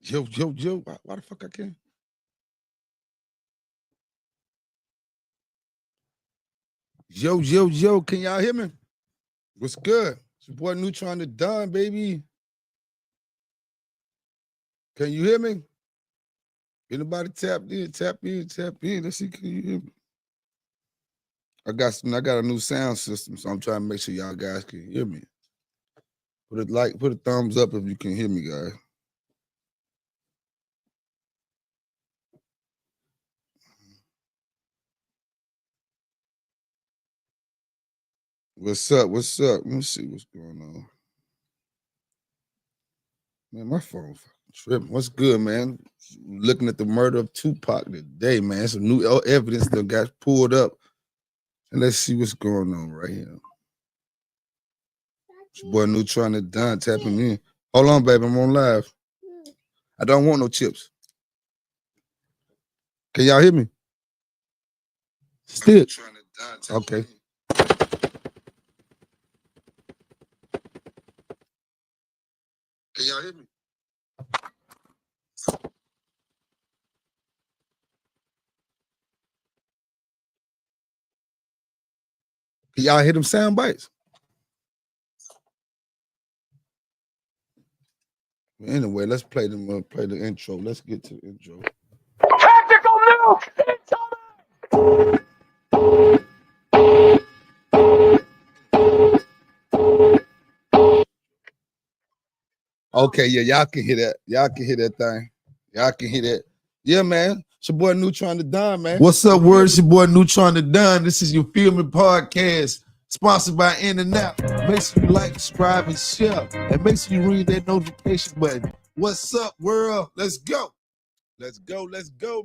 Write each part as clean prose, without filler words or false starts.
Yo. Why the fuck I can't? Yo. Can y'all hear me? What's good? It's your boy Neutron the Don, baby. Can you hear me? Anybody tap in, tap in, tap in. Let's see, can you hear me? I got a new sound system, so I'm trying to make sure y'all guys can hear me. Put a thumbs up if you can hear me, guys. What's up? What's up? Let me see what's going on. Man, my phone fucking tripping. What's good, man? Looking at the murder of Tupac today, man. Some new evidence that got pulled up. And let's see what's going on right here. It's your boy Neutron the Don tapping in. Hold on, baby. I'm on live. I don't want no chips. Can y'all hear me? Still. Okay. Can y'all hear me? Can y'all hear them sound bites? Anyway, let's play them. Play the intro. Let's get to the intro. Tactical nuke! Okay, yeah, y'all can hear that. Y'all can hear that thing. Y'all can hear that. Yeah, man. It's your boy Neutron the Don, man. What's up, word? It's your boy Neutron the Don. This is your Feel Me podcast, sponsored by In and Out. Make sure you like, subscribe, and share. And make sure you ring that notification button. What's up, world? Let's go. Let's go,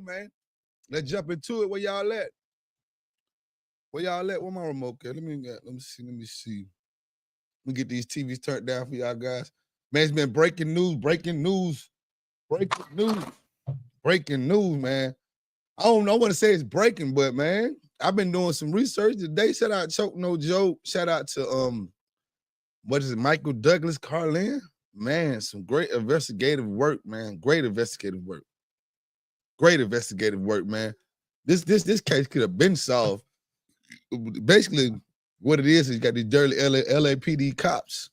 man. Let's jump into it. Where y'all at? Where y'all at? Where my remote at? Let me see. Let me get these TVs turned down for y'all guys. Man, it's been breaking news, man. I don't know what to say it's breaking, but man, I've been doing some research today. Shout out Choke No Joke. Shout out to what is it, Michael Douglas Carlin? Man, some great investigative work, man. Great investigative work, man. This case could have been solved. Basically, what it is you got these dirty LAPD cops.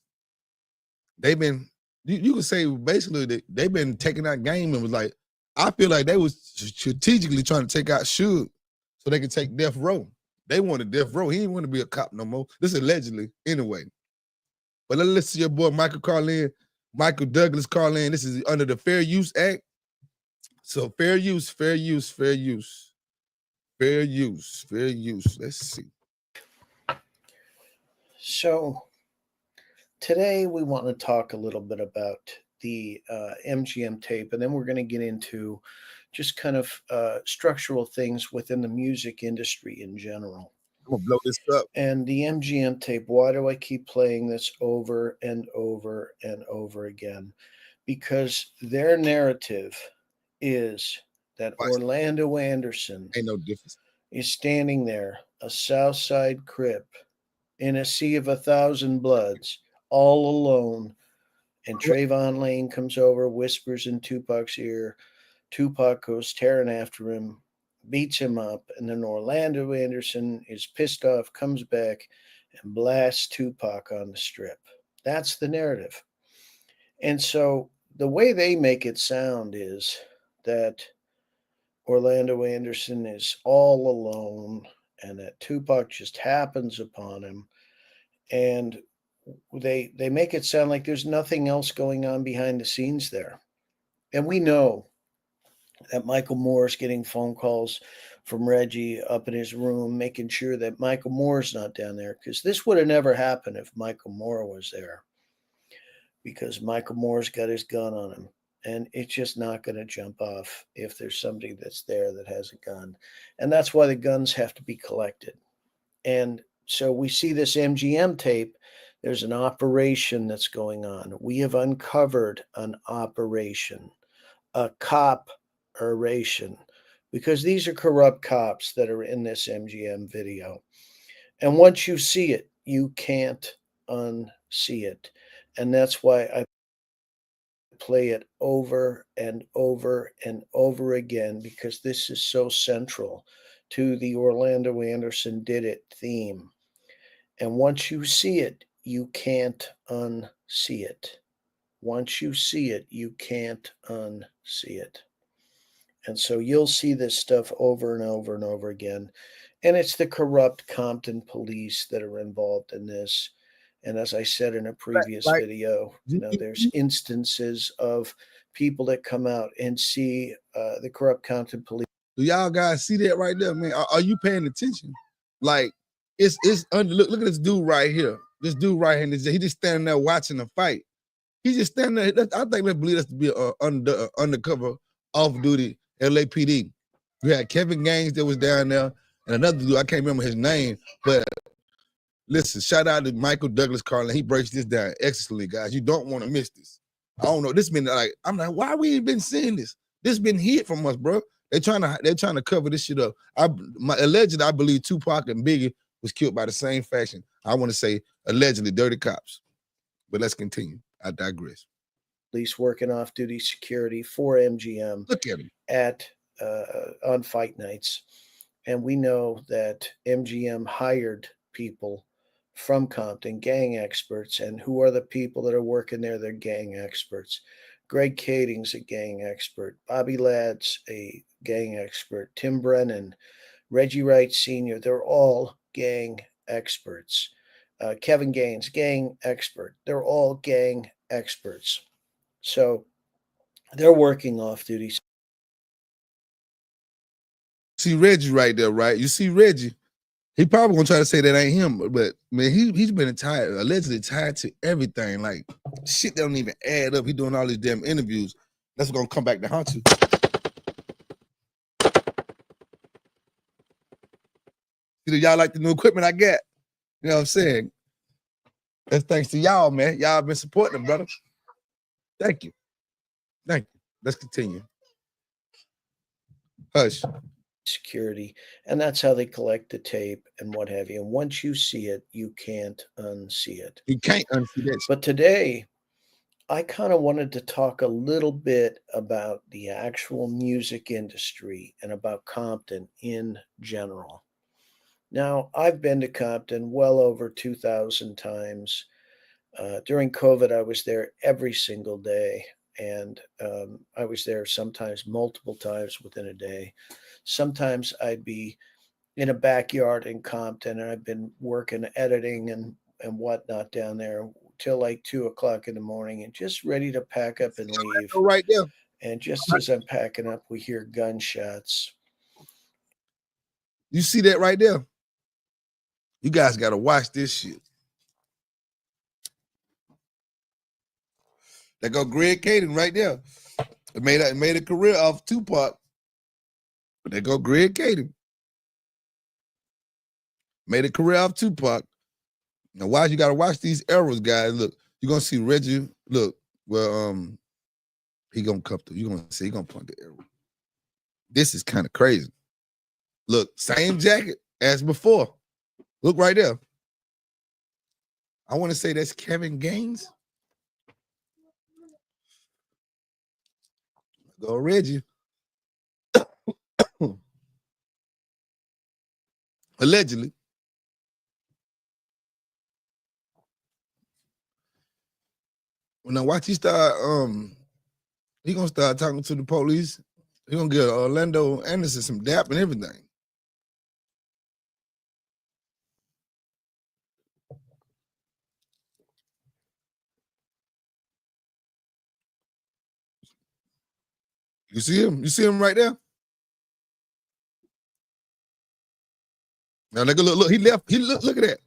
They've been, you could say basically they've been taking out game and was like, I feel like they was strategically trying to take out Suge so they could take death row. They wanted death row. He didn't want to be a cop no more. This is allegedly, anyway. But let's listen to your boy Michael Douglas Carlin. This is under the Fair Use Act. So fair use. Let's see. So today we want to talk a little bit about the MGM tape, and then we're going to get into just kind of structural things within the music industry in general. I'm gonna blow this up. And the MGM tape, why do I keep playing this over and over and over again? Because their narrative is that Orlando Anderson Ain't no difference. is standing there, a Southside Crip, in a sea of 1,000 bloods, all alone. And Trayvon Lane comes over, whispers in Tupac's ear. Tupac goes tearing after him, beats him up, and then Orlando Anderson is pissed off, comes back, and blasts Tupac on the strip. That's the narrative. And so the way they make it sound is that Orlando Anderson is all alone and that Tupac just happens upon him. And they make it sound like there's nothing else going on behind the scenes there. And we know that Michael Moore's getting phone calls from Reggie up in his room, making sure that Michael Moore's not down there, because this would have never happened if Michael Moore was there, because Michael Moore's got his gun on him. And it's just not going to jump off if there's somebody that's there that has a gun. And that's why the guns have to be collected. And so we see this MGM tape. There's an operation that's going on. We have uncovered an operation, a cop-oration, because these are corrupt cops that are in this MGM video. And once you see it, you can't unsee it. And that's why I play it over and over and over again because this is so central to the Orlando Anderson Did It theme. And once you see it, you can't unsee it. Once you see it, you can't unsee it. And so you'll see this stuff over and over and over again. And it's the corrupt Compton police that are involved in this. And as I said in a previous Like, video, there's instances of people that come out and see the corrupt Compton police. do y'all guys see that right there, man? Are you paying attention? Like, it's under. Look at this dude right here. This dude right here. He just standing there watching the fight. He's just standing there. I think they believe us to be undercover, off-duty LAPD. We had Kevin Gaines that was down there, and another dude, I can't remember his name, but listen, shout out to Michael Douglas Carlin. He breaks this down excellently, guys. You don't want to miss this. I don't know. This been like, I'm like, why we ain't been seeing this? This been hid from us, bro. They're trying to cover this shit up. Allegedly, I believe Tupac and Biggie was killed by the same faction. I want to say allegedly dirty cops. But let's continue. I digress. Police working off-duty security for MGM. Look at him on fight nights, and we know that MGM hired people from Compton, gang experts, and who are the people that are working there? They're gang experts. Greg Kading's a gang expert. Bobby Ladd's a gang expert. Tim Brennan, Reggie Wright Sr., they're all gang experts. Kevin Gaines, gang expert. They're all gang experts. So they're working off duty. See Reggie right there, right? You see Reggie. He probably gonna try to say that ain't him, but man, he's been allegedly tied to everything. Like shit that don't even add up. He doing all these damn interviews. That's gonna come back to haunt you. See, y'all like the new equipment I got. You know what I'm saying? That's thanks to y'all, man. Y'all been supporting them, brother. Thank you. Thank you. Let's continue. Hush. Security, and that's how they collect the tape and what have you. And once you see it, you can't unsee it. You can't unsee that. But today, I kind of wanted to talk a little bit about the actual music industry and about Compton in general. Now, I've been to Compton well over 2,000 times. During COVID, I was there every single day, and I was there sometimes multiple times within a day. Sometimes I'd be in a backyard in Compton, and I've been working, editing and whatnot down there till like 2 o'clock in the morning, and just ready to pack up and leave. Right there. And just as I'm packing up, we hear gunshots. You see that right there? You guys got to watch this shit. There go Greg Kading right there. It made a career off Tupac. But there go Greg Kading. Made a career off Tupac. Now, why you gotta watch these arrows, guys? Look, you're gonna see Reggie. Look, well, he gonna come through. You're gonna see he gonna point the arrow. This is kind of crazy. Look, same jacket as before. Look right there. I want to say that's Kevin Gaines. Go Reggie. Allegedly. When I watch he start, he gonna start talking to the police. He gonna get Orlando Anderson some dap and everything. You see him? You see him right there? Now look, he left. Look at that.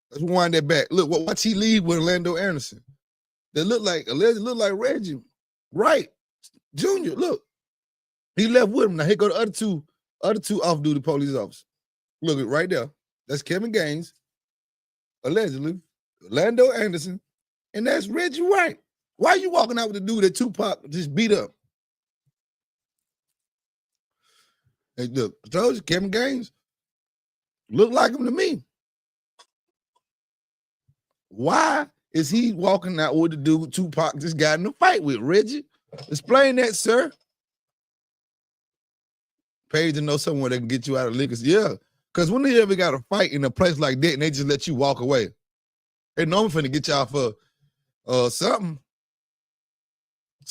Let's wind that back. Look, watch he leave with Orlando Anderson. They look like Reggie. Right. Junior, look. He left with him. Now here go the other two off-duty police officers. Look at right there. That's Kevin Gaines, allegedly, Orlando Anderson, and that's Reggie White. Why are you walking out with the dude that Tupac just beat up? Hey, look, I told you, Kevin Gaines look like him to me. Why is he walking out with the dude Tupac just got in a fight with? Reggie, explain that, sir. Paid to know someone that can get you out of liquor. Yeah, because when they ever got a fight in a place like that and they just let you walk away, they know I'm finna get y'all for something.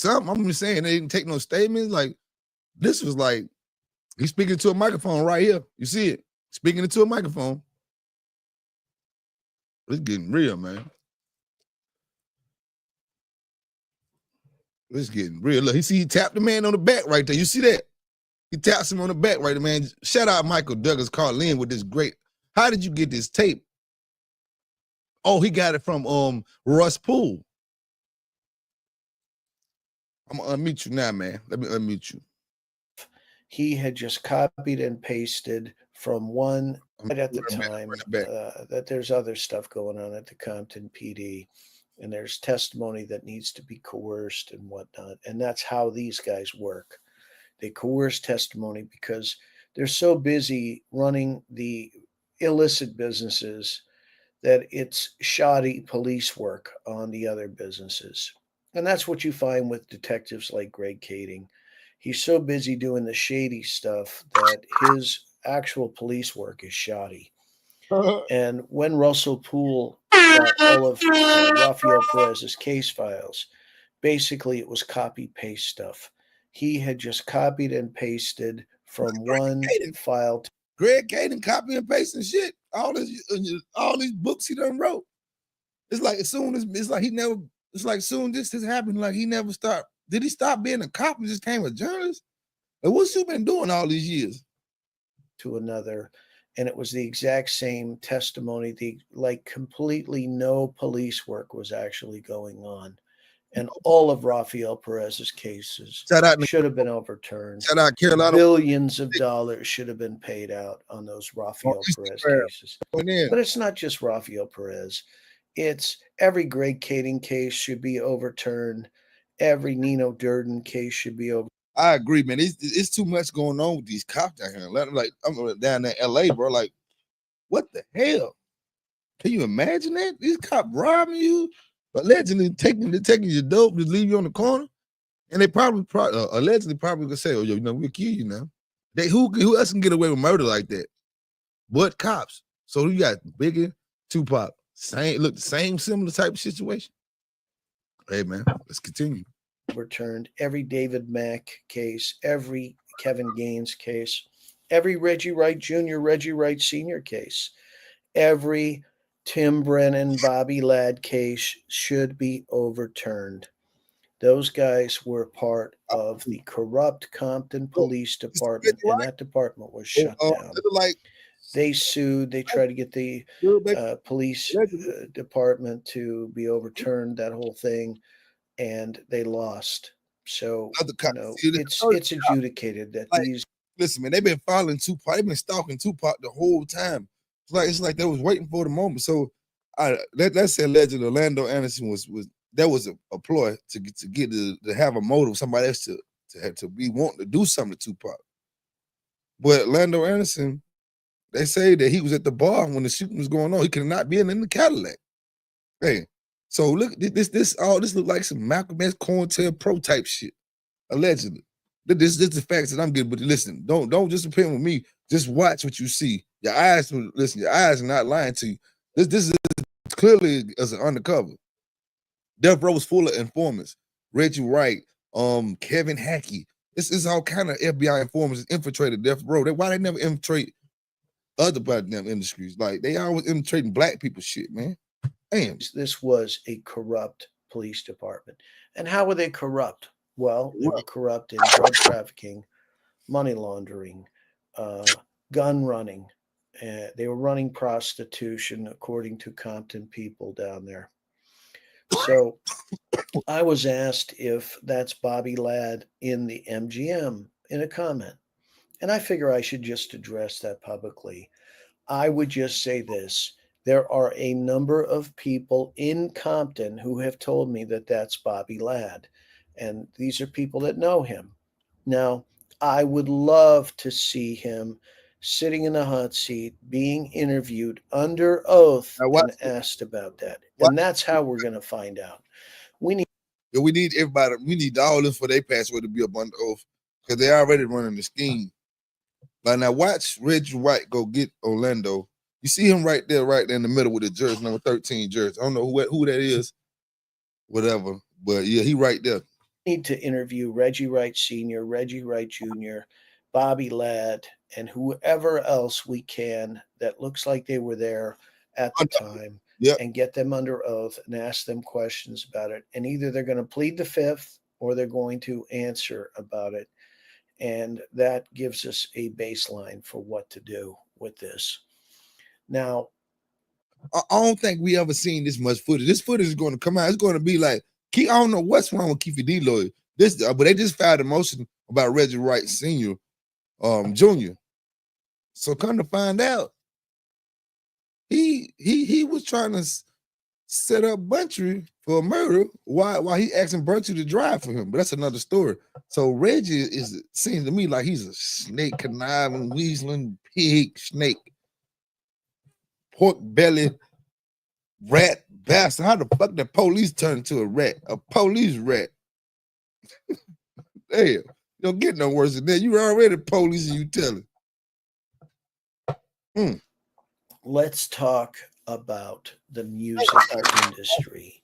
I'm just saying they didn't take no statements. Like this was like he's speaking to a microphone right here. You see it? Speaking into a microphone. It's getting real, man. It's getting real. Look, he tapped the man on the back right there. You see that? He taps him on the back right there, man. Shout out Michael Douglas Carlin with this great. How did you get this tape? Oh, he got it from Russ Poole. I'm gonna unmute you now, man. Let me unmute you. He had just copied and pasted from one right at the time that there's other stuff going on at the Compton PD, and there's testimony that needs to be coerced and whatnot. And that's how these guys work. They coerce testimony because they're so busy running the illicit businesses that it's shoddy police work on the other businesses. And that's what you find with detectives like Greg Kading. He's so busy doing the shady stuff that his actual police work is shoddy. And when Russell Poole got all of Rafael Perez's case files, basically it was copy paste stuff. He had just copied and pasted from one file to Greg Kading copy and pasting shit. All these books he done wrote. It's like soon this happened. Like he never stopped. Did he stop being a cop and just became a journalist? Like what's you been doing all these years? To another, and it was the exact same testimony. Completely no police work was actually going on. And all of Rafael Perez's cases should have been overturned. Shout out Carolina. Billions of dollars should have been paid out on those Rafael Perez cases. But it's not just Rafael Perez. It's every Greg Kading case should be overturned. Every Nino Durden case should be overturned. I agree, man. It's too much going on with these cops down here. Like I'm down in LA, bro. Like, what the hell? Can you imagine that? These cops robbing you, allegedly taking your dope, just leave you on the corner, and they probably allegedly gonna say, "Oh, yo, we'll kill you now." Who else can get away with murder like that? But cops. So you got Biggie, Tupac, same similar type of situation. Hey man, let's continue. Overturned every David Mack case, every Kevin Gaines case, every Reggie Wright Jr., Reggie Wright Sr. case, every Tim Brennan, Bobby Ladd case should be overturned. Those guys were part of the corrupt Compton Police Department, and that department was shut down. They sued. They tried to get the police department to be overturned, that whole thing, and they lost. So it's adjudicated that these. Listen, man, they've been following Tupac. They've been stalking Tupac the whole time. It's like they was waiting for the moment. So let's say allegedly Orlando Anderson was a ploy to have a motive, somebody else to be wanting to do something to Tupac. But Orlando Anderson, they say that he was at the bar when the shooting was going on. He could not be in the Cadillac. Hey, so look, this look like some Malcolm X COINTELPRO type shit, allegedly. This is the facts that I'm getting. But listen, don't just depend on me. Just watch what you see. Your eyes are not lying to you. This is clearly as an undercover. Death Row was full of informants. Reggie Wright, Kevin Hackey. This is all kind of FBI informants that infiltrated Death Row. Why they never infiltrate other goddamn industries? Like they always infiltrating black people shit, man. Damn. This was a corrupt police department. And how were they corrupt? Well, they were corrupt in drug trafficking, money laundering, gun running. They were running prostitution, according to Compton people down there. So I was asked if that's Bobby Ladd in the MGM in a comment. And I figure I should just address that publicly. I would just say this. There are a number of people in Compton who have told me that that's Bobby Ladd. And these are people that know him. Now, I would love to see him sitting in the hot seat, being interviewed under oath Now watch and this. asked about that. Watch And that's how we're going to find out. We need We need everybody. We need all this for their password to be up under oath because they already running the scheme. But now watch Reggie White go get Orlando. You see him right there in the middle with the jersey, number 13 jersey. I don't know who that is, whatever. But yeah, he right there. need to interview Reggie Wright Sr., Reggie Wright Jr., Bobby Ladd, and whoever else we can that looks like they were there at the time Yep. and get them under oath and ask them questions about it. And either they're going to plead the fifth or they're going to answer about it. And that gives us a baseline for what to do with this. Now, I don't think we ever seen this much footage. This footage is going to come out. It's going to be like, I don't know what's wrong with Keefe D. Lloyd. But they just filed a motion about Reggie Wright Sr., Jr. So come to find out, he was trying to set up Buntry for a murder while he asking Buntry to drive for him. But that's another story. So Reggie seems to me like he's a snake, conniving, weaseling, pig, snake, pork belly, rat bastard. How the fuck the police turn into a rat? A police rat. Damn, you don't get no worse than that. You already police and you telling. let's talk about the music industry.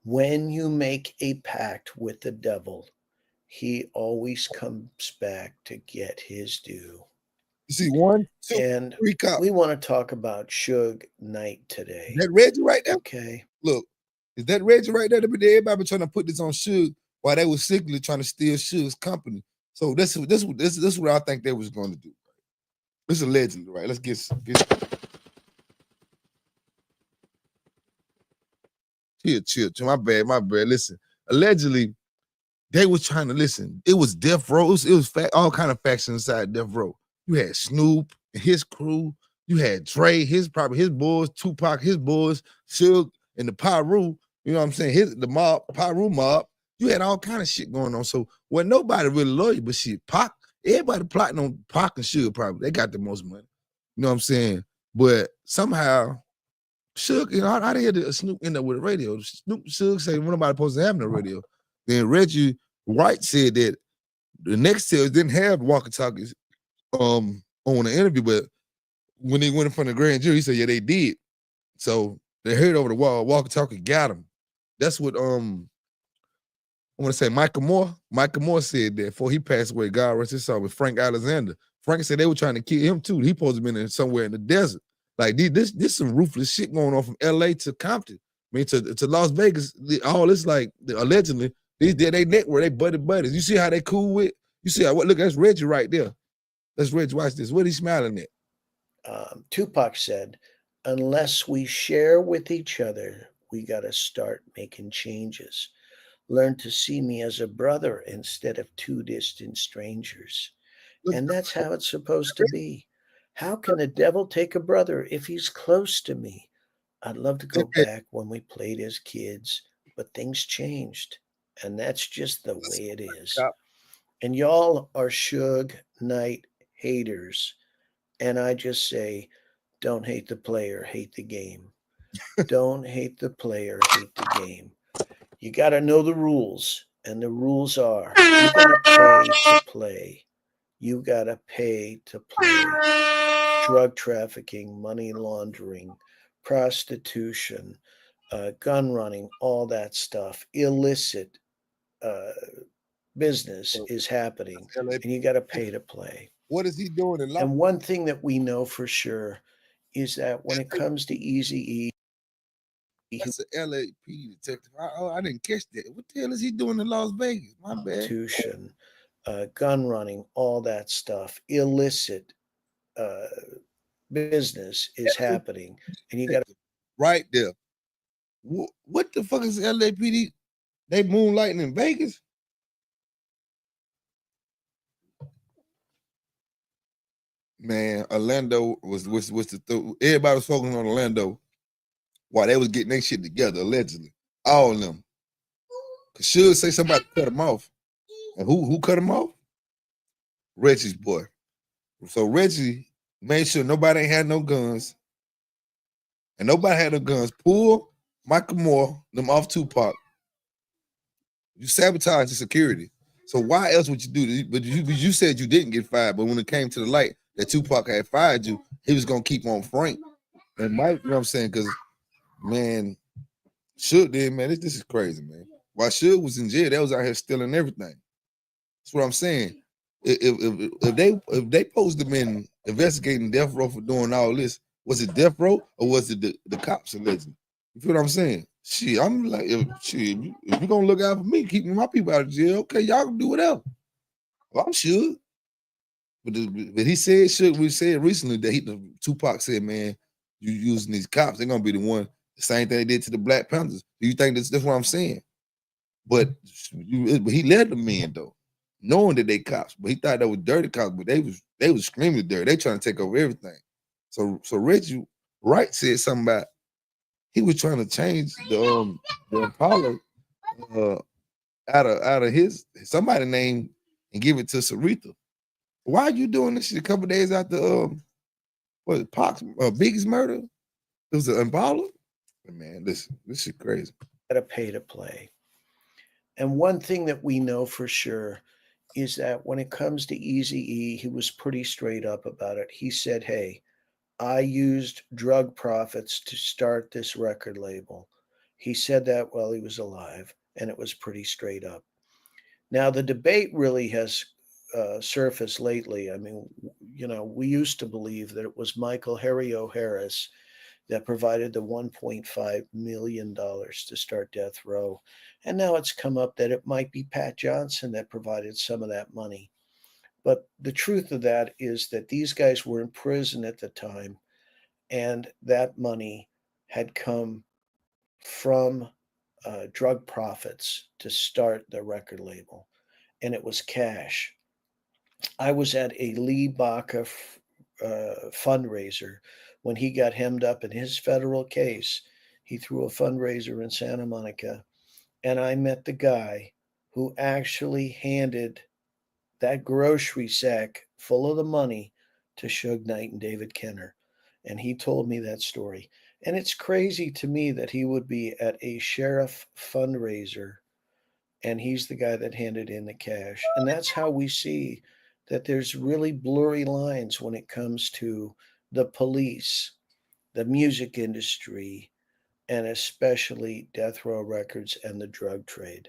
When you make a pact with the devil, he always comes back to get his due. You see, 1, 2, And 3 cops. we want to talk about Suge Knight today. That Reggie right there? Okay. Look, is that Reggie right there? Everybody been trying to put this on Suge while they was secretly trying to steal Suge's company. So this is what I think they was going to do. This is allegedly, right? Let's get chill. My bad. Listen, allegedly, they was trying to listen. It was Death Row. It was all kind of factions inside Death Row. You had Snoop and his crew. You had Dre, his boys, Tupac, his boys, Suge, and the Pyru. You know what I'm saying? The mob, Pyru mob. You had all kind of shit going on. So when nobody really loyal, but shit, Pac, everybody plotting on Pac and Suge probably. They got the most money. You know what I'm saying? But somehow, Suge, you know, I didn't hear Snoop end up with a radio. Suge said nobody supposed to have no radio. Then Reggie White said that the next sales didn't have walkie-talkies on the interview, but when they went in front of the grand jury, he said, yeah, they did. So they heard over the wall, walkie-talkie got him. That's what I want to say Michael Moore said that before he passed away, God rest his soul, with Frank Alexander. Frank said they were trying to kill him too. He supposed to have been somewhere in the desert. Like this some ruthless shit going on from LA to Compton. I mean to Las Vegas. All this like allegedly, they network, they buddies. You see how they cool with? You see how look, that's Reggie right there. Let's Reggie, watch this. What he smiling at? Tupac said, unless we share with each other, we got to start making changes. Learn to see me as a brother instead of two distant strangers. And that's how it's supposed to be. How can the devil take a brother if he's close to me? I'd love to go back when we played as kids, but things changed. And that's just the way it is. And y'all are Suge Knight haters. And I just say, don't hate the player, hate the game. Don't hate the player, hate the game. You got to know the rules. And the rules are you got to pay to play. You got to pay to play. Drug trafficking, money laundering, prostitution, gun running, all that stuff, illicit business is happening. And you got to pay to play. What is he doing in life? And one thing that we know for sure is that when it comes to Eazy-E, that's an LAPD detective. I didn't catch that. What the hell is he doing in Las Vegas? My bad. Prostitution, gun running, all that stuff, illicit business is happening, and you got to right there. What the fuck is LAPD? They moonlighting in Vegas? Man, Orlando was everybody was focusing on Orlando while they was getting their shit together, allegedly. All of them. Cause should say somebody cut him off. And who cut him off? Reggie's boy. So Reggie made sure nobody ain't had no guns, and nobody had no guns. Pull Michael Moore them off Tupac. You sabotage the security. So why else would you do this? But you said you didn't get fired, but when it came to the light that Tupac had fired you, he was gonna keep on Frank and Mike. You know what I'm saying? Because man, Suge did, man. This is crazy, man. While Suge was in jail, they was out here stealing everything. That's what I'm saying. If they posed them in investigating death row for doing all this, was it death row or was it the cops allegedly? You feel what I'm saying? Shit, I'm like, if you gonna look out for me, keeping my people out of jail, okay, y'all can do whatever. Well, I'm sure. But he said, we said recently that Tupac said, man, you using these cops, they're gonna be the one. The same thing they did to the Black Panthers. Do you think that's what I'm saying? But he led them in though, knowing that they cops. But he thought they were dirty cops. But they was screaming dirty. They trying to take over everything. So Reggie Wright said something about he was trying to change the Impala out of his somebody name and give it to Sarita. Why are you doing this shit a couple days after Biggie's murder? It was an Impala. Man, this shit crazy. Gotta pay to play. And one thing that we know for sure is that when it comes to Eazy-E, he was pretty straight up about it. He said, hey, I used drug profits to start this record label. He said that while he was alive, and it was pretty straight up. Now, the debate really has surfaced lately. I mean, we used to believe that it was Michael Harry O'Harris that provided the $1.5 million to start Death Row. And now it's come up that it might be Pat Johnson that provided some of that money. But the truth of that is that these guys were in prison at the time, and that money had come from drug profits to start the record label, and it was cash. I was at a Lee Baca fundraiser when he got hemmed up in his federal case. He threw a fundraiser in Santa Monica, and I met the guy who actually handed that grocery sack full of the money to Suge Knight and David Kenner. And he told me that story. And it's crazy to me that he would be at a sheriff fundraiser and he's the guy that handed in the cash. And that's how we see that there's really blurry lines when it comes to the police, the music industry, and especially Death Row Records and the drug trade.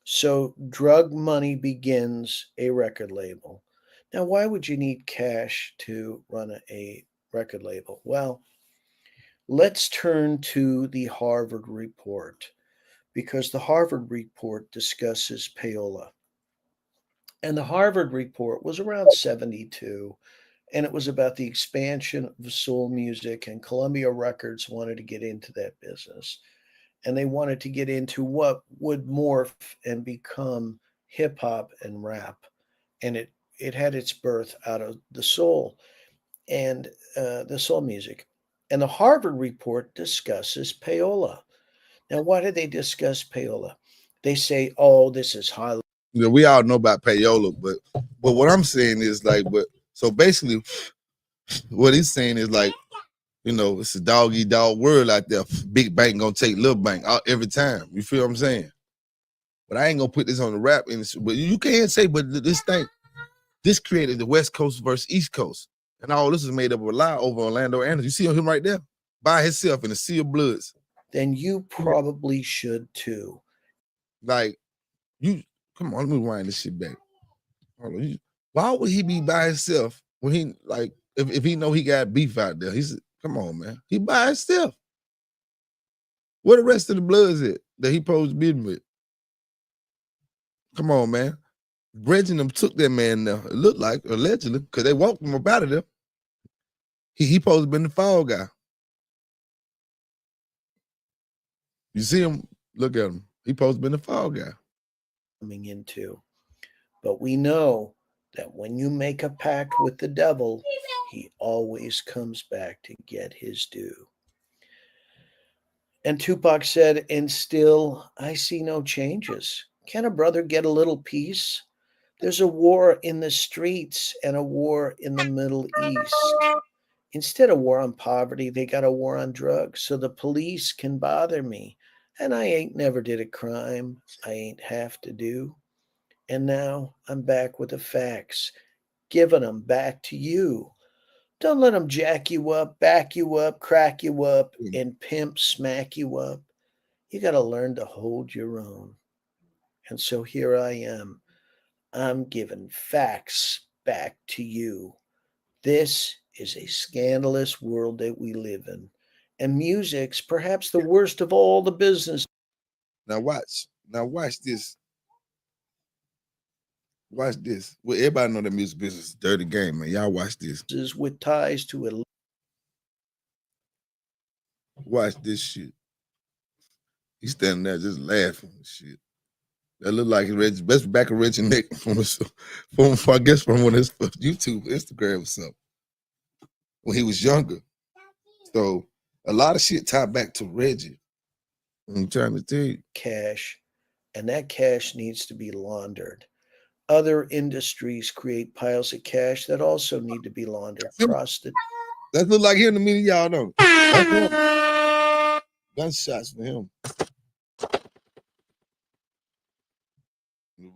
So, drug money begins a record label. Now, why would you need cash to run a record label? Well, let's turn to the Harvard report because the Harvard report discusses payola. And the Harvard report was around 72, and it was about the expansion of soul music, and Columbia Records wanted to get into that business. And they wanted to get into what would morph and become hip hop and rap. And it had its birth out of the soul and the soul music. And the Harvard report discusses payola. Now, why did they discuss payola? They say, oh, this is high. We all know about payola, but what I'm saying is like, but so basically, what he's saying is like, it's a dog eat dog world out there. Big bank gonna take little bank out every time. You feel what I'm saying? But I ain't gonna put this on the rap industry. But you can't say, but this created the West Coast versus East Coast, and all this is made up of a lie over Orlando Anderson. You see him right there by himself in a sea of bloods. Then you probably should too. Like you, come on, let me wind this shit back. Why would he be by himself when he like if he know he got beef out there? He's come on, man. He by himself. Where the rest of the bloods at that he posed to be with? Come on, man. Reggie them took that man there. It looked like allegedly because they walked him up out of there. He supposed to been the fall guy. You see him? Look at him. He supposed to been the fall guy. Coming into, but we know that when you make a pact with the devil, he always comes back to get his due. And Tupac said, and still I see no changes. Can a brother get a little peace? There's a war in the streets and a war in the Middle East. Instead of war on poverty, they got a war on drugs. So the police can bother me. And I ain't never did a crime I ain't have to do. And now I'm back with the facts, giving them back to you. Don't let them jack you up, back you up, crack you up, and pimp smack you up. You got to learn to hold your own. And so here I am. I'm giving facts back to you. This is a scandalous world that we live in. And music's perhaps the worst of all the business. Now watch. Now watch this. Watch this. Well, everybody know the music business is a dirty game, man. Y'all watch this. With ties to a Watch this shit. He's standing there just laughing and shit. That look like Reggie, best back of Reggie Nick from I guess from one of his YouTube, Instagram or something. When he was younger. So a lot of shit tied back to Reggie. I'm trying to tell you. cash, and that cash needs to be laundered. Other industries create piles of cash that also need to be laundered. That look like him to me, y'all know. That's him. Gunshots for him.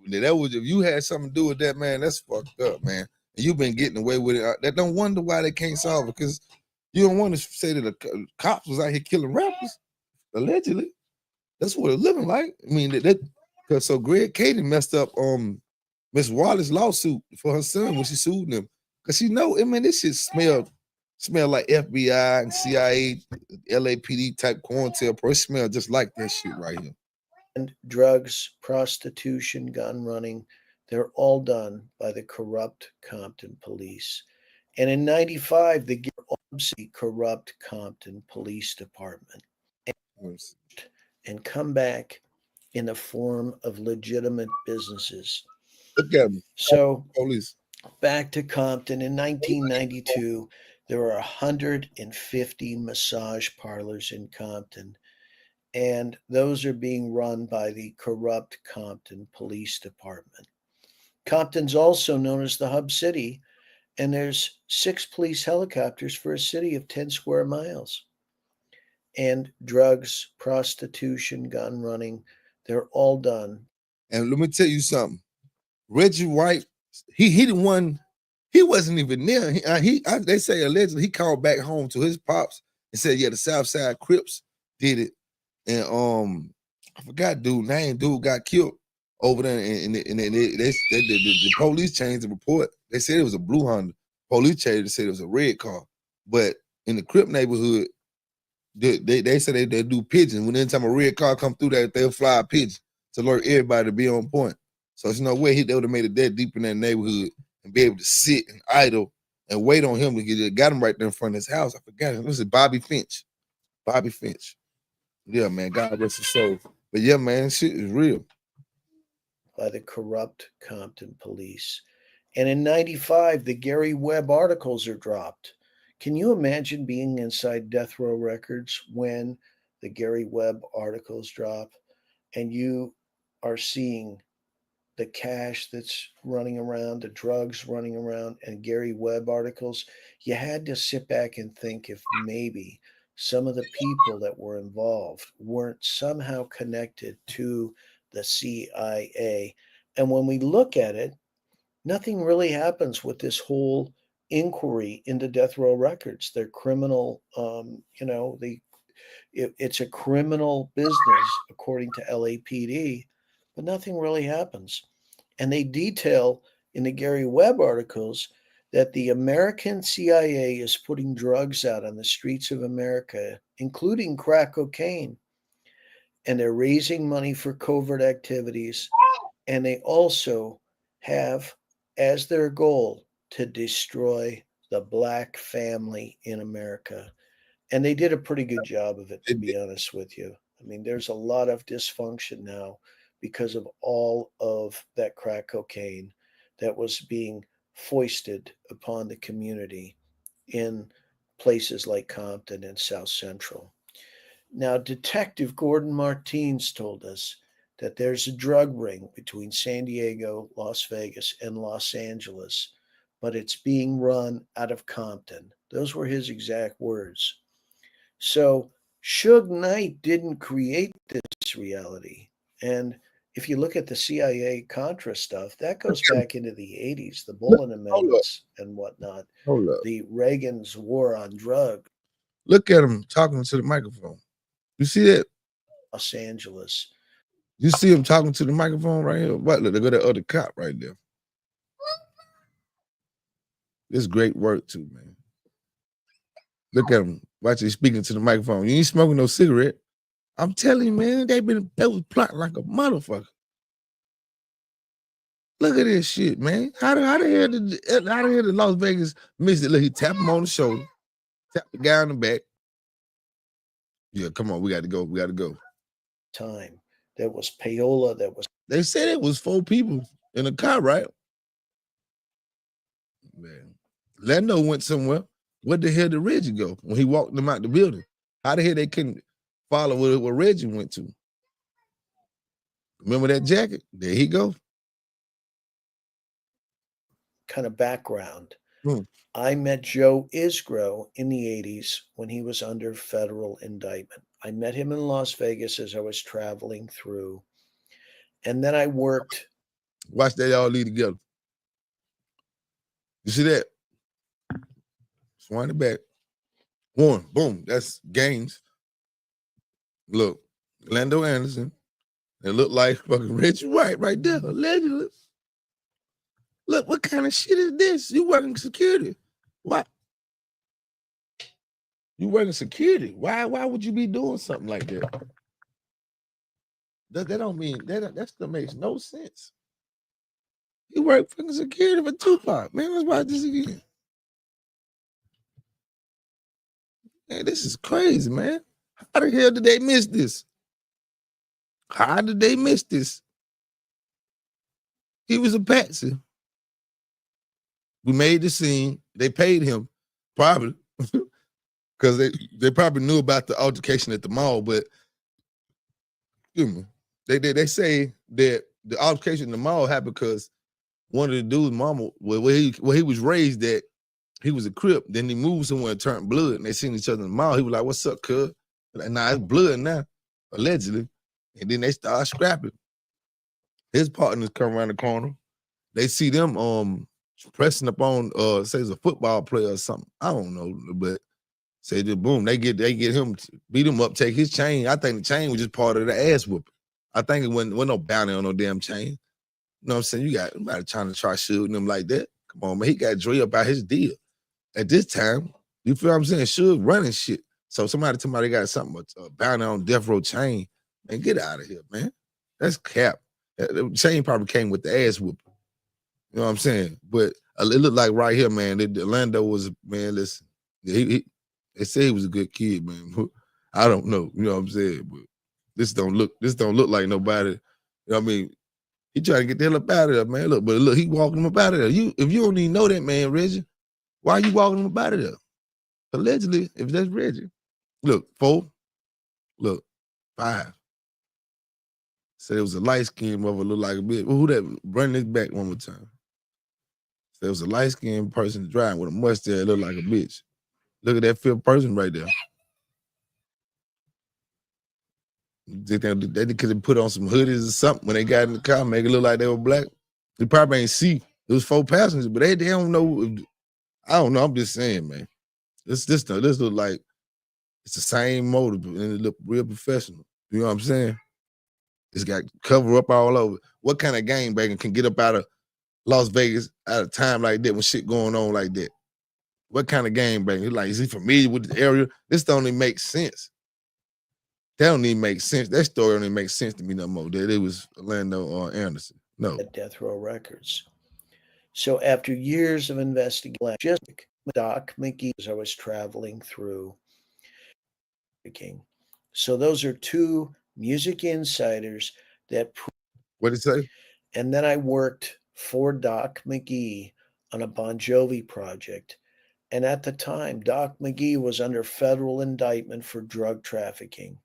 That was if you had something to do with that, man. That's fucked up, man. And you've been getting away with it. That don't wonder why they can't solve it, because you don't want to say that the cops was out here killing rappers, allegedly. That's what it's living like. I mean, because so Greg Katie messed up Miss Wallace's lawsuit for her son when she sued him, because she know. I mean, this shit smell like FBI and CIA, LAPD type COINTELPRO. It smell just like that shit right here. And drugs, prostitution, gun running, they're all done by the corrupt Compton police. And in 95, the corrupt Compton Police Department and come back in the form of legitimate businesses. Look at them. So Police. Back to Compton in 1992, there were 150 massage parlors in Compton, and those are being run by the corrupt Compton Police Department. Compton's also known as the Hub City, and there's 6 police helicopters for a city of 10 square miles. And drugs, prostitution, gun running, they're all done. And let me tell you something. Reggie White, he didn't one. He wasn't even there. They say allegedly he called back home to his pops and said, "Yeah, the Southside Crips did it." And I forgot dude name. Dude got killed over there, and the police changed the report. They said it was a blue Honda. Police changed it, said it was a red car. But in the Crip neighborhood, they say they do pigeons. When anytime a red car come through that, they'll fly a pigeon to alert everybody to be on point. So there's no way they would have made it that deep in that neighborhood and be able to sit and idle and wait on him to get got him right there in front of his house. I forgot him. This is Bobby Finch. Bobby Finch. Yeah, man. God rest his soul. But yeah, man, shit is real. By the corrupt Compton police. And in 95, the Gary Webb articles are dropped. Can you imagine being inside Death Row Records when the Gary Webb articles drop and you are seeing the cash that's running around, the drugs running around, and Gary Webb articles? You had to sit back and think if maybe some of the people that were involved weren't somehow connected to the CIA. And when we look at it, nothing really happens with this whole inquiry into Death Row Records. They're criminal, it's a criminal business according to LAPD, but nothing really happens. And they detail in the Gary Webb articles that the American CIA is putting drugs out on the streets of America, including crack cocaine, and they're raising money for covert activities. And they also have as their goal to destroy the black family in America. And they did a pretty good job of it, to be honest with you. I mean, there's a lot of dysfunction now because of all of that crack cocaine that was being foisted upon the community in places like Compton and South Central. Now, Detective Gordon Martins told us that there's a drug ring between San Diego, Las Vegas, and Los Angeles, but it's being run out of Compton. Those were his exact words. So Suge Knight didn't create this reality. And if you look at the CIA Contra stuff, that goes back into the 80s, the Bolin amendments and whatnot, Hold up. the Reagan's war on drugs. Look at him talking to the microphone. You see that? Los Angeles. You see him talking to the microphone right here? What? Look, at that other cop right there. This great work too, man. Look at him. Watch him speaking to the microphone. You ain't smoking no cigarette. I'm telling you, man, they was plotting like a motherfucker. Look at this shit, man. How the hell did Las Vegas miss it? Look, he tap him on the shoulder, tap the guy on the back. Yeah, come on, we got to go. We got to go. Time. There was payola. There was. They said it was 4 people in a car, right? Man, Lando went somewhere. Where the hell did Reggie go when he walked them out the building? How the hell they couldn't follow where Reggie went to? Remember that jacket? There he go. Kind of background. I met Joe Isgro in the 80s when he was under federal indictment. I met him in Las Vegas as I was traveling through. And then I worked. Watch they all lead together. You see that? Wind it back. One, boom. That's Gaines. Look, Lando Anderson. It looked like fucking Reggie White right there, allegedly. Look, what kind of shit is this? You working security? What? You working security? Why would you be doing something like that? That don't mean that still makes no sense. You work fucking security for Tupac, man. Let's watch this again. Man, this is crazy, man. How the hell did they miss this? How did they miss this? He was a patsy. We made the scene. They paid him, probably, because they probably knew about the altercation at the mall. But excuse me, they say that the altercation in the mall happened because one of the dudes' mama, where he was raised at, he was a Crip. Then he moved somewhere and turned blood, and they seen each other in the mall. He was like, "What's up, cuz?" Like, nah, it's blood now, allegedly. And then they start scrapping. His partners come around the corner. They see them pressing up on say it's a football player or something. I don't know, but say that boom, they get him, beat him up, take his chain. I think the chain was just part of the ass whooping. I think it wasn't no bounty on no damn chain. You know what I'm saying? You got somebody trying to try shooting him like that. Come on, man. He got Dre up out his deal. At this time, you feel what I'm saying? Suge running shit. So somebody got something, a bounty on death row chain. Man, get out of here, man. That's cap. The chain probably came with the ass whooping. You know what I'm saying? But it looked like right here, man, Lando was, man, listen, they say he was a good kid, man. I don't know, you know what I'm saying? But this don't look like nobody, you know what I mean? He trying to get the hell up out of there, man. Look, he walking him up out of there. If you don't even know that man, Reggie, why are you walking him up out of there? Allegedly, if that's Reggie. Look, 4. Look, 5. Said it was a light-skinned mother, look like a bitch. Who that? Run this back one more time. Said it was a light-skinned person driving with a mustache, look like a bitch. Look at that 5th person right there. They could have put on some hoodies or something when they got in the car, make it look like they were black. They probably ain't see. It was 4 passengers, but they don't know. I don't know. I'm just saying, man. This look like it's the same motive, and it look real professional. You know what I'm saying? It's got cover up all over. What kind of gangbanging can get up out of Las Vegas at a time like that when shit going on like that? What kind of gangbanging? Like, is he familiar with the area? This don't even make sense. That don't even make sense. That story don't even make sense to me no more. That it was Orlando Anderson. No. At Death Row Records. So after years of investigation, just Doc McGee, as I was traveling through. So those are 2 music insiders that. What did it say? And then I worked for Doc McGee on a Bon Jovi project. And at the time, Doc McGee was under federal indictment for drug trafficking.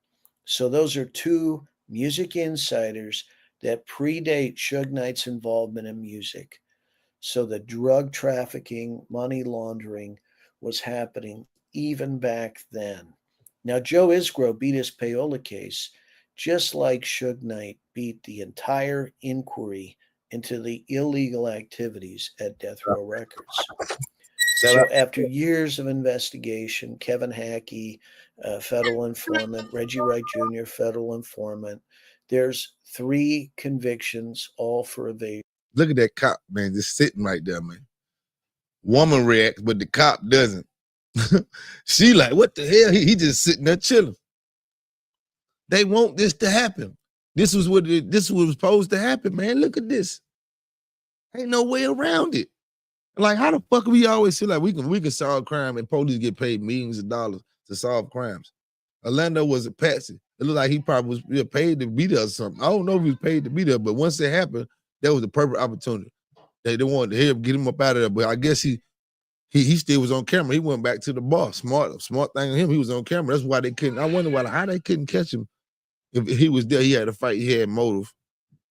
So those are 2 music insiders that predate Suge Knight's involvement in music. So the drug trafficking, money laundering was happening even back then. Now, Joe Isgro beat his payola case just like Suge Knight beat the entire inquiry into the illegal activities at Death Row Records. So, after years of investigation, Kevin Hackey, federal informant, Reggie Wright Jr., federal informant, there's 3 convictions, all for evasion. Look at that cop, man, just sitting right there, man. Woman reacts, but the cop doesn't. She like, what the hell? He just sitting there chilling. They want this to happen. This was what supposed to happen, man. Look at this. Ain't no way around it. Like, how the fuck we always feel like we can solve crime and police get paid millions of dollars to solve crimes? Orlando was a patsy. It looked like he probably was paid to be there or something. I don't know if he was paid to be there, but once it happened, that was the perfect opportunity. They wanted to get him up out of there, but I guess he still was on camera. He went back to the bar. Smart thing of him. He was on camera. That's why they couldn't. I wonder how they couldn't catch him. If he was there, he had to fight. He had motive.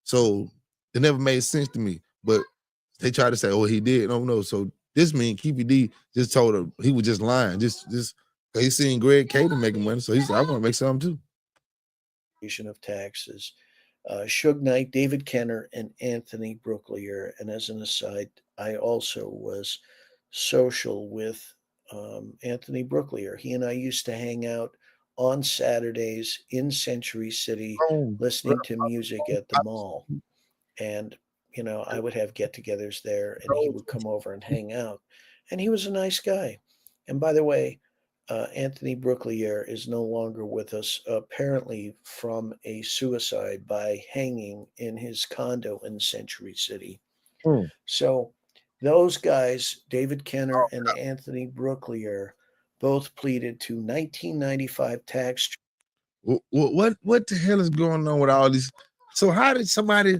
So it never made sense to me. But they tried to say, "Oh, he did." I don't know. So this means Keefy D just told her he was just lying. Just he seen Greg Caden making money, so he said, "I want to make something too." Of taxes. Suge Knight, David Kenner, and Anthony Brooklier. And as an aside, I also was social with Anthony Brooklier. He and I used to hang out on Saturdays in Century City, listening to music at the mall. And, you know, I would have get-togethers there, and he would come over and hang out. And he was a nice guy. And by the way, Anthony Brooklier is no longer with us, apparently from a suicide by hanging in his condo in Century City. So those guys, David Kenner and Anthony Brooklier, both pleaded to 1995 tax. What the hell is going on with all these? So how did somebody?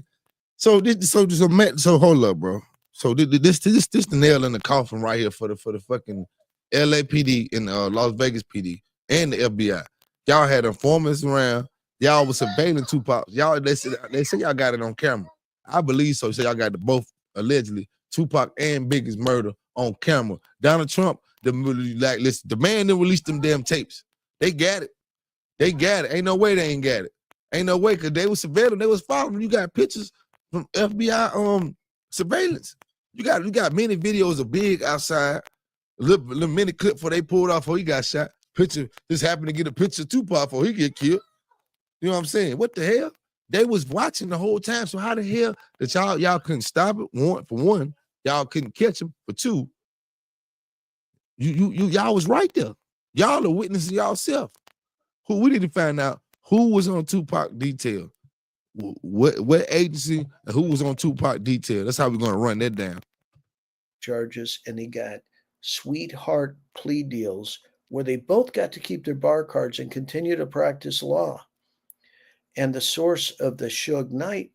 So hold up, bro. So this the nail in the coffin right here for the fucking LAPD and Las Vegas PD and the FBI. Y'all had informants around. Y'all was surveilling Tupac. They say y'all got it on camera. I believe so. Say y'all got both allegedly Tupac and Biggie's murder on camera. Donald Trump, the man that released them damn tapes. They got it. Ain't no way they ain't got it. Ain't no way, because they was surveilling. They was following. You got pictures from FBI surveillance. You got many videos of Big outside. Little mini clip before they pulled off before he got shot. Picture, just happened to get a picture of Tupac before he get killed. You know what I'm saying? What the hell? They was watching the whole time. So how the hell that y'all couldn't stop it? For one, y'all couldn't catch him. For two, y'all was right there. Y'all are witnessing y'allself. We need to find out who was on Tupac detail, what agency, and who was on Tupac detail. That's how we're gonna run that down. Charges, and he got sweetheart plea deals where they both got to keep their bar cards and continue to practice law. And the source of the Suge Knight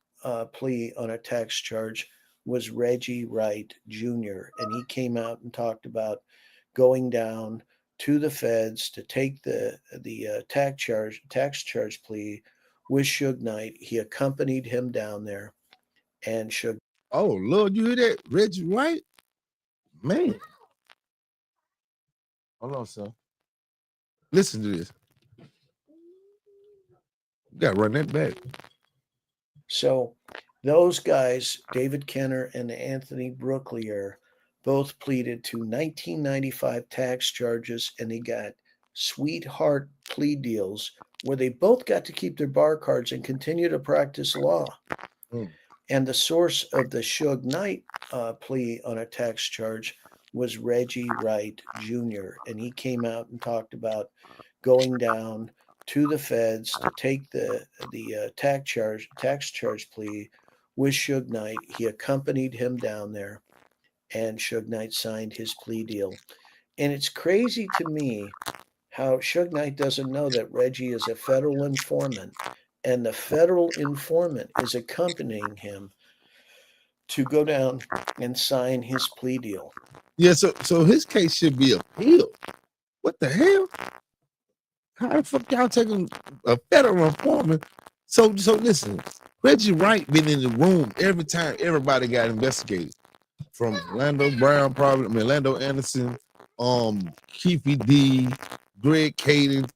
plea on a tax charge was Reggie Wright Jr. And he came out and talked about going down to the feds to take the tax charge plea with Suge Knight. He accompanied him down there, and Suge. Oh Lord, you hear that, Reggie Wright? Man. Hold on, son. Listen to this. You gotta run that back. So those guys, David Kenner and Anthony Brooklier, both pleaded to 1995 tax charges, and they got sweetheart plea deals where they both got to keep their bar cards and continue to practice law. And the source of the Suge Knight plea on a tax charge was Reggie Wright Jr. And he came out and talked about going down to the feds to take the tax charge plea with Suge Knight. He accompanied him down there, and Suge Knight signed his plea deal. And it's crazy to me how Suge Knight doesn't know that Reggie is a federal informant, and the federal informant is accompanying him to go down and sign his plea deal. Yeah, so his case should be appealed. What the hell? How the fuck y'all taking a federal informant So listen, Reggie Wright been in the room every time everybody got investigated. From Lando Brown, probably, I mean Lando Anderson, Keefe D, Greg Caden.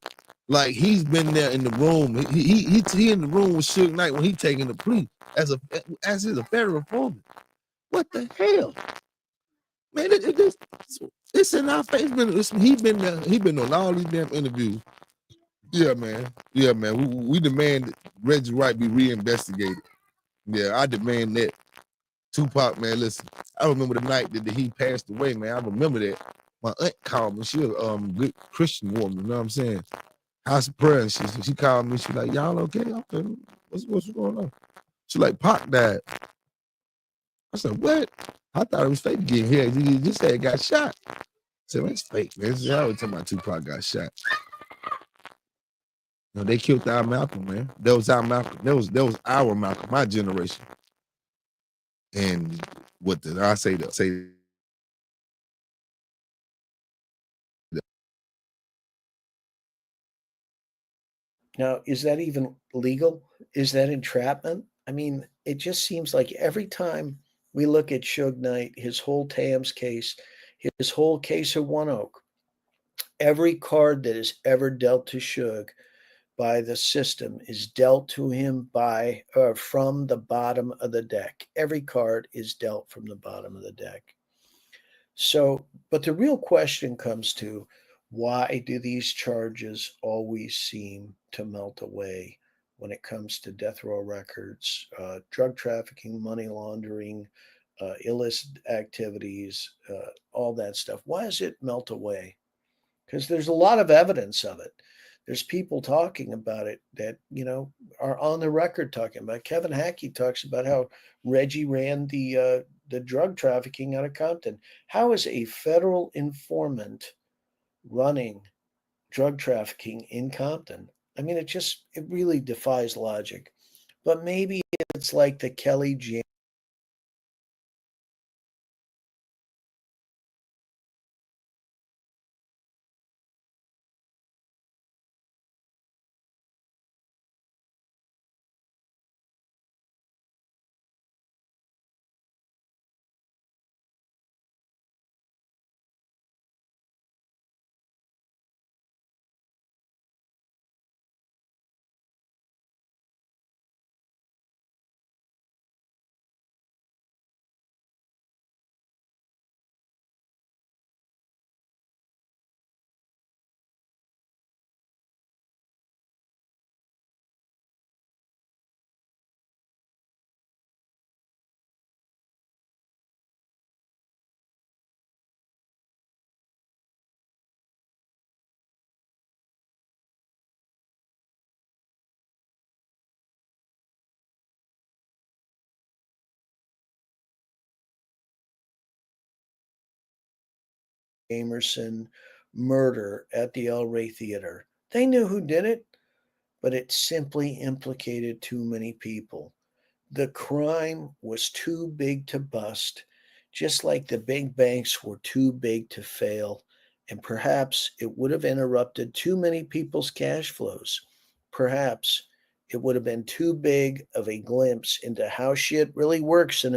Like he's been there in the room. He in the room with Suge Knight when he taking the plea as a federal foreman. What the hell, man? It's in our face. He been there. He been on all these damn interviews. Yeah, man. Yeah, man. We demand that Reggie Wright be reinvestigated. Yeah, I demand that. Tupac, man, listen. I remember the night that he passed away, man. I remember that. My aunt called me. She was good Christian woman, you know what I'm saying? House of prayer. And she called me. She like, y'all okay? Okay. What's going on? She like, Pac died. I said, what? I thought it was fake getting here. He just said got shot. I said, man, it's fake, man. I was talking about Tupac got shot. No, they killed our Malcolm, man. That was our Malcolm. That was our Malcolm, my generation. And what did I say? Now, is that even legal? Is that entrapment? I mean, it just seems like every time we look at Suge Knight, his whole Tams case, his whole case of One Oak, every card that is ever dealt to Suge by the system is dealt to him by from the bottom of the deck. Every card is dealt from the bottom of the deck. So, but the real question comes to, why do these charges always seem to melt away when it comes to death row records, drug trafficking, money laundering, illicit activities, all that stuff? Why does it melt away? Because there's a lot of evidence of it. There's people talking about it that, are on the record talking about it. Kevin Hackey talks about how Reggie ran the drug trafficking out of Compton. How is a federal informant running drug trafficking in Compton? I mean, it really defies logic. But maybe it's like the Kelly Jamerson murder at the El Rey Theater. They knew who did it, but it simply implicated too many people. The crime was too big to bust, just like the big banks were too big to fail, and perhaps it would have interrupted too many people's cash flows. Perhaps it would have been too big of a glimpse into how shit really works in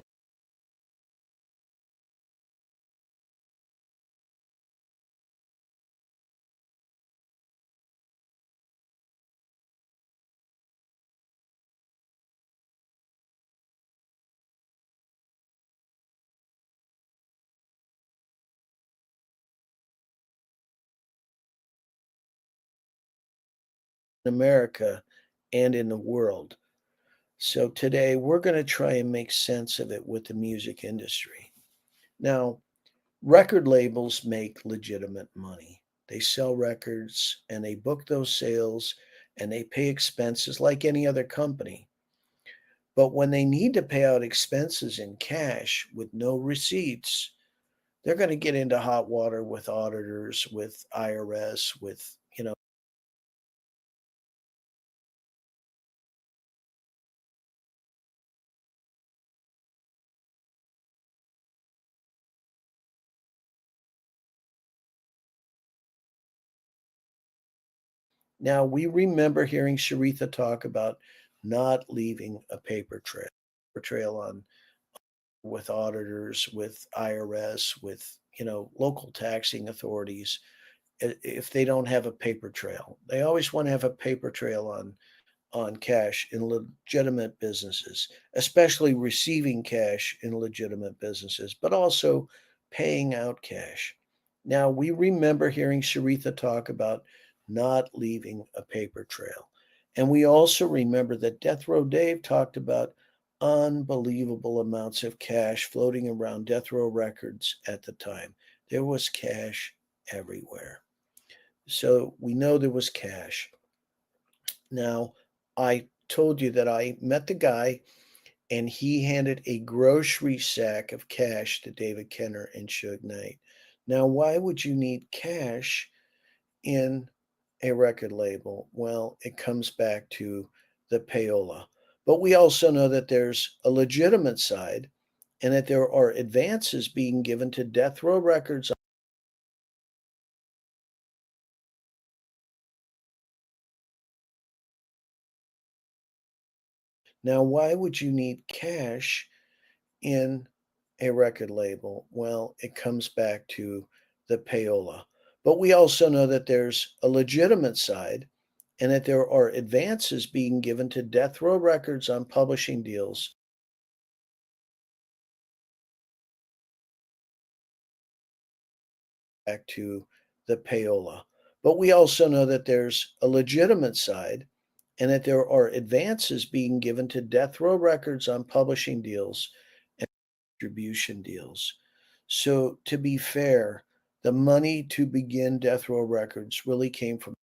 America and in the world. So today we're going to try and make sense of it with the music industry. Now, record labels make legitimate money. They sell records and they book those sales and they pay expenses like any other company. But when they need to pay out expenses in cash with no receipts, they're going to get into hot water with auditors, with IRS, with, now we remember hearing Sharitha talk about not leaving a paper trail on with auditors, with IRS, with local taxing authorities. If they don't have a paper trail, they always want to have a paper trail on cash in legitimate businesses, especially receiving cash in legitimate businesses, but also paying out cash. Now, we remember hearing Sharitha talk about not leaving a paper trail. And we also remember that Death Row Dave talked about unbelievable amounts of cash floating around Death Row Records at the time. There was cash everywhere. So we know there was cash. Now, I told you that I met the guy and he handed a grocery sack of cash to David Kenner and Suge Knight. Now, why would you need cash in a record label? Well, it comes back to the payola. But we also know that there's a legitimate side and that there are advances being given to Death Row Records. Now, why would you need cash in a record label? Well, it comes back to the payola. But we also know that there's a legitimate side and that there are advances being given to Death Row Records on publishing deals. Back to the payola. But we also know that there's a legitimate side and that there are advances being given to Death Row Records on publishing deals and distribution deals. So, to be fair, the money to begin Death Row Records really came from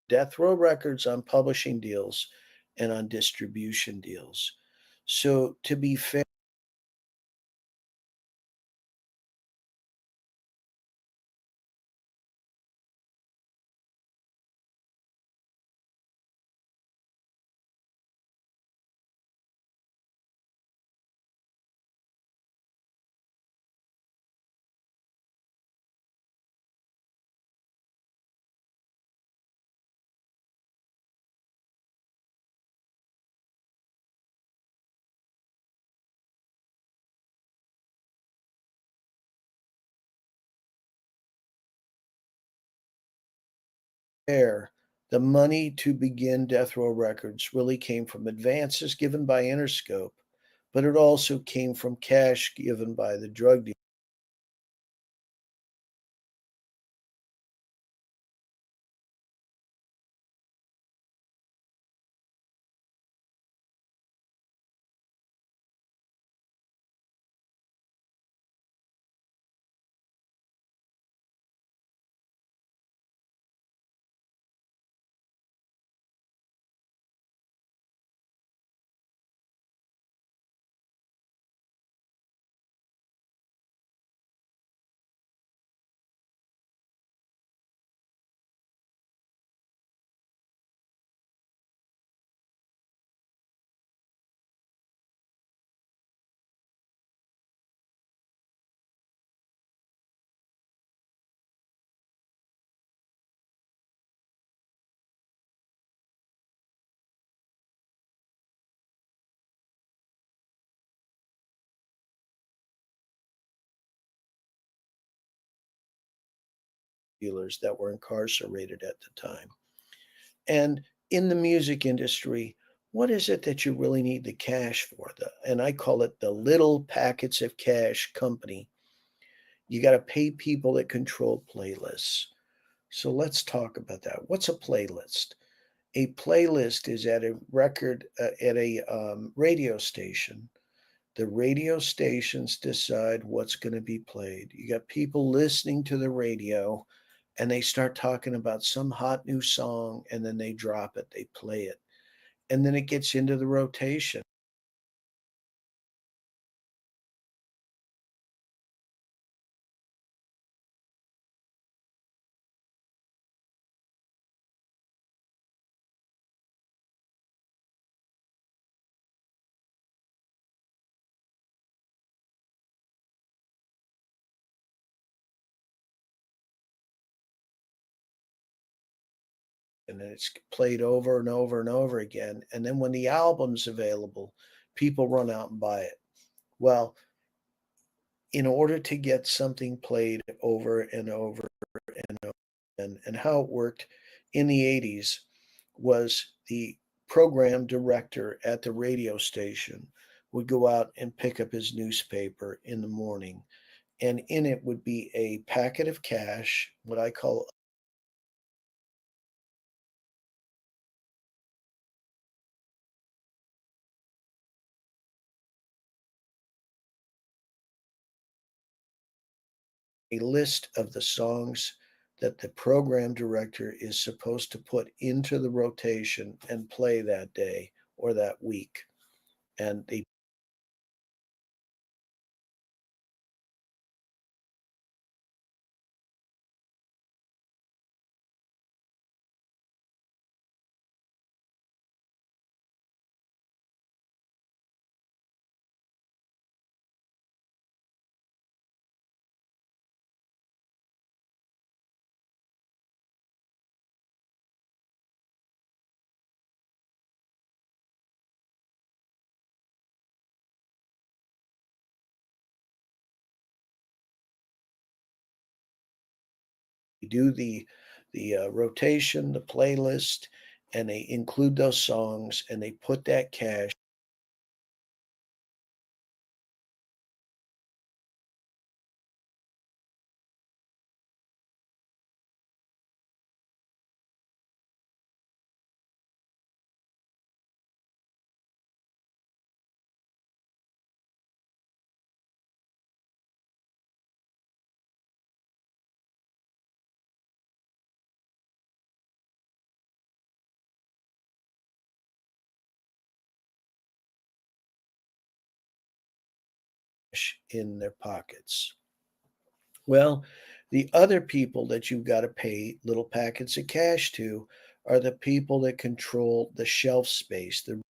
Death Row Records on publishing deals and on distribution deals. So, to be fair, the money to begin Death Row Records really came from advances given by Interscope, but it also came from cash given by the drug dealers that were incarcerated at the time. And in the music industry, what is it that you really need the cash for? And I call it the little packets of cash company. You got to pay people that control playlists. So let's talk about that. What's a playlist? A playlist is at a radio station. The radio stations decide what's going to be played. You got people listening to the radio and they start talking about some hot new song and then they drop it, they play it, and then it gets into the rotation. and it's played over and over and over again. And then when the album's available, people run out and buy it. Well, in order to get something played over and over and over and how it worked in the 80s was the program director at the radio station would go out and pick up his newspaper in the morning, and in it would be a packet of cash, what I call a list of the songs that the program director is supposed to put into the rotation and play that day or that week. And they do the rotation, the playlist, and they include those songs, and they put that cash in their pockets. Well, the other people that you've got to pay little packets of cash to are the people that control the shelf space, the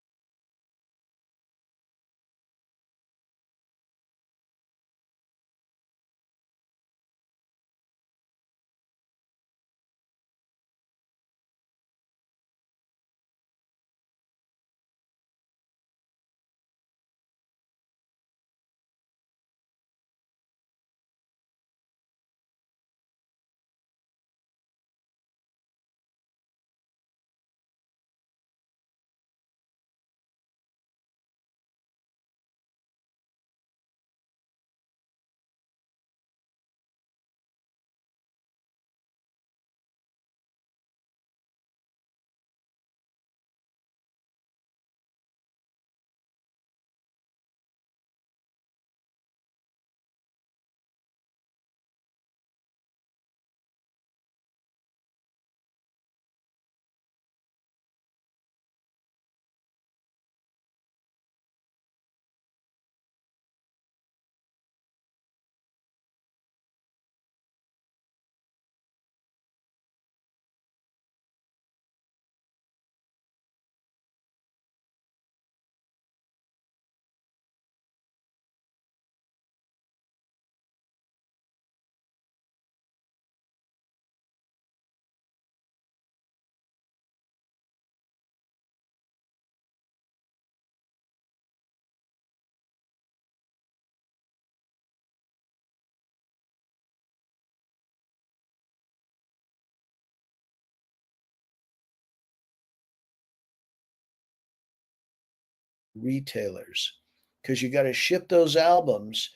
retailers, because you got to ship those albums,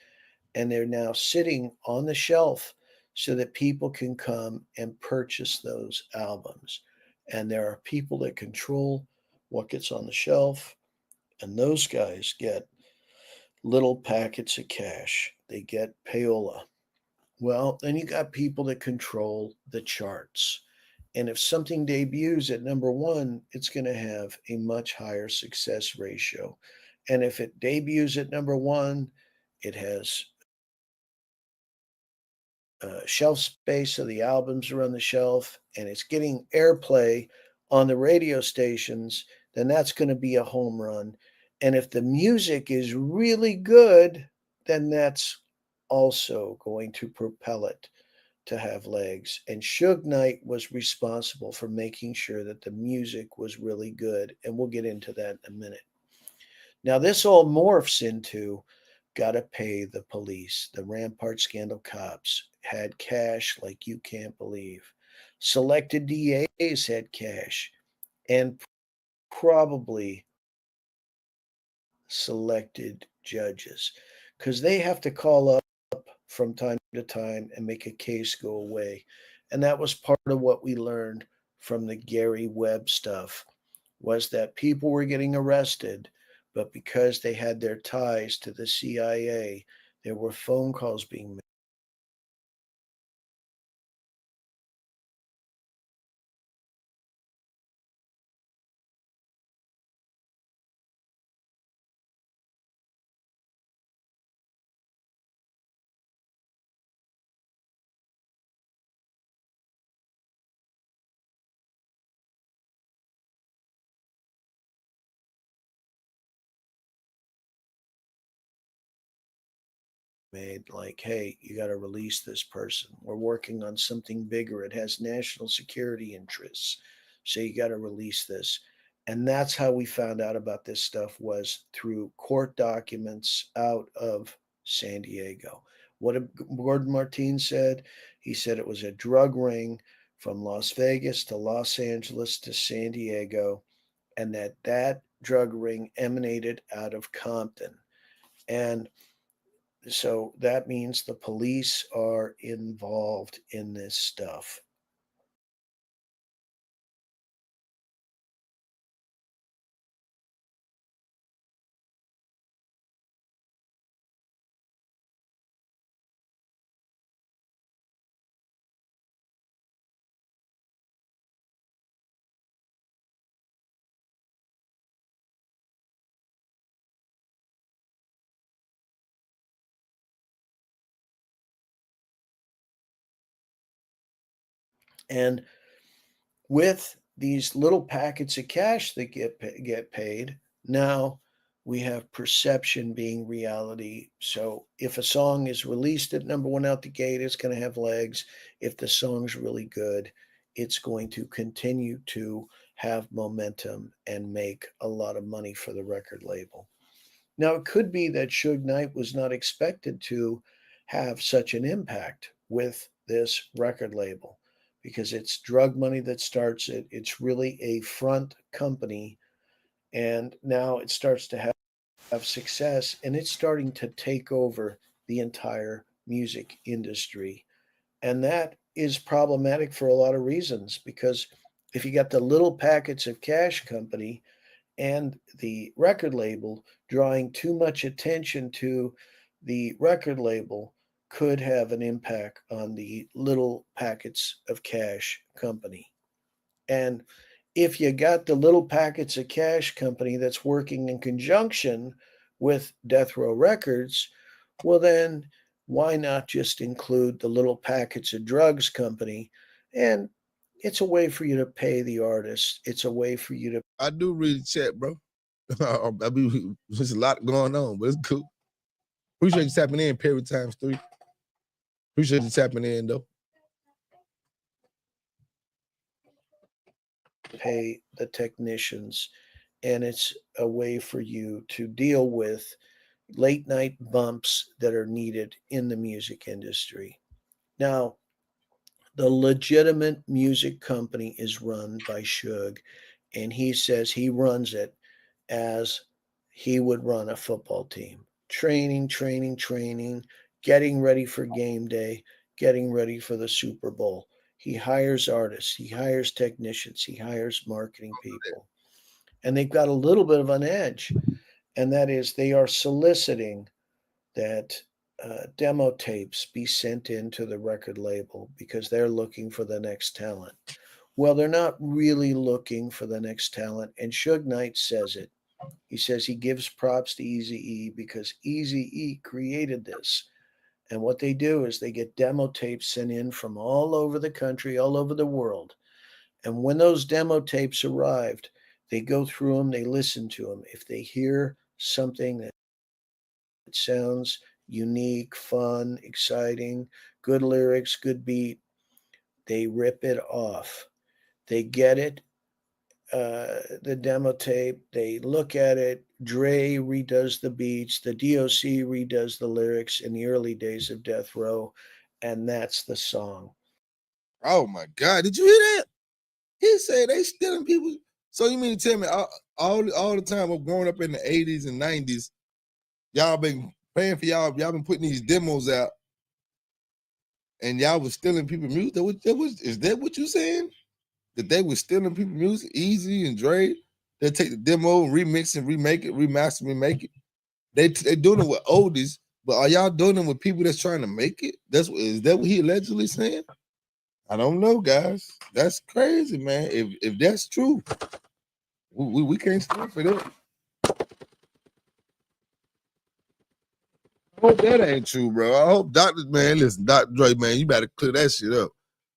and they're now sitting on the shelf so that people can come and purchase those albums. And there are people that control what gets on the shelf, and those guys get little packets of cash. They get payola. Well, then you got people that control the charts. And if something debuts at number one, it's going to have a much higher success ratio. And if it debuts at number one, it has shelf space, so the albums are on the shelf, and it's getting airplay on the radio stations, then that's going to be a home run. And if the music is really good, then that's also going to propel it to have legs. And Suge Knight was responsible for making sure that the music was really good. And we'll get into that in a minute. Now, this all morphs into gotta pay the police. The Rampart scandal cops had cash like you can't believe. Selected DAs had cash, and probably selected judges, because they have to call up from time to time and make a case go away. And that was part of what we learned from the Gary Webb stuff, was that people were getting arrested, but because they had their ties to the CIA, there were phone calls being made, like, hey, you got to release this person. We're working on something bigger. It has national security interests. So you got to release this. And that's how we found out about this stuff, was through court documents out of San Diego. What did Gordon Martin said? He said it was a drug ring from Las Vegas to Los Angeles to San Diego, and that drug ring emanated out of Compton. And so that means the police are involved in this stuff. And with these little packets of cash that get paid, now we have perception being reality. So if a song is released at number one out the gate, it's going to have legs. If the song's really good, it's going to continue to have momentum and make a lot of money for the record label. Now, it could be that Suge Knight was not expected to have such an impact with this record label, because it's drug money that starts it. It's really a front company. And now it starts to have success, and it's starting to take over the entire music industry. And that is problematic for a lot of reasons, because if you got the little packets of cash company and the record label drawing too much attention to the record label, could have an impact on the little packets of cash company. And if you got the little packets of cash company that's working in conjunction with Death Row Records, well, then why not just include the little packets of drugs company? And it's a way for you to pay the artist. It's a way for you to. I do read the chat, bro. I mean, there's a lot going on, but it's cool. Appreciate you tapping in, Perry times 3. Appreciate you tapping in, though. Pay the technicians, and it's a way for you to deal with late night bumps that are needed in the music industry. Now, the legitimate music company is run by Suge, and he says he runs it as he would run a football team. Training, training, training, getting ready for game day, getting ready for the Super Bowl. He hires artists, he hires technicians, he hires marketing people. And they've got a little bit of an edge, and that is they are soliciting that demo tapes be sent into the record label because they're looking for the next talent. Well, they're not really looking for the next talent, and Suge Knight says it. He says he gives props to Eazy-E because Eazy-E created this. And what they do is they get demo tapes sent in from all over the country, all over the world. And when those demo tapes arrived, they go through them, they listen to them. If they hear something that sounds unique, fun, exciting, good lyrics, good beat. They rip it off. They get it, the demo tape. They look at it. Dre redoes the beats. The DOC redoes the lyrics in the early days of Death Row, and that's the song. Oh my God! Did you hear that? He said they stealing people. So you mean to tell me all the time of growing up in the 80s and 90s, y'all been paying for y'all been putting these demos out, and y'all was stealing people music? Is that what you saying? That they was stealing people music, Easy and Dre? They take the demo, remix and remake it, remaster, remake it. They doing it with oldies, but are y'all doing it with people that's trying to make it? Is that what he allegedly saying? I don't know, guys. That's crazy, man. If that's true, we can't stand for that. I hope that ain't true, bro. I hope listen, Dr. Dre, man, you better clear that shit up.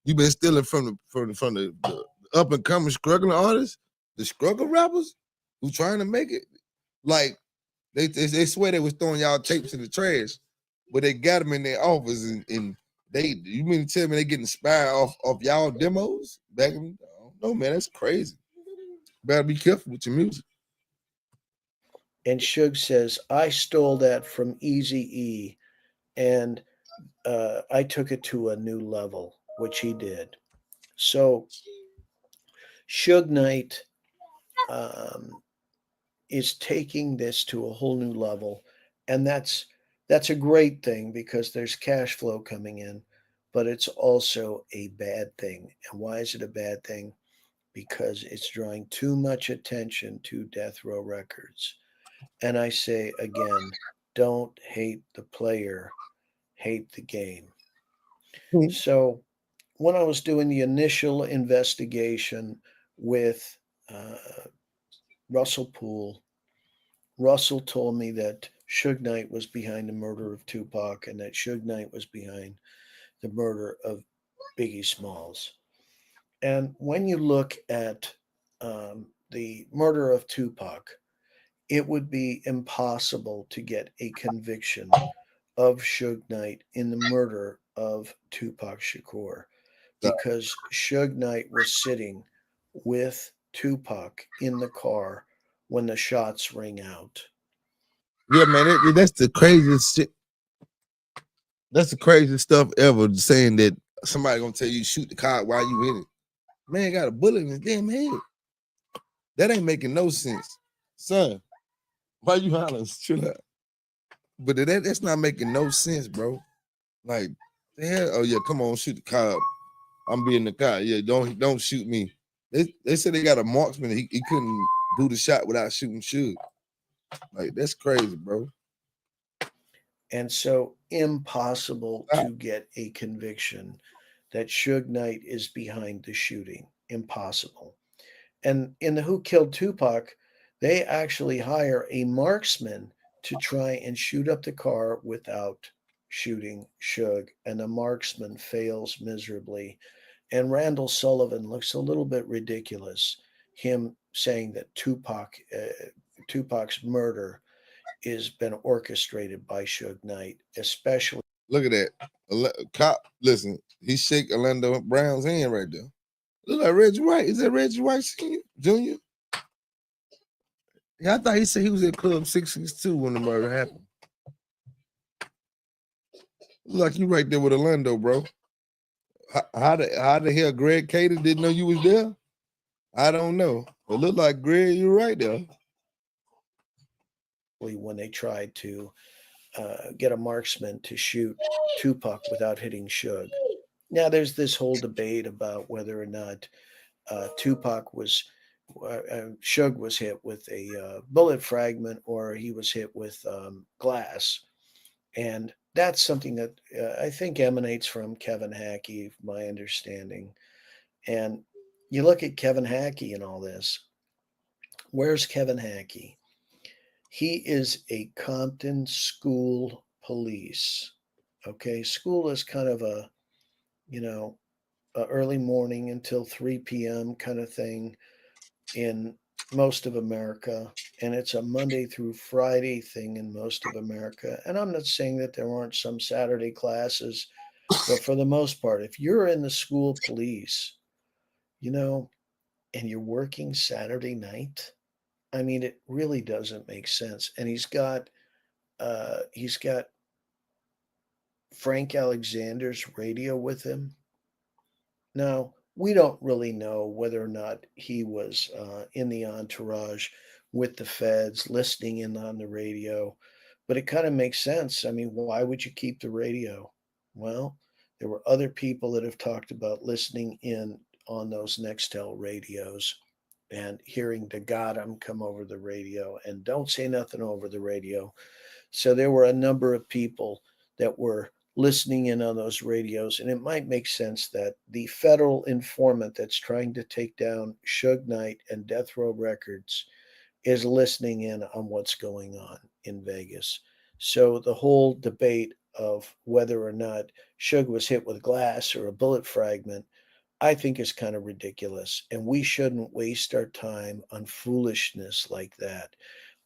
You been stealing from the up and coming struggling artists, the struggle rappers who trying to make it. Like they swear they was throwing y'all tapes in the trash, but they got them in their office and they. You mean to tell me they get inspired off y'all demos back in? I don't know, man. That's crazy. Better be careful with your music. And Suge says, I stole that from Easy E, and I took it to a new level, which he did. So Suge Knight is taking this to a whole new level, and that's a great thing because there's cash flow coming in, but it's also a bad thing. And why is it a bad thing? Because it's drawing too much attention to Death Row Records. And I say again, don't hate the player, hate the game. So when I was doing the initial investigation with uh, Russell Poole, Russell told me that Suge Knight was behind the murder of Tupac and that Suge Knight was behind the murder of Biggie Smalls. And when you look at the murder of Tupac, it would be impossible to get a conviction of Suge Knight in the murder of Tupac Shakur because Suge Knight was sitting with Tupac in the car when the shots rang out. Yeah, man, that's the craziest shit. That's the craziest stuff ever. Saying that somebody gonna tell you shoot the car while you in it. Man got a bullet in his damn head. That ain't making no sense, son. Why you hollering? Chill out. But that's not making no sense, bro. Like, the hell? Oh yeah, come on, shoot the car. I'm being the car. Yeah, don't shoot me. They said they got a marksman. He couldn't do the shot without shooting Suge. Like that's crazy, bro. And so impossible to get a conviction that Suge Knight is behind the shooting. Impossible. And in the Who Killed Tupac, they actually hire a marksman to try and shoot up the car without shooting Suge, and the marksman fails miserably. And Randall Sullivan looks a little bit ridiculous, him saying that Tupac's murder is been orchestrated by Suge Knight, especially. Look at that. Cop, listen, he shake Orlando Brown's hand right there. Look like Reggie White. Is that Reggie White Sr.? Junior? Yeah, I thought he said he was at Club 662 when the murder happened. Look like you right there with Orlando, bro. How the hell Greg Cater didn't know you was there? I don't know. It look like Greg, you're right there. When they tried to get a marksman to shoot Tupac without hitting Suge. Now, there's this whole debate about whether or not Tupac was, Suge was hit with a bullet fragment or he was hit with glass. And that's something that I think emanates from Kevin Hackey, my understanding. And you look at Kevin Hackey and all this. Where's Kevin Hackey? He is a Compton school police. Okay, school is kind of a, you know, a early morning until 3 p.m. kind of thing in most of America, and it's a Monday through Friday thing in most of America. And I'm not saying that there aren't some Saturday classes, but for the most part, if you're in the school police, you know, and you're working Saturday night, I mean, it really doesn't make sense. And he's got Frank Alexander's radio with him. Now, we don't really know whether or not he was in the entourage with the feds listening in on the radio, but it kind of makes sense. I mean, why would you keep the radio? Well, there were other people that have talked about listening in on those Nextel radios and hearing the Gotham come over the radio and don't say nothing over the radio. So there were a number of people that were listening in on those radios, and it might make sense that the federal informant that's trying to take down Suge Knight and Death Row Records is listening in on what's going on in Vegas. So the whole debate of whether or not Suge was hit with glass or a bullet fragment, I think is kind of ridiculous. And we shouldn't waste our time on foolishness like that.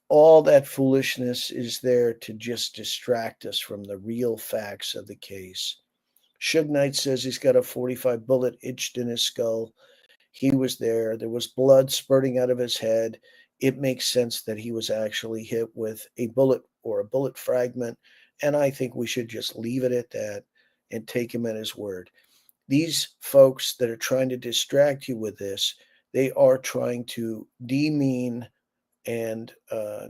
All that foolishness is there to just distract us from the real facts of the case. Suge Knight says he's got a 45 bullet itched in his skull. He was there. There was blood spurting out of his head. It makes sense that he was actually hit with a bullet or a bullet fragment. And I think we should just leave it at that and take him at his word. These folks that are trying to distract you with this, they are trying to demean and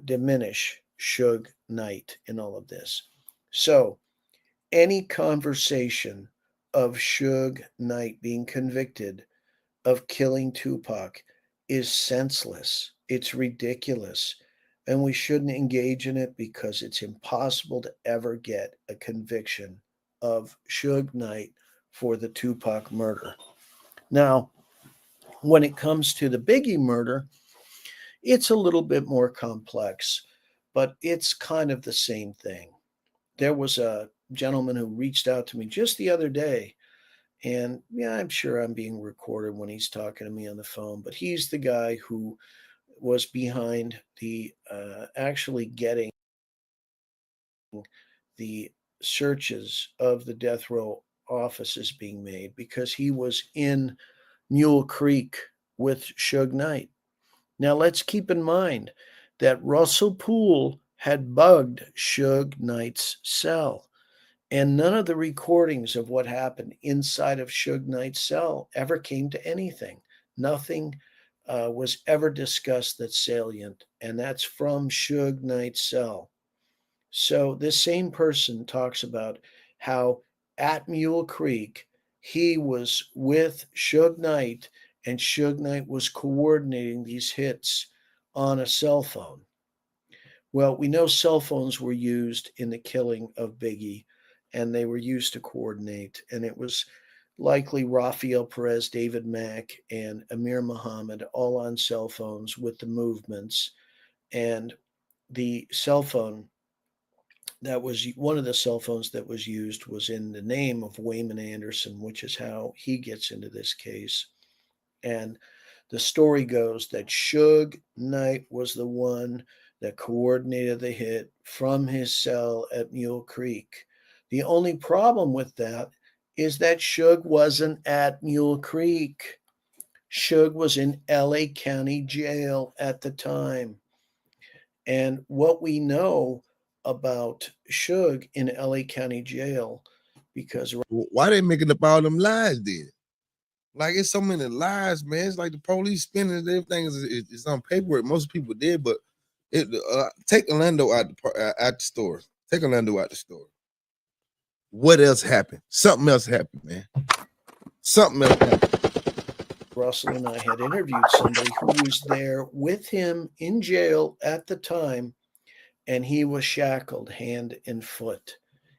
diminish Suge Knight in all of this. So, any conversation of Suge Knight being convicted of killing Tupac is senseless. It's ridiculous. And we shouldn't engage in it because it's impossible to ever get a conviction of Suge Knight for the Tupac murder. Now, when it comes to the Biggie murder, it's a little bit more complex, but it's kind of the same thing. There was a gentleman who reached out to me just the other day, and yeah, I'm sure I'm being recorded when he's talking to me on the phone, but he's the guy who was behind the actually getting the searches of the death row offices being made because he was in Mule Creek with Suge Knight. Now, let's keep in mind that Russell Poole had bugged Suge Knight's cell, and none of the recordings of what happened inside of Suge Knight's cell ever came to anything. Nothing was ever discussed that's salient, and that's from Suge Knight's cell. So, this same person talks about how at Mule Creek he was with Suge Knight and Suge Knight was coordinating these hits on a cell phone. Well, we know cell phones were used in the killing of Biggie and they were used to coordinate, and it was likely Rafael Perez, David Mack, and Amir Muhammad all on cell phones with the movements. And the cell phone that was one of the cell phones that was used was in the name of Wayman Anderson, which is how he gets into this case. And the story goes that Suge Knight was the one that coordinated the hit from his cell at Mule Creek. The only problem with that is that Suge wasn't at Mule Creek. Suge was in LA County Jail at the time. And what we know about Suge in LA County Jail, because Why they making up all them lies then? Like, it's so many lies, man. It's like the police spinning everything is on paperwork. Most people did, but take Orlando out the store. Take Orlando out the store. What else happened? Something else happened, man. Something else happened. Russell and I had interviewed somebody who was there with him in jail at the time, and he was shackled hand and foot.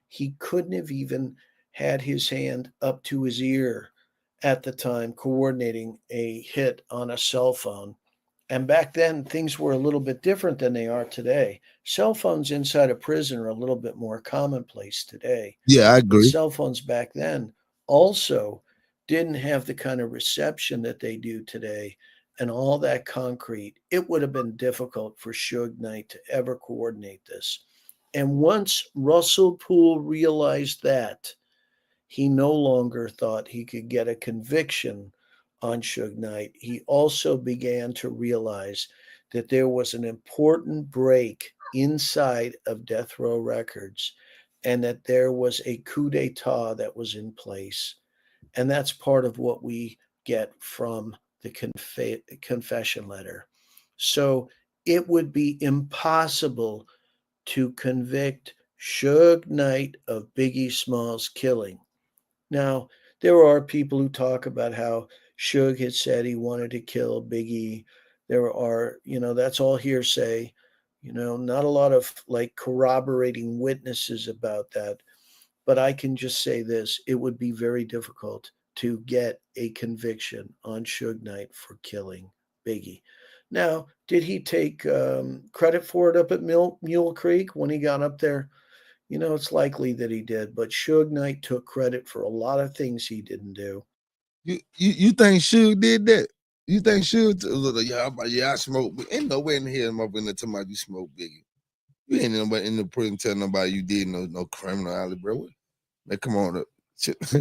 He couldn't have even had his hand up to his ear at the time coordinating a hit on a cell phone. And back then, things were a little bit different than they are today. Cell phones inside a prison are a little bit more commonplace today. Yeah, I But agree. cell phones back then also didn't have the kind of reception that they do today. and all that concrete, it would have been difficult for Suge Knight to ever coordinate this. And once Russell Poole realized that, he no longer thought he could get a conviction on Suge Knight. He also began to realize that there was an important break inside of Death Row Records and that there was a coup d'etat that was in place. And that's part of what we get from the confession letter. So it would be impossible to convict Suge Knight of Biggie Smalls' killing. Now, there are people who talk about how Suge had said he wanted to kill Biggie. There are, that's all hearsay. Not a lot of like corroborating witnesses about that. But I can just say this, it would be very difficult to get a conviction on Suge Knight for killing Biggie. Now, did he take credit for it up at Mule Creek when he got up there? It's likely that he did, but Suge Knight took credit for a lot of things he didn't do. You think Suge did that? You think Suge? I smoke. But ain't nowhere in here, my brother, talking about you smoke Biggie. You ain't nobody in the prison telling nobody you did no criminal alley, bro. Man, come on,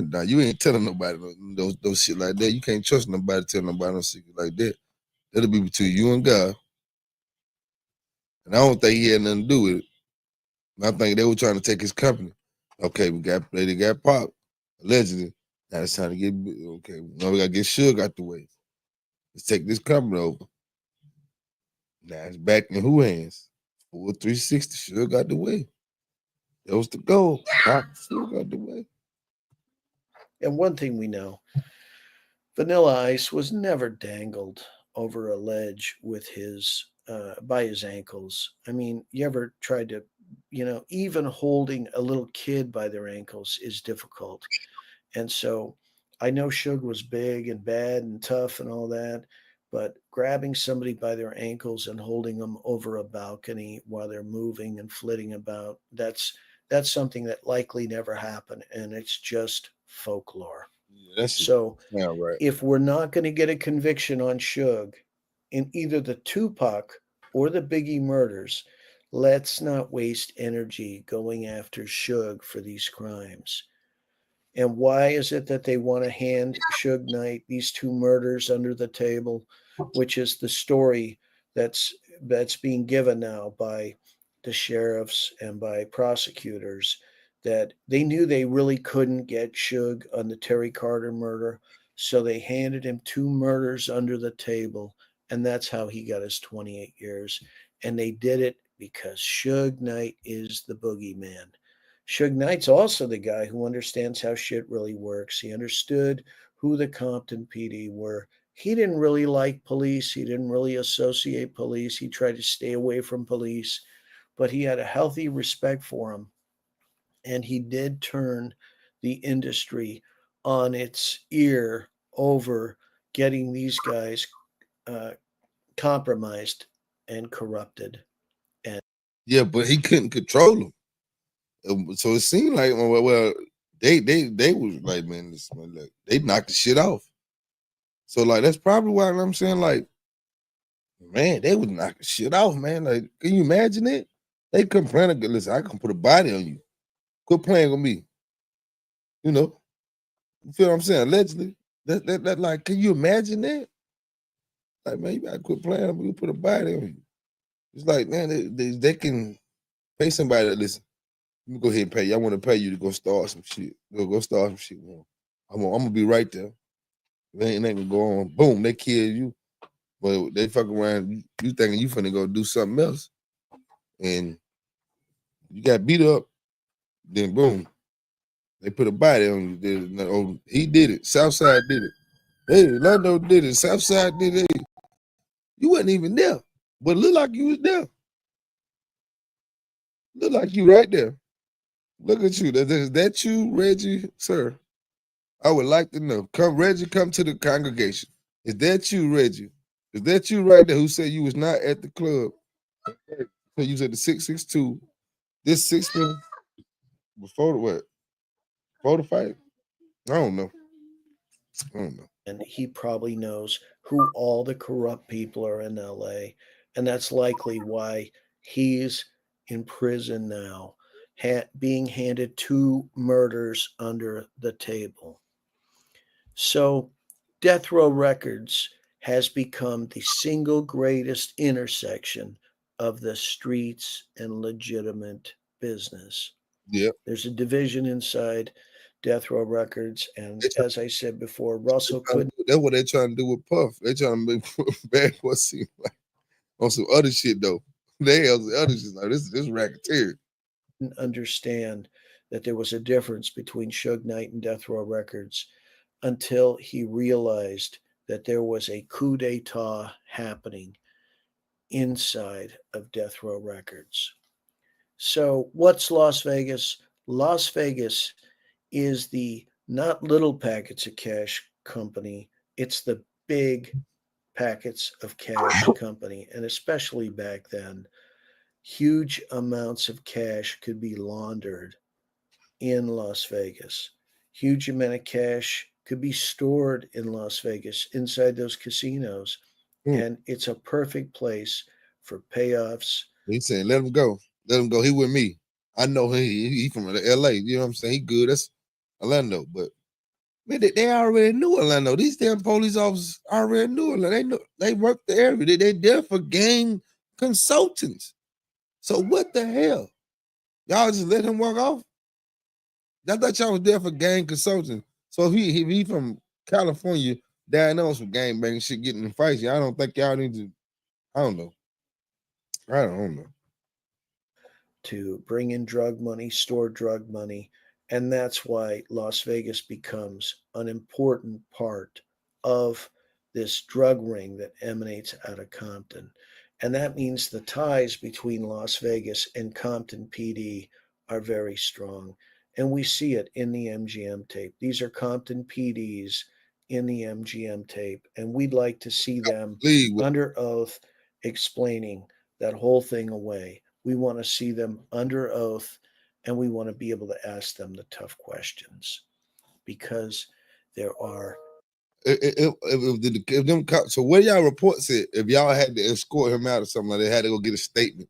nah, you ain't telling nobody those shit like that. You can't trust nobody telling nobody no secret like that. That'll be between you and God. And I don't think he had nothing to do with it. And I think they were trying to take his company. Okay, they got Pop, allegedly. Now it's time to get okay. Now we gotta get Suge out the way. Let's take this company over. Now it's back in who hands? Full 360. Suge got the way. That was the goal. Pop, Suge got the way. And one thing we know, Vanilla Ice was never dangled over a ledge with his by his ankles. I mean, you ever tried to, even holding a little kid by their ankles is difficult. And so I know Suge was big and bad and tough and all that, but grabbing somebody by their ankles and holding them over a balcony while they're moving and flitting about, that's something that likely never happened, and it's just folklore. Yeah, So right. if we're not going to get a conviction on Suge in either the Tupac or the Biggie murders, let's not waste energy going after Suge for these crimes. And why is it that they want to hand Suge Knight these two murders under the table, which is the story that's being given now by the sheriffs and by prosecutors, that they knew they really couldn't get Suge on the Terry Carter murder, so they handed him two murders under the table, and that's how he got his 28 years. And they did it because Suge Knight is the boogeyman. Suge Knight's also the guy who understands how shit really works. He understood who the Compton PD were. He didn't really like police. He didn't really associate police. He tried to stay away from police, but he had a healthy respect for them. And he did turn the industry on its ear over getting these guys compromised and corrupted. And yeah, but he couldn't control them. So it seemed like well, they was like, man, listen, man, look, they knocked the shit off. So like that's probably why I'm saying, like, man, they was knocking shit off, man. Like, can you imagine it? They couldn't plan to listen, I can put a body on you. Quit playing with me. You know? You feel what I'm saying? Allegedly. That like, can you imagine that? Like, man, you gotta quit playing with me, we put a body on you. It's like, man, they can pay somebody to listen. Let me go ahead and pay you. I want to pay you to go start some shit. Go start some shit. I'm gonna be right there. It ain't gonna go on. Boom, they kill you. But they fuck around. You thinking you finna go do something else, and you got beat up. Then boom, they put a body on you. He did it. Southside did it. Hey, Lando did it. Southside did it. You wasn't even there, but look like you was there. Look like you right there. Look at you. Is that you, Reggie, sir? I would like to know. Come, Reggie, come to the congregation. Is that you, Reggie? Is that you right there who said you was not at the club? So you said the 662. This 6 minutes before the what? Before the fight? I don't know. I don't know. And he probably knows who all the corrupt people are in LA. And that's likely why he's in prison now, being handed 2 murders under the table. So, Death Row Records has become the single greatest intersection of the streets and legitimate business. Yeah. There's a division inside Death Row Records, and They try, as I said before, Russell couldn't that's what they're trying to do with Puff. They're trying to make Bad Boy seem like on some other shit though. They else other shit like this racketeer. understand that there was a difference between Suge Knight and Death Row Records until he realized that there was a coup d'etat happening inside of Death Row Records. So, what's Las Vegas? Las Vegas is the not little packets of cash company, it's the big packets of cash company. And especially back then, huge amounts of cash could be laundered in Las Vegas. Huge amount of cash could be stored in Las Vegas inside those casinos. Hmm. And it's a perfect place for payoffs. He saying, let him go. Let him go. He with me. I know he from LA. You know what I'm saying? He good. That's Orlando. But man, they already knew Orlando. These damn police officers already knew Orlando. They know they work the area. They there for gang consultants. So what the hell? Y'all just let him walk off? I thought y'all was there for gang consulting. So if he from California, down there on some gang banging shit, getting in fights, I don't think y'all need to. I don't know. I don't know. To bring in drug money, store drug money. And that's why Las Vegas becomes an important part of this drug ring that emanates out of Compton. And that means the ties between Las Vegas and Compton PD are very strong. And we see it in the MGM tape. These are Compton PDs in the MGM tape. And we'd like to see them under oath explaining that whole thing away. We want to see them under oath, and we want to be able to ask them the tough questions because there are. If them cops, so what y'all report said if y'all had to escort him out or something, like they had to go get a statement,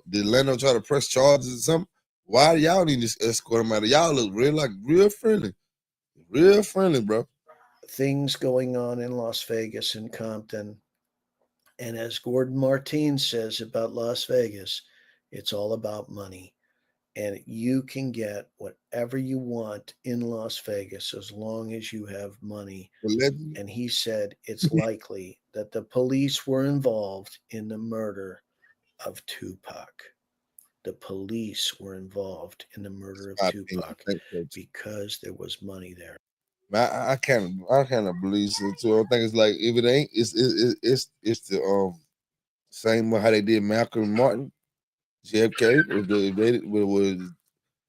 did Lando try to press charges or something? Why do y'all need to escort him out? Y'all look real friendly, bro. Things going on in Las Vegas and Compton. And as Gordon Martin says about Las Vegas, it's all about money. And you can get whatever you want in Las Vegas as long as you have money. Allegedly. And he said it's likely that the police were involved in the murder of Tupac. The police were involved in the murder of Tupac because there was money there. I kind of believe so too. I think it's like if it ain't, it's the same way how they did Malcolm and Martin, JFK.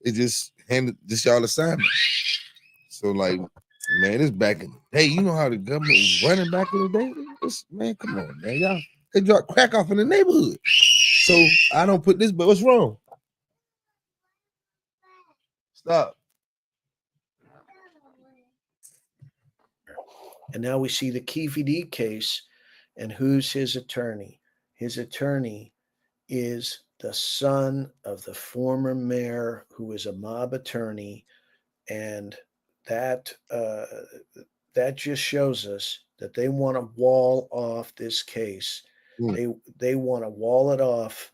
It just handed this y'all assignment. So like, man, it's back in the day. You know how the government was running back in the day. Man, come on, man, y'all. They dropped crack off in the neighborhood. So I don't put this, but what's wrong? Stop. And now we see the Keefe D case, and who's his attorney? His attorney is the son of the former mayor, who is a mob attorney, and that that just shows us that they want to wall off this case. They want to wall it off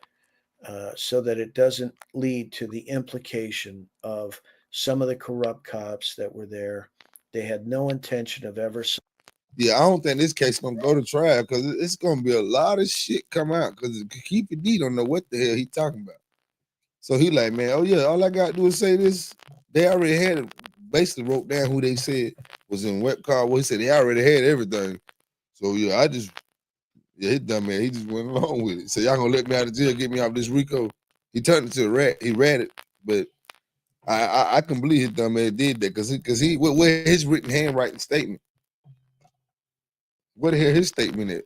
so that it doesn't lead to the implication of some of the corrupt cops that were there. They had no intention of ever. Yeah, I don't think this case gonna go to trial because it's gonna be a lot of shit come out because Keefe D don't know what the hell he talking about. So he like, man, oh yeah, all I gotta do is say this. They already had it, basically wrote down who they said was in what car. Well, he said they already had everything. So yeah, he dumb man, he just went along with it. So y'all gonna let me out of jail, get me off this RICO. He turned it to a rat. He read it, but I can believe his dumb man did that because he what his written handwriting statement. What the hell his statement at?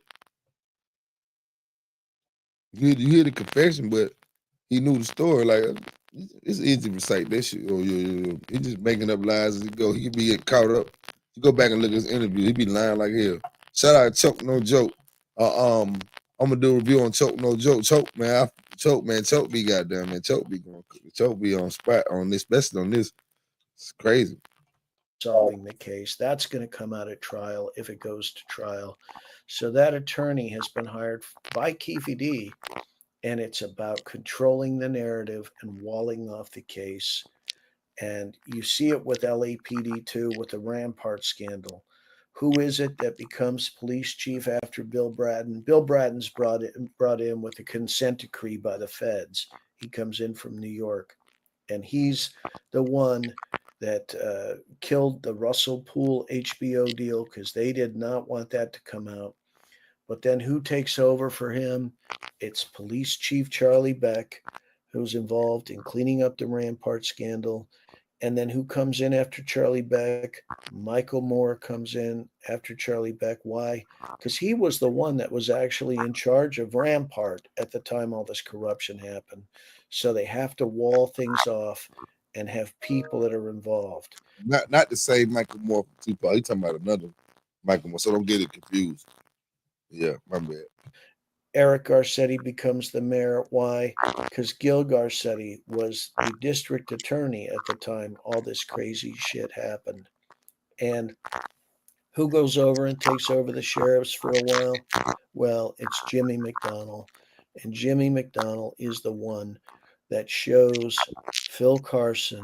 You hear the confession, but he knew the story. Like it's easy to recite that shit. Oh yeah. He just making up lies as he go. He could be getting caught up. You go back and look at his interview. He be lying like hell. Shout out to Choke No Joke. I'm gonna do a review on Choke No Joke. Choke man, Choke be goddamn man. Choke be on spot on this, especially on this. It's crazy. Solving the case. That's going to come out at trial if it goes to trial. So that attorney has been hired by Keefe D, and it's about controlling the narrative and walling off the case. And you see it with LAPD too, with the Rampart scandal. Who is it that becomes police chief after Bill Bratton? Bill Bratton's brought in with a consent decree by the feds. He comes in from New York, and he's the one that killed the Russell Poole HBO deal because they did not want that to come out. But then who takes over for him? It's Police Chief Charlie Beck, who's involved in cleaning up the Rampart scandal. And then who comes in after Charlie Beck? Michael Moore comes in after Charlie Beck. Why? Because he was the one that was actually in charge of Rampart at the time all this corruption happened. So they have to wall things off and have people that are involved. Not to say Michael Moore from Tupac. He's talking about another Michael Moore, so don't get it confused. Yeah, my bad. Eric Garcetti becomes the mayor. Why? Because Gil Garcetti was the district attorney at the time all this crazy shit happened. And who goes over and takes over the sheriffs for a while? Well, it's Jimmy McDonnell. And Jimmy McDonnell is the one that shows Phil Carson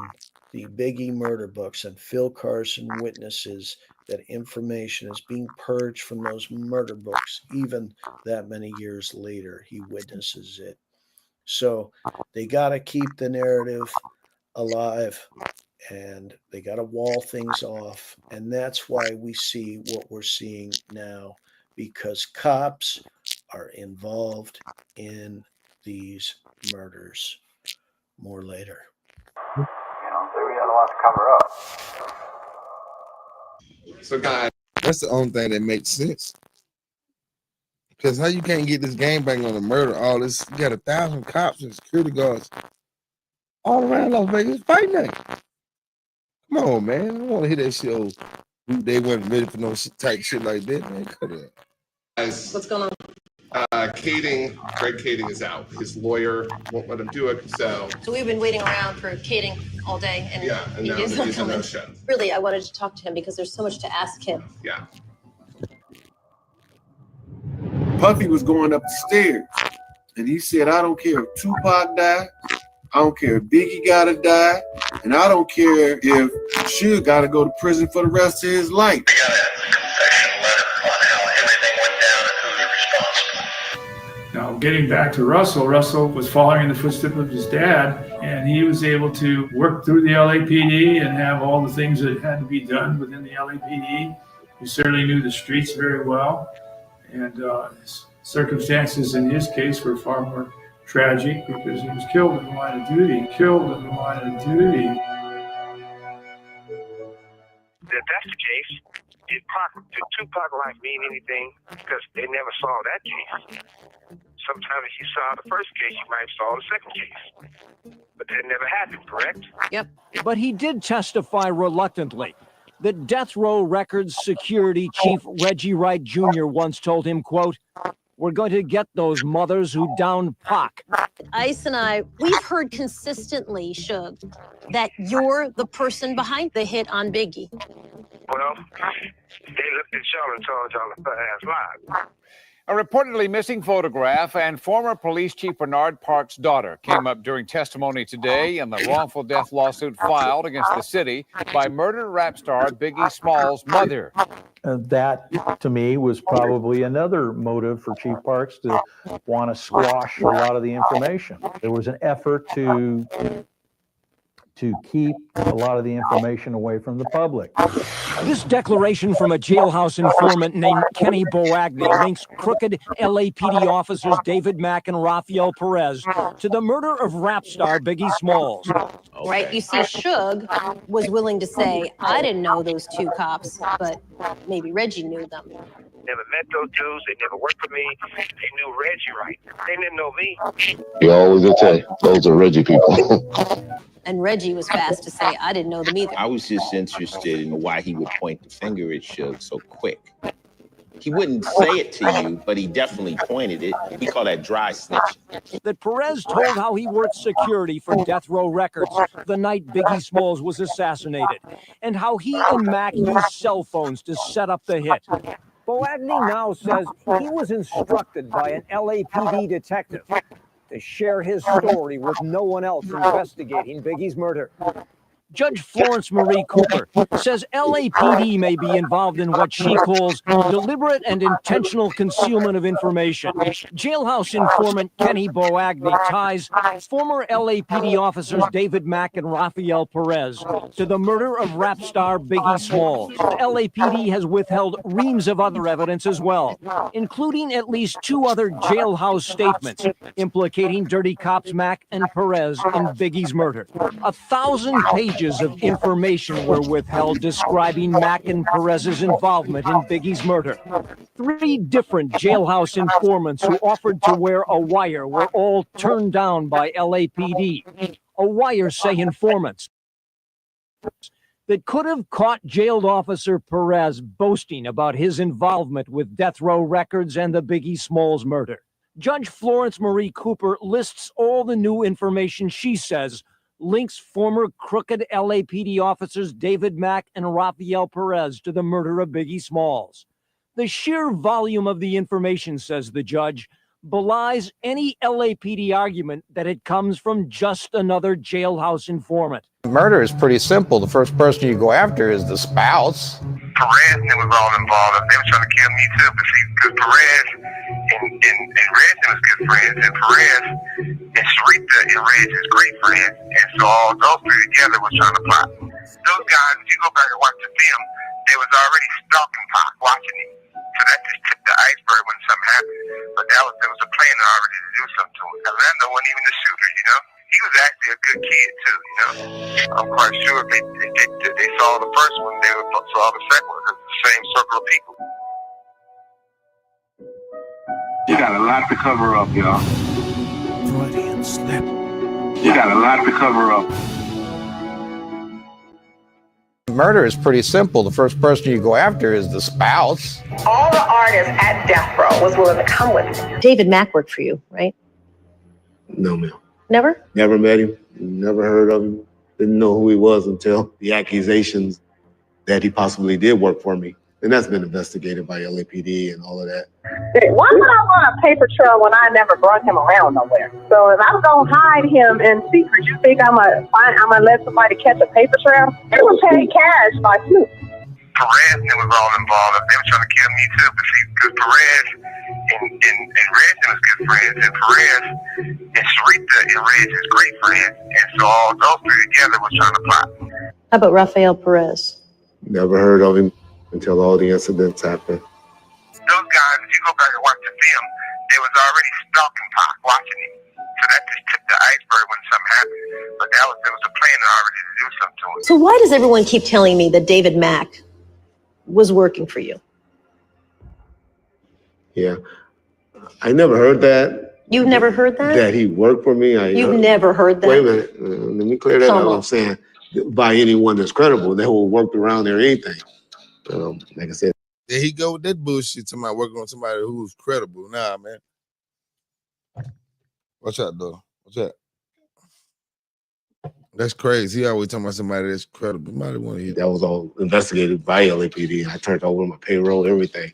the Biggie murder books, and Phil Carson witnesses that information is being purged from those murder books. Even that many years later, he witnesses it. So they got to keep the narrative alive, and they got to wall things off. And that's why we see what we're seeing now, because cops are involved in these murders. More later. You know, so we had a lot to cover up. So, guys, that's the only thing that makes sense. Because how you can't get this game back on the murder, all this, you got 1,000 cops and security guards all around Las Vegas fighting that. Come on, man. I don't want to hear that shit. Oh, they weren't ready for no type shit like that, man. Come on. Guys, what's going on? Greg Kading is out. His lawyer won't let him do it, so we've been waiting around for Kading all day, and yeah, and now he's he's not coming. no-show. Really, I wanted to talk to him because there's so much to ask him. Yeah. Puffy was going up the stairs, and he said, I don't care if Tupac died, I don't care if Biggie gotta die, and I don't care if Suge gotta go to prison for the rest of his life. We gotta have a confession letter on how everything went down and who's responsible. Now, getting back to Russell was following in the footsteps of his dad, and he was able to work through the LAPD and have all the things that had to be done within the LAPD. He certainly knew the streets very well, and circumstances in his case were far more tragic because he was killed in the line of duty. If that's the case, did Tupac life mean anything? Because they never saw that case. Sometimes if you saw the first case, you might have saw the second case. But that never happened, correct? Yep. But he did testify reluctantly. The Death Row Records security chief Reggie Wright Jr. once told him, quote, "We're going to get those mothers who downed Pac." Ice and I, we've heard consistently, Suge, that you're the person behind the hit on Biggie. Well, they looked at y'all and told y'all a fat-ass lie. A reportedly missing photograph and former police chief Bernard Park's daughter came up during testimony today in the wrongful death lawsuit filed against the city by murdered rap star Biggie Small's mother. That, to me, was probably another motive for Chief Parks to want to squash a lot of the information. There was an effort to keep a lot of the information away from the public. This declaration from a jailhouse informant named Kenny Boagni links crooked LAPD officers David Mack and Rafael Perez to the murder of rap star Biggie Smalls. Right? You see, Suge was willing to say, I didn't know those two cops, but maybe Reggie knew them. Never met those dudes. They never worked for me. They knew Reggie right. They didn't know me. You always will tell you, those are Reggie people. And Reggie was fast to say, I didn't know them either. I was just interested in why he would point the finger at Suge so quick. He wouldn't say it to you, but he definitely pointed it. We call that dry snitching. That Perez told how he worked security for Death Row Records the night Biggie Smalls was assassinated, and how he and Mac used cell phones to set up the hit. Boagny now says he was instructed by an LAPD detective to share his story with no one else investigating Biggie's murder. Judge Florence Marie Cooper says LAPD may be involved in what she calls deliberate and intentional concealment of information. Jailhouse informant Kenny Boagny ties former LAPD officers David Mack and Rafael Perez to the murder of rap star Biggie Smalls. LAPD has withheld reams of other evidence as well, including at least 2 other jailhouse statements implicating dirty cops Mack and Perez in Biggie's murder. 1,000 pages of information were withheld describing Mack and Perez's involvement in Biggie's murder. 3 different jailhouse informants who offered to wear a wire were all turned down by LAPD. A wire, say informants, that could have caught jailed officer Perez boasting about his involvement with Death Row Records and the Biggie Smalls murder. Judge Florence Marie Cooper lists all the new information she says links former crooked LAPD officers David Mack and Rafael Perez to the murder of Biggie Smalls. The sheer volume of the information, says the judge, belies any LAPD argument that it comes from just another jailhouse informant. Murder is pretty simple. The first person you go after is the spouse. Perez and them was all involved. They were trying to kill me too, but see, because Perez and Reg was good friends, and Perez and Sharita and Reg is great friends, and so all those 3 together was trying to plot. Those guys, if you go back and watch the film, they was already stalking Pac, watching him. So that just tipped the iceberg when something happened. But there was a plan already to do something to him. Orlando wasn't even the shooter, you know. He was actually a good kid too, you know. I'm quite sure if they saw the first one, they would saw the second one because it's the same circle of people. You got a lot to cover up, y'all. Freudian slip. You got a lot to cover up. Murder is pretty simple. The first person you go after is the spouse. All the artists at Death Row was willing to come with me. David Mack worked for you, right? No, ma'am. Never? Never met him. Never heard of him. Didn't know who he was until the accusations that he possibly did work for me. And that's been investigated by LAPD and all of that. Why would I want a paper trail when I never brought him around nowhere? So if I'm gonna hide him in secret, you think I'm gonna let somebody catch a paper trail? They were paid cash by Snoop. Perez and them was all involved. They were trying to kill me too, but see, because Perez and Reg was good friends, and Perez and Sharita and Reg is great friends, and so all those 3 together was trying to plot. How about Rafael Perez? Never heard of him until all the incidents happened. Those guys, if you go back and watch the film, they was already stalking Pac, watching him. So that just tipped the iceberg when something happened. But there was a plan already to do something to him. So why does everyone keep telling me that David Mack was working for you? Yeah. I never heard that. You've never heard that? That he worked for me. You've never heard that? Wait a minute. Let me clear that up. I'm saying by anyone that's credible, that will work around there or anything. Like I said. There he go with that bullshit to my working on somebody who's credible. Nah, man. Watch out, though. Watch out. That's crazy. He always talking about somebody that's credible. That was all investigated by LAPD. I turned over my payroll, everything.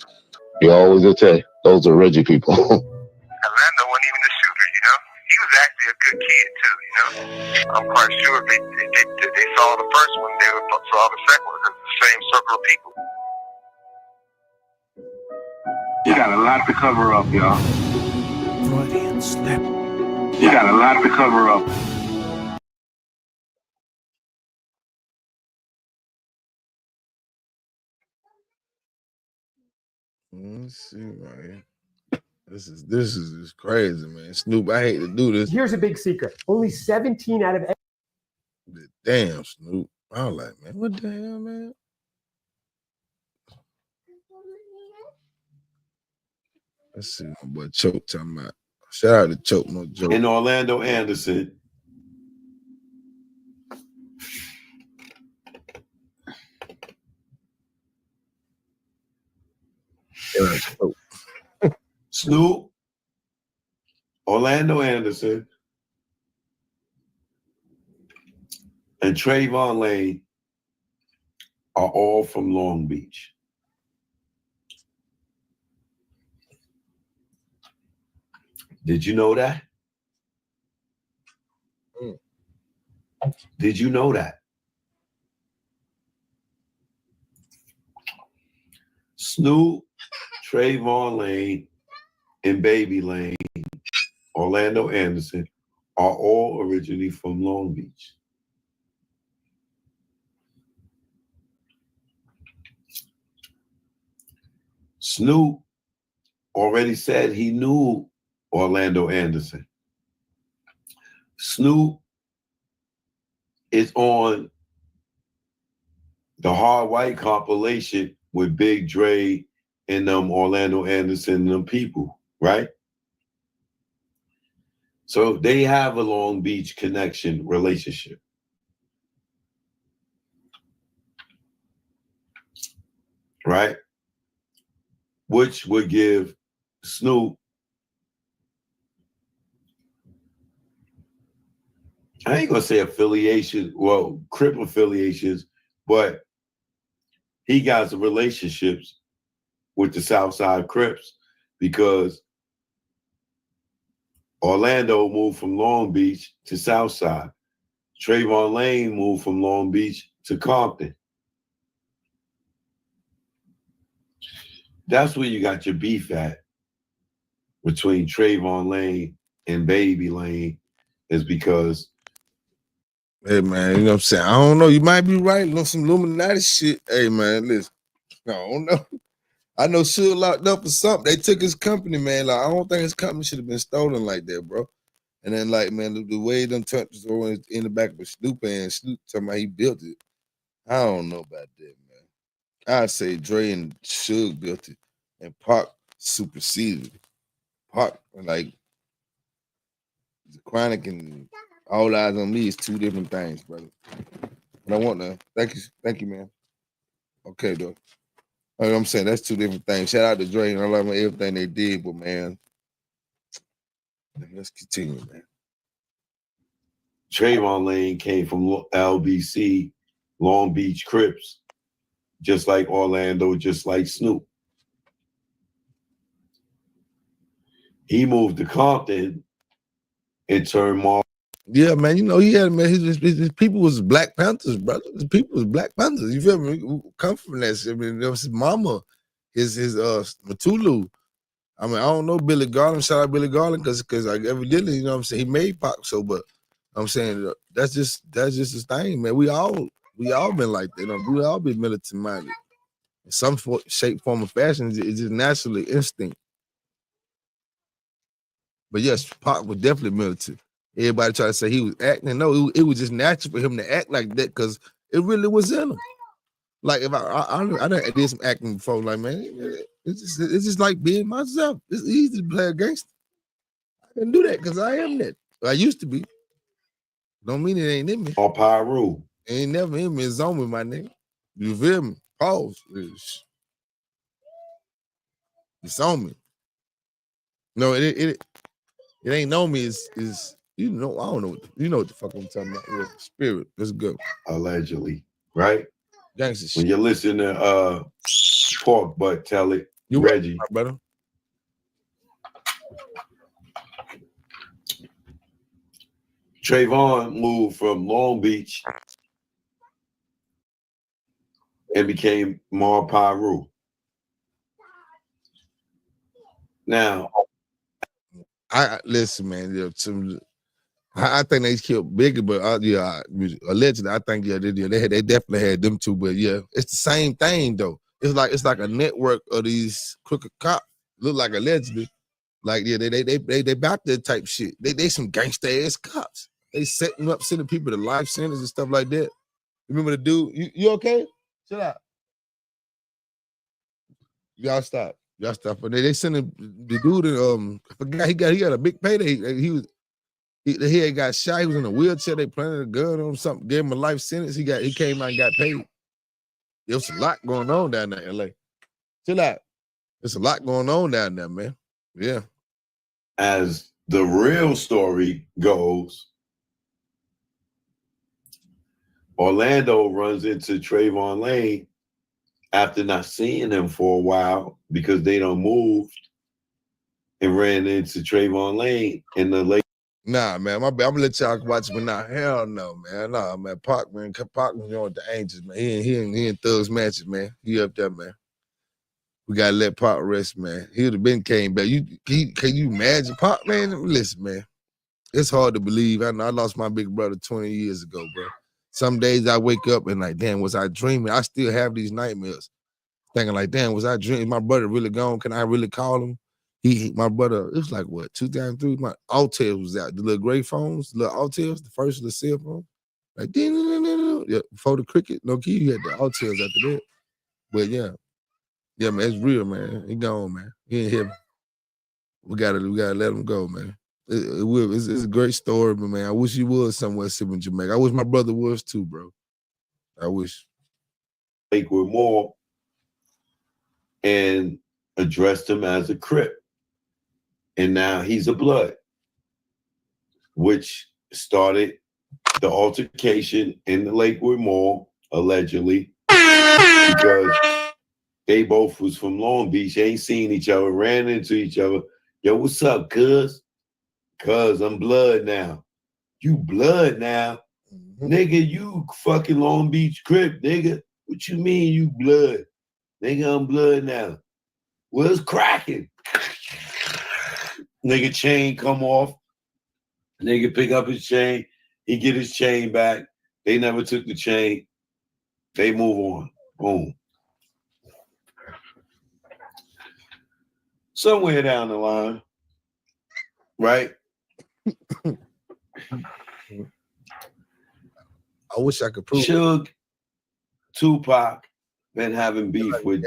You always will tell you, those are Reggie people. Orlando wasn't even the shooter, you know. He was actually a good kid too, you know. I'm quite sure if they saw the first one, they would saw the second one because it's the same circle of people. You got a lot to cover up, y'all. Freudian slip. You got a lot to cover up. Let's see, man. This is crazy, man. Snoop, I hate to do this. Here's a big secret. Only 17 out of... Damn, Snoop. I was like, man, what the hell, man? Let's see my boy Choke talking about. Shout out to Choke, no joke. And Orlando Anderson. Snoop, Orlando Anderson, and Trayvon Lane are all from Long Beach. Did you know that? Did you know that? Snoop, Trayvon Lane, and Baby Lane, Orlando Anderson, are all originally from Long Beach. Snoop already said he knew Orlando Anderson. Snoop is on the Hard White compilation with Big Dre and Orlando Anderson and them people, right? So they have a Long Beach connection relationship. Right? Which would give Snoop, I ain't gonna say affiliation, well, Crip affiliations, but he got some relationships with the Southside Crips because Orlando moved from Long Beach to Southside. Trayvon Lane moved from Long Beach to Compton. That's where you got your beef at between Trayvon Lane and Baby Lane, is because, hey man, you know what I'm saying? I don't know. You might be right on some Illuminati shit. Hey man, listen. I don't know. I know Suge locked up for something. They took his company, man. Like, I don't think his company should have been stolen like that, bro. And then, like, man, the way them turned in the back of Snoop and Snoop talking about he built it. I don't know about that, man. I'd say Dre and Suge built it, and Pac superseded it. Pac, like, the Chronic and All Eyes on Me is two different things, brother. And I want to thank you, man. Okay, though. You know what I'm saying? That's two different things. Shout out to Dre and I love everything they did, but man, let's continue, man. Trayvon Lane came from LBC, Long Beach Crips, just like Orlando, just like Snoop. He moved to Compton and turned more. Yeah, man, you know, he had, man, his people was Black Panthers, brother. His people was Black Panthers. You feel me? We come from that shit. I mean, there was his mama, his Matulu. I mean, I don't know Billy Garland. Shout out Billy Garland, because like evidently, you know what I'm saying, he made Pac. So, but I'm saying that's just his thing, man. We all been like that. You know, we all been militant minded. In some shape, form, or fashion, it's just naturally instinct. But yes, Pac was definitely militant. Everybody try to say he was acting. No, it was just natural for him to act like that because it really was in him. Like if I did some acting before, like man, it's just like being myself. It's easy to play a gangster. I can do that because I am that. I used to be. Don't mean it ain't in me. Or Pyru. It ain't never in me. It's on me, my nigga. You feel me? Pause. It's on me. No, it ain't on me. Is you know, I don't know. You know what the fuck I'm talking about. Yeah, spirit. Let's go. Allegedly, right? Gangster shit. When you listen to Pork Butt tell it, you Reggie. Right, brother. Trayvon moved from Long Beach and became Mar Pyru. Now, I listen, man. I think they killed Biggie, but allegedly, I think they definitely had them two. But yeah, it's the same thing though. It's like a network of these crooked cops. Look like allegedly, like yeah, they back that type shit. They some gangster ass cops. They setting up, sending people to life centers and stuff like that. Remember the dude? You okay? Shut up. Y'all stop. Y'all stuff, but they sent him the dude. I forgot he got a big payday. He had got shot. He was in a wheelchair. They planted a gun on him. Something gave him a life sentence. He came out and got paid. There was a lot going on down there in LA. Chill out. There's a lot going on down there, man. Yeah. As the real story goes, Orlando runs into Trayvon Lane after not seeing him for a while because they done moved, and ran into Trayvon Lane in the lake. Nah, man, I'm gonna let y'all watch it, but nah, hell no, man. Nah, man, Pac was on with the Angels, man. He in Thugs matches, man. He up there, man. We gotta let Pac rest, man. He would have been came back. Can you imagine Pac, man? Listen, man. It's hard to believe. I know I lost my big brother 20 years ago, bro. Some days I wake up and like, damn, was I dreaming? I still have these nightmares. Thinking like, damn, was I dreaming? My brother really gone? Can I really call him? My brother, it was like what, 2003? My Altair was out. The little gray phones, the little Altairs, the first little cell phone. Like, yeah, before the cricket, no key, you had the Altairs after that. But yeah, man, it's real, man. He gone, man. He ain't here. We gotta let him go, man. It's a great story, but man, I wish he was somewhere sitting in Jamaica. I wish my brother was too, bro. I wish. Lakewood Mall and addressed him as a Crip. And now he's a Blood, which started the altercation in the Lakewood Mall, allegedly, because they both was from Long Beach, ain't seen each other, ran into each other. Yo, what's up, cuz? Cuz, I'm Blood now. You Blood now? Nigga, you fucking Long Beach Crip, nigga. What you mean you Blood? Nigga, I'm Blood now. What's cracking? Nigga chain come off. Nigga pick up his chain. He get his chain back. They never took the chain. They move on. Boom. Somewhere down the line, right? I wish I could prove Suge, Tupac been having beef with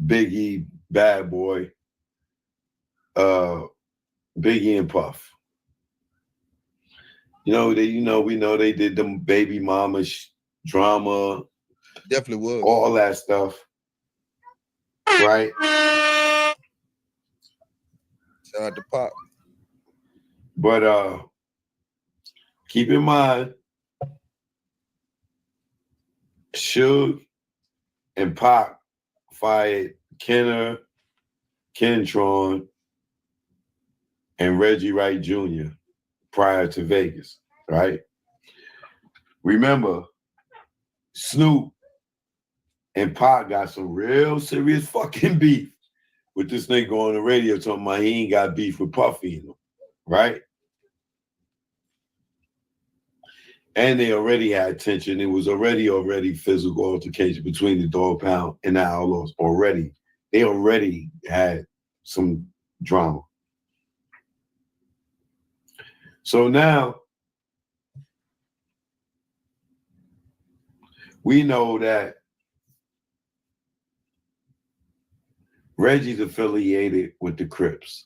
Biggie, Bad Boy, Biggie and Puff. We know they did them baby mama drama. Definitely was. All that stuff. Right? Shout out to Pac. But keep in mind, Suge and Pac fired Kenner, Kentron, and Reggie Wright Jr. prior to Vegas, right? Remember, Snoop and Pac got some real serious fucking beef with this nigga on the radio talking about he ain't got beef with Puffy, right? And they already had tension. It was already physical altercation between the Dog Pound and the Outlaws already. They already had some drama. So now we know that Reggie's affiliated with the Crips,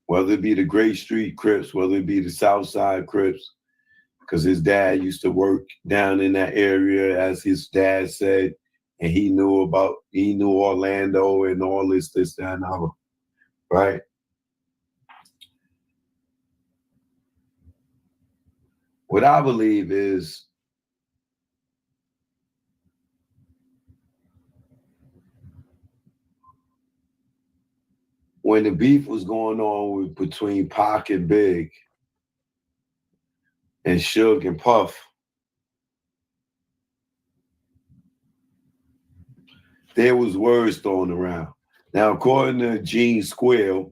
whether it be the Gray Street Crips, whether it be the South Side Crips, because his dad used to work down in that area, as his dad said, and he knew Orlando and all this, that, and other, right? What I believe is when the beef was going on between Pac and Big and Suge and Puff, there was words thrown around. Now, according to Gene Squill,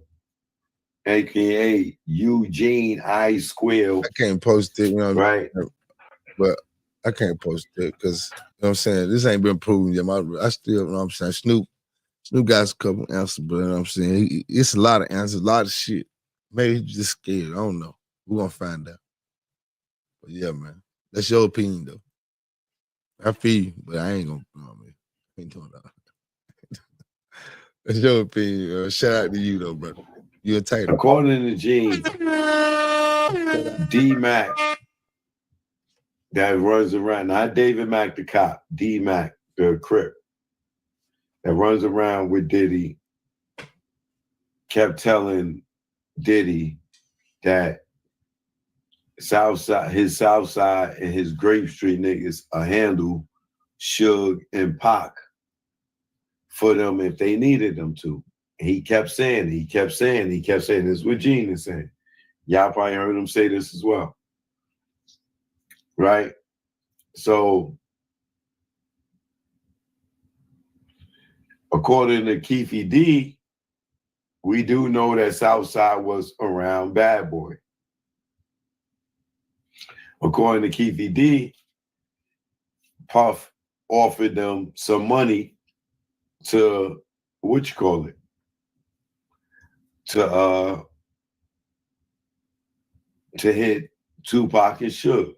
aka Eugene I. Squill, I can't post it, right? But I can't post it because what I'm saying, this ain't been proven yet. I still, what I'm saying, Snoop got a couple answers, but I'm saying it's a lot of answers, a lot of shit. Maybe he's just scared. I don't know. We're gonna find out. But yeah, man, that's your opinion though. I feel you, but I ain't gonna. I ain't doing that. That's your opinion. Shout out to you though, brother. You're a tight. According to Gene, D-Mac that runs around, not David Mack the cop, D-Mac the Crip that runs around with Diddy, kept telling Diddy that Southside, his Southside and his Grape Street niggas handle Suge and Pac for them if they needed them to. And he kept saying, this is what Gene is saying. Y'all probably heard him say this as well. Right? So, according to Keefe D, we do know that Southside was around Bad Boy. According to Keefe D, Puff offered them some money to, to hit Tupac and Suge,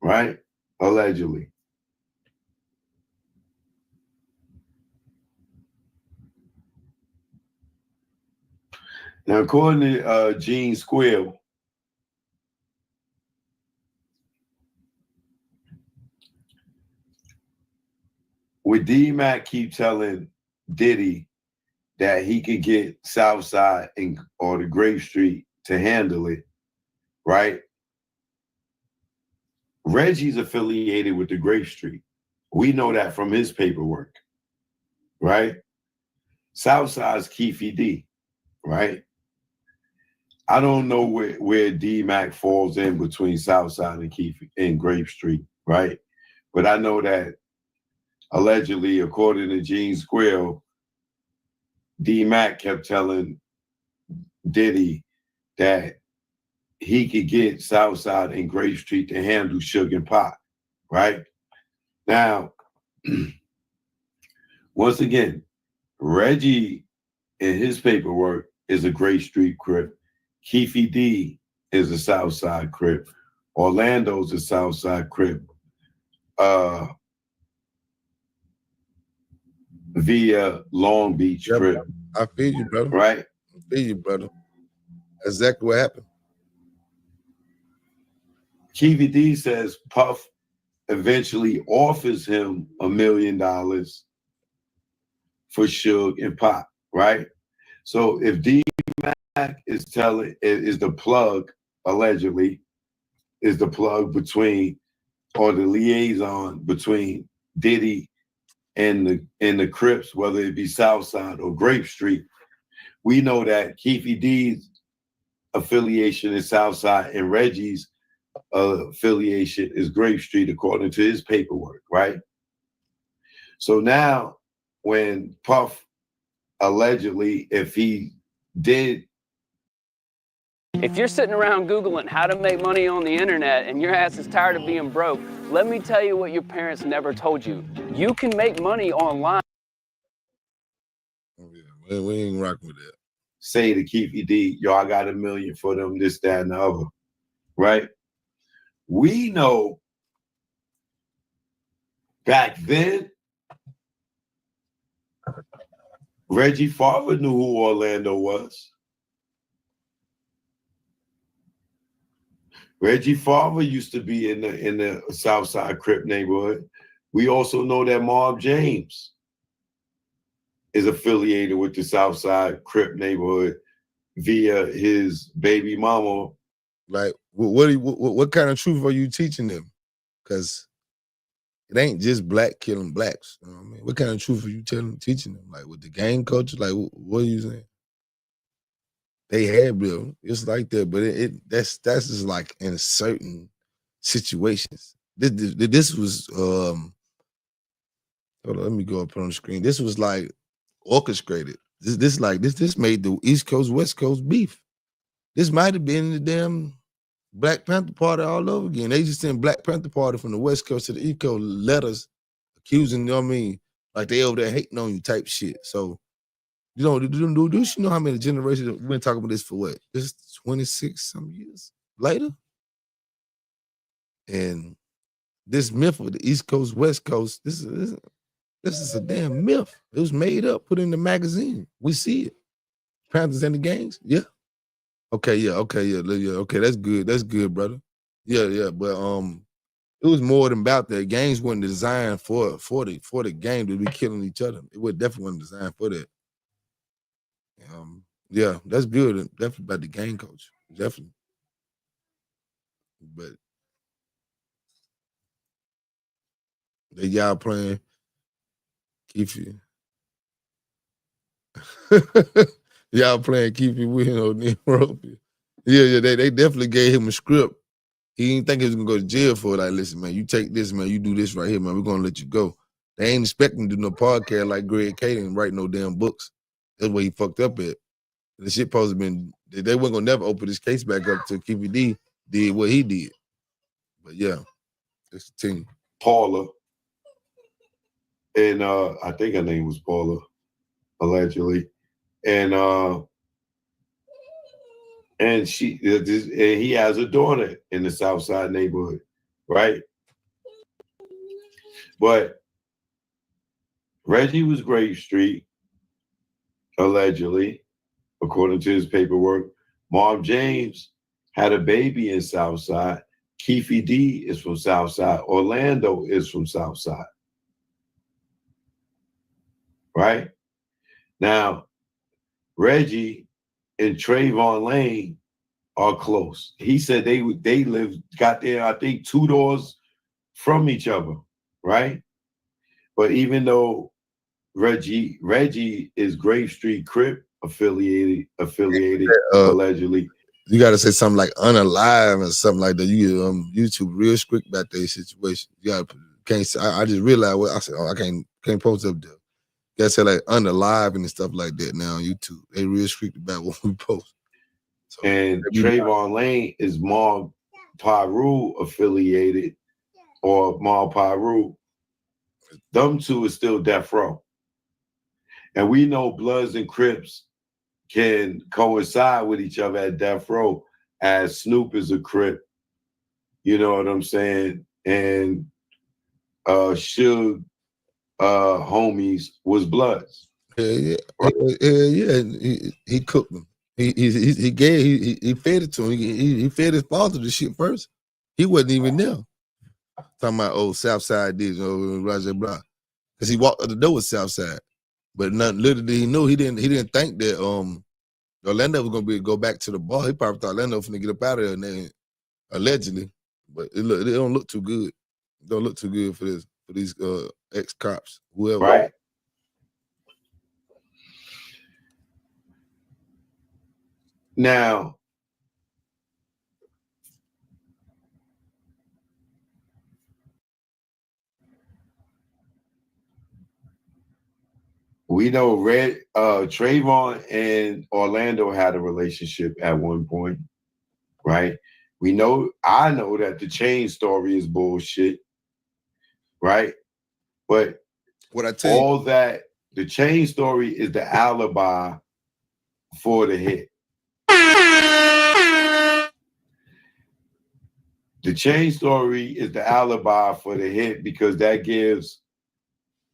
right? Allegedly. Now, according to Gene Squill, would D-Mac keep telling Diddy that he could get Southside or the Grape Street to handle it, right? Reggie's affiliated with the Grape Street. We know that from his paperwork, right? Southside's Keefe D, right? I don't know where D-Mac falls in between Southside and Keefe and Grape Street, right? But I know that allegedly, according to Gene Squill, D-Mac kept telling Diddy that he could get Southside and Grape Street to handle Suge and Pac, right? Now, once again, Reggie in his paperwork is a Grape Street Crip. Keefe D is a Southside Crip. Orlando's a Southside Crip. Via Long Beach Crip. I feel you, brother. Right? I feel you, brother. That's exactly what happened. Keefe D says Puff eventually offers him $1 million for Suge and Pac, right? So if D-Mac is the plug, allegedly, is the plug between, or the liaison between Diddy and the Crips, whether it be Southside or Grape Street, we know that Keefe D's affiliation is Southside and Reggie's affiliation is Grape Street, according to his paperwork, right? So now, when Puff allegedly, if he did. If you're sitting around Googling how to make money on the internet and your ass is tired of being broke, let me tell you what your parents never told you. You can make money online. Oh, yeah. We ain't rocking with that. Say to Keefe D, yo, I got $1 million for them, this, that, and the other, right? We know back then, Reggie Farber knew who Orlando was. Reggie Farber used to be in the Southside Crip neighborhood. We also know that Marv James is affiliated with the Southside Crip neighborhood via his baby mama. Like, what kind of truth are you teaching them? Because it ain't just black killing blacks. You know what I mean? What kind of truth are you teaching them? Like with the gang culture? Like, what are you saying? They had Bill. It's like that, but that's just like in certain situations. This was hold on, let me go up on the screen. This was like orchestrated. This made the East Coast West Coast beef. This might have been the damn Black Panther Party all over again. They just sent Black Panther Party from the West Coast to the East Coast letters accusing, you know what I mean, like they over there hating on you type shit. So, you know, do you know how many generations we've been talking about this for what? This 26 some years later? And this myth of the East Coast, West Coast, this This is a damn myth. It was made up, put in the magazine. We see it. Panthers and the gangs. Yeah. Okay. Yeah. Okay. Yeah. Yeah. Okay. That's good. That's good, brother. Yeah. Yeah. But it was more than about that. Gangs weren't designed for the gang to be killing each other. It was definitely wasn't designed for that. Yeah, that's good. Definitely about the gang coach. Definitely. But they y'all playing keep you. Y'all playing keep you with him. Yeah, they definitely gave him a script. He didn't think he was gonna go to jail for it. Like, listen, man, you take this, man, you do this right here, man. We're gonna let you go. They ain't expecting to do no podcast like Greg Kading and write no damn books. That's where he fucked up at. The shit supposed to been they weren't gonna never open this case back up till Keefy D did what he did. But yeah, let's continue. Paula, and I think her name was Paula, allegedly, and he has a daughter in the South Side neighborhood, right? But Reggie was Grave Street, allegedly, according to his paperwork. Marv James had a baby in Southside. Keefy D is from Southside. Orlando is from Southside. Right? Now, Reggie and Trayvon Lane are close. He said they got there, I think, 2 doors from each other, right? But even though Reggie is Grave Street Crip affiliated, allegedly. You got to say something like unalive or something like that. You get YouTube real strict about that situation. You got can't say. I just realized what I said. Oh, I can't post up there. You got to say like unalive and stuff like that now on YouTube. They real strict about what we post. So, and Trayvon Lane is Marv Pyru affiliated, or Marv Pyru. Them two is still death row. And we know Bloods and Crips can coincide with each other at death row, as Snoop is a Crip. You know what I'm saying? And Suge homies was Bloods. Yeah. He cooked them. He fed it to him. He fed his father the shit first. He wasn't even there. Talking about old Southside did, Roger Block, because he walked out the door with Southside, but little did he know he didn't think that Orlando was gonna go back to the bar. He probably thought Orlando was gonna get up out of there, and then, allegedly, but it don't look too good. It don't look too good for these ex cops, whoever. Right. Now, we know Trayvon and Orlando had a relationship at one point, right? I know that the Chain story is bullshit, right? But what I tell all that, the Chain story is the alibi for the hit. The Chain story is the alibi for the hit because that gives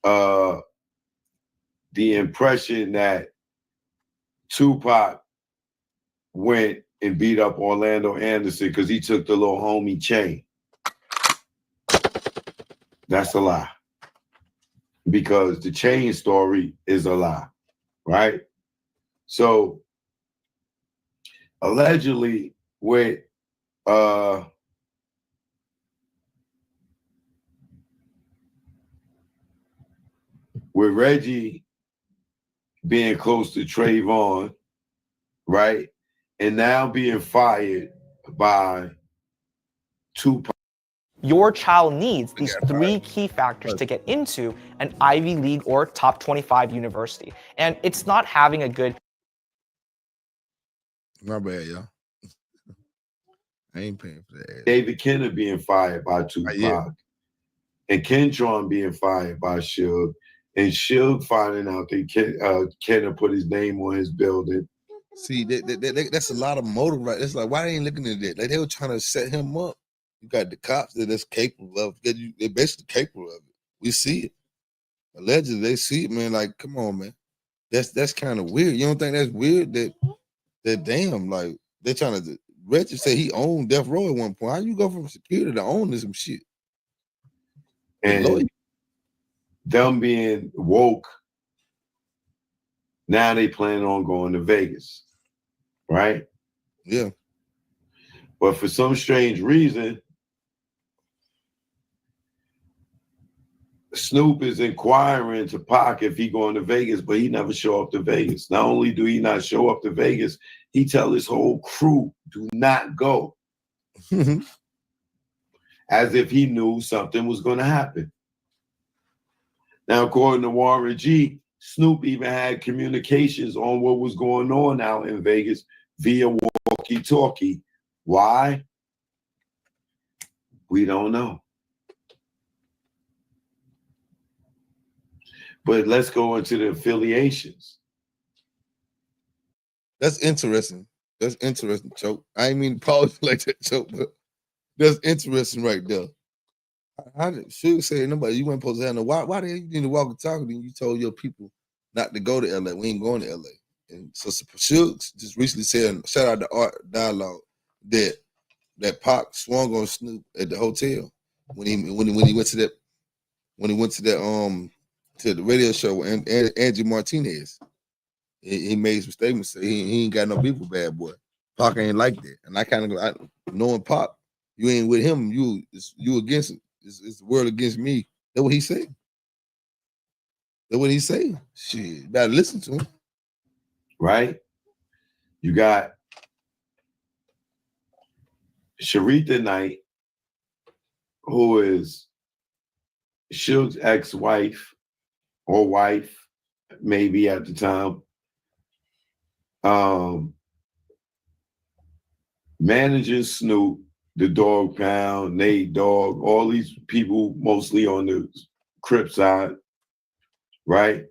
the impression that Tupac went and beat up Orlando Anderson because he took the little homie chain. That's a lie. Because the Chain story is a lie, right? So allegedly with Reggie being close to Trayvon, right? And now being fired by Tupac. Your child needs these 3 key factors to get into an Ivy League or top 25 university. And it's not having a good... My bad, y'all. I ain't paying for that. David Kenner being fired by Tupac. And Kentron being fired by Suge. And Suge finding out that Kenner put his name on his building. See, that's a lot of motive, right? It's like, why they ain't looking at that? Like, they were trying to set him up. You got the cops that's capable of it. They're basically capable of it. We see it. allegedly they see it, man. Like, come on, man. That's kind of weird. You don't think that's weird that damn, like they're trying to Reggie say he owned Death Row at one point. How you go from security to owning some shit? And them being woke, now they plan on going to Vegas, right? Yeah. But for some strange reason, Snoop is inquiring to Pac if he going to Vegas, but he never show up to Vegas. Not only do he not show up to Vegas, he tell his whole crew, do not go. As if he knew something was going to happen. Now, according to Warren G, Snoop even had communications on what was going on out in Vegas via walkie-talkie. Why? We don't know. But let's go into the affiliations. That's interesting. That's interesting, Choke. I ain't mean to pause like that, Choke, but that's interesting right there. How did Suge say nobody? You weren't supposed to have no. Why the hell you need to walk and talk and you told your people not to go to LA? We ain't going to LA. And so Suge just recently said, shout out to Art Dialogue, that Pac swung on Snoop at the hotel when he went to that to the radio show with Angie Martinez. He made some statements. Say he ain't got no beef with Bad Boy. Pac ain't like that. And I kind of knowing Pac, you ain't with him. You against him. It's the world against me. That's what he said. That's what he said. Shit, you better listen to him. Right? You got Sharita Knight, who is Suge's ex-wife or wife, maybe at the time. Manages Snoop, the Dog Pound, Nate Dogg, all these people mostly on the Crip side, right?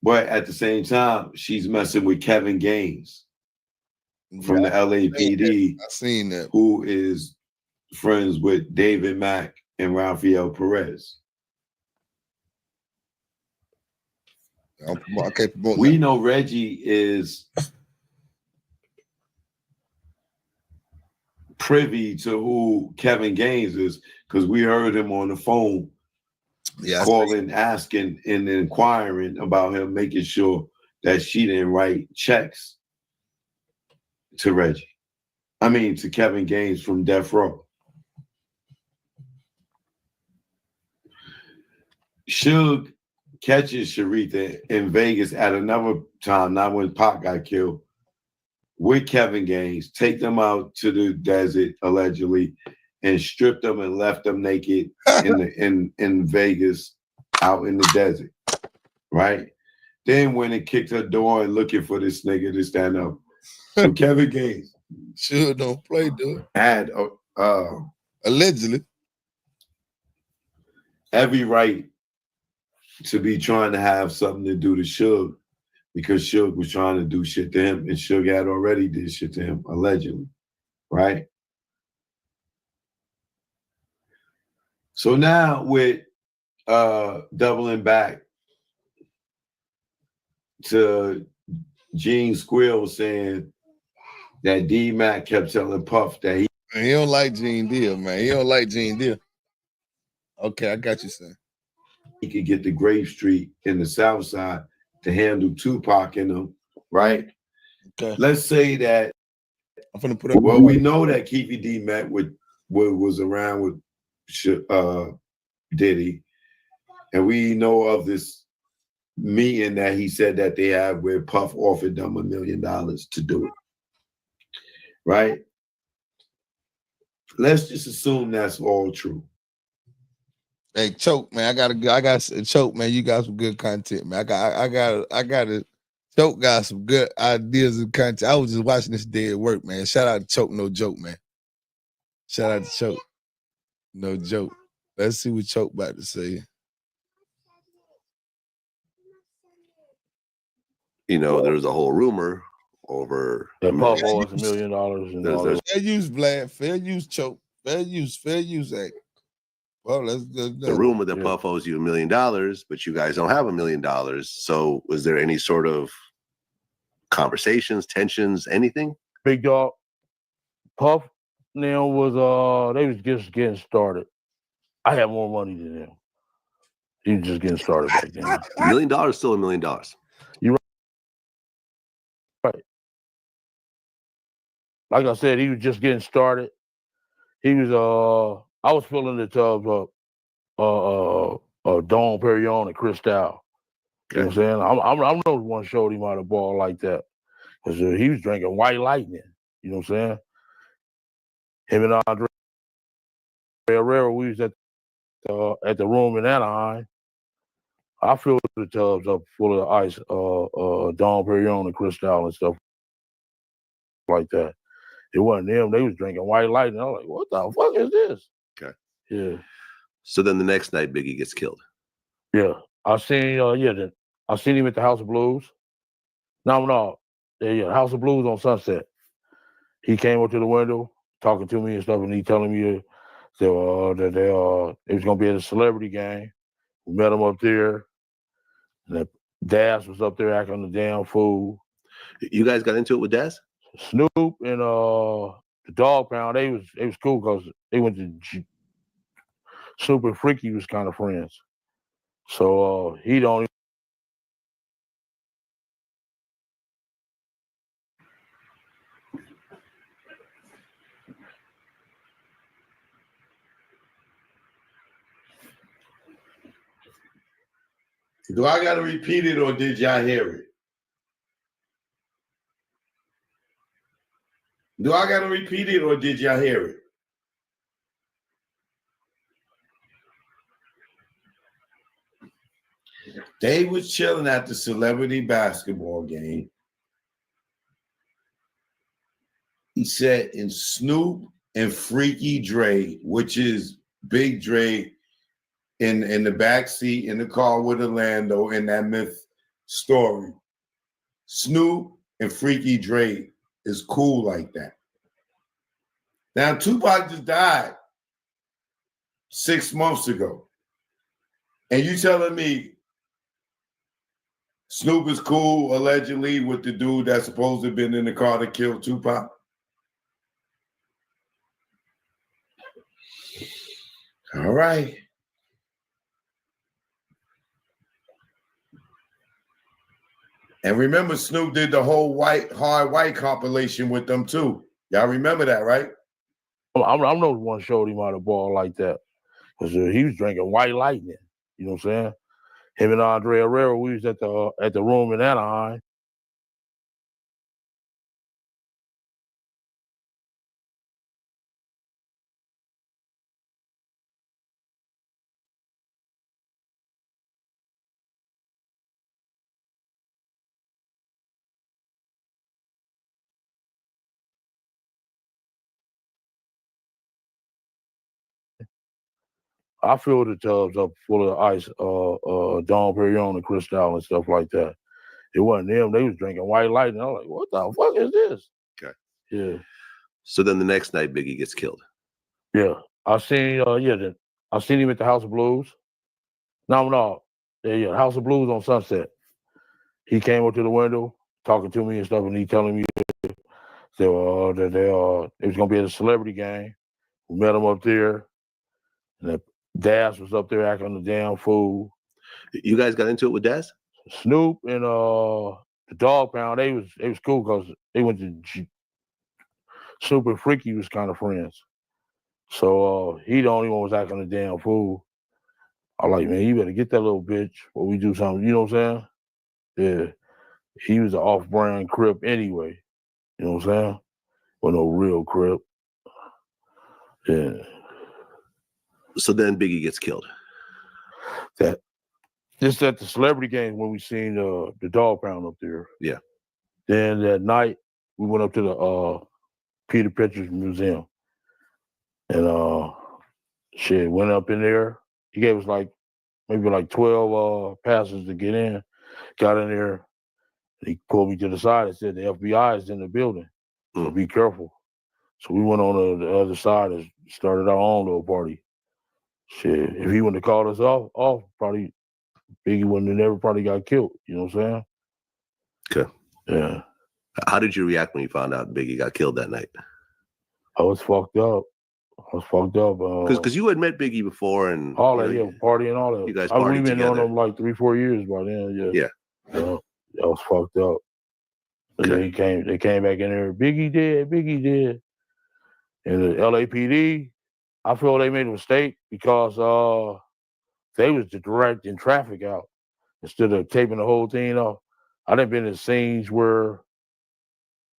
But at the same time, she's messing with Kevin Gaines from the LAPD. I seen that. Who is friends with David Mack and Rafael Perez. We know Reggie is privy to who Kevin Gaines is because we heard him on the phone calling, asking, and inquiring about him, making sure that she didn't write checks to Reggie. I mean, to Kevin Gaines from Death Row. Suge catches Sharita in Vegas at another time, not when Pac got killed, with Kevin Gaines, take them out to the desert, allegedly, and strip them and left them naked in Vegas, out in the desert, right? Then when it kicked her door and looking for this nigga to stand up. So Kevin Gaines sure don't play, dude. Had allegedly every right to be trying to have something to do to Suge because Suge was trying to do shit to him and Suge had already did shit to him, allegedly, right? So now with doubling back to Gene Squill saying that D-Mac kept telling Puff that he don't like Gene Deal, man. He don't like Gene Deal. Okay, I got you, son. He could get the Grave Street in the South Side to handle Tupac and them, right? Okay. Let's say that. I'm gonna put up. Well, we know that Keefy D met with was around with Diddy, and we know of this meeting that he said that they had where Puff offered them $1 million to do it, right? Let's just assume that's all true. Hey, Choke, man, I got Choke, man. You got some good content, man. I got it. Choke got some good ideas and content. I was just watching this day at work, man. Shout out to Choke, no joke, man. Shout out to Choke, no joke. Let's see what Choke about to say. You know, there's a whole rumor over that Puff owes $1 million and all that. Fair use, Vlad. Fair use, Choke. Fair use, Act. Well, The rumor that Puff owes you $1 million, but you guys don't have $1 million. So was there any sort of conversations, tensions, anything? Big dog, Puff now was they was just getting started. I had more money than them. He was just getting started back then. $1 million is still $1 million. You're right. Like I said, he was just getting started. He was I was filling the tubs up. Dom Perignon and Cristal. You know what I'm saying? I'm the one showed him how to ball like that. Because he was drinking White Lightning. You know what I'm saying? Him and Andre Herrera, we was at the room in Anaheim. I filled the tubs up full of ice, Dom Perignon and Cristal and stuff like that. It wasn't them. They was drinking White Lightning. I was like, what the fuck is this? Okay. Yeah. So then the next night, Biggie gets killed. Yeah. I seen I seen him at the House of Blues. No. Yeah, House of Blues on Sunset. He came up to the window talking to me and stuff, and he telling me that it was gonna be at a celebrity game. We met him up there. And that Daz was up there acting a damn fool. You guys got into it with Daz? Snoop and the Dog Pound, they was cool because they went to Snoop and Freaky was kind of friends. So he don't. Do I got to repeat it or did y'all hear it? Do I got to repeat it or did y'all hear it? They was chilling at the celebrity basketball game. He said, in Snoop and Freaky Dre, which is Big Dre in the backseat in the car with Orlando in that myth story. Snoop and Freaky Dre is cool like that. Now, Tupac just died 6 months ago. And you telling me Snoop is cool, allegedly, with the dude that's supposed to have been in the car that killed Tupac? All right. And remember, Snoop did the whole Hard White compilation with them, too. Y'all remember that, right? I'm the one showed him how to ball like that. Because he was drinking White Lightning. You know what I'm saying? Him and Andre Herrera, we was at the room in Anaheim. I filled the tubs up full of ice, Dom Perignon and Cristal and stuff like that. It wasn't them. They was drinking White Lightning. I was like, what the fuck is this? Okay. Yeah. So then the next night, Biggie gets killed. Yeah. I seen I seen him at the House of Blues. No. Yeah, House of Blues on Sunset. He came up to the window talking to me and stuff, and he telling me that it was gonna be at a celebrity game. We met him up there. And that Daz was up there acting a damn fool. You guys got into it with Daz? Snoop and the Dog Pound, they was cool because they went to Snoop and Freaky was kind of friends. So he the only one was acting a damn fool. I like, man, you better get that little bitch or we do something. You know what I'm saying? Yeah. He was an off-brand Crip anyway. You know what I'm saying? Well, no real Crip. Yeah. So then Biggie gets killed. Just at the celebrity game when we seen the Dog Pound up there. Yeah. Then that night we went up to the Peter Peters Museum. And went up in there. He gave us maybe 12 passes to get in. Got in there. He pulled me to the side and said the FBI is in the building. So be careful. So we went on the other side and started our own little party. Shit, if he wouldn't have called us off, probably Biggie wouldn't have never probably got killed. You know what I'm saying? Okay. Yeah. How did you react when you found out Biggie got killed that night? I was fucked up. Because you had met Biggie before and all that, yeah, party and all that. You guys We've partied been on together. them like 3-4 years by then. Yeah. I was fucked up. And they came back in there. Biggie dead. And the LAPD, I feel they made a mistake because they was directing traffic out instead of taping the whole thing off. I done been in scenes where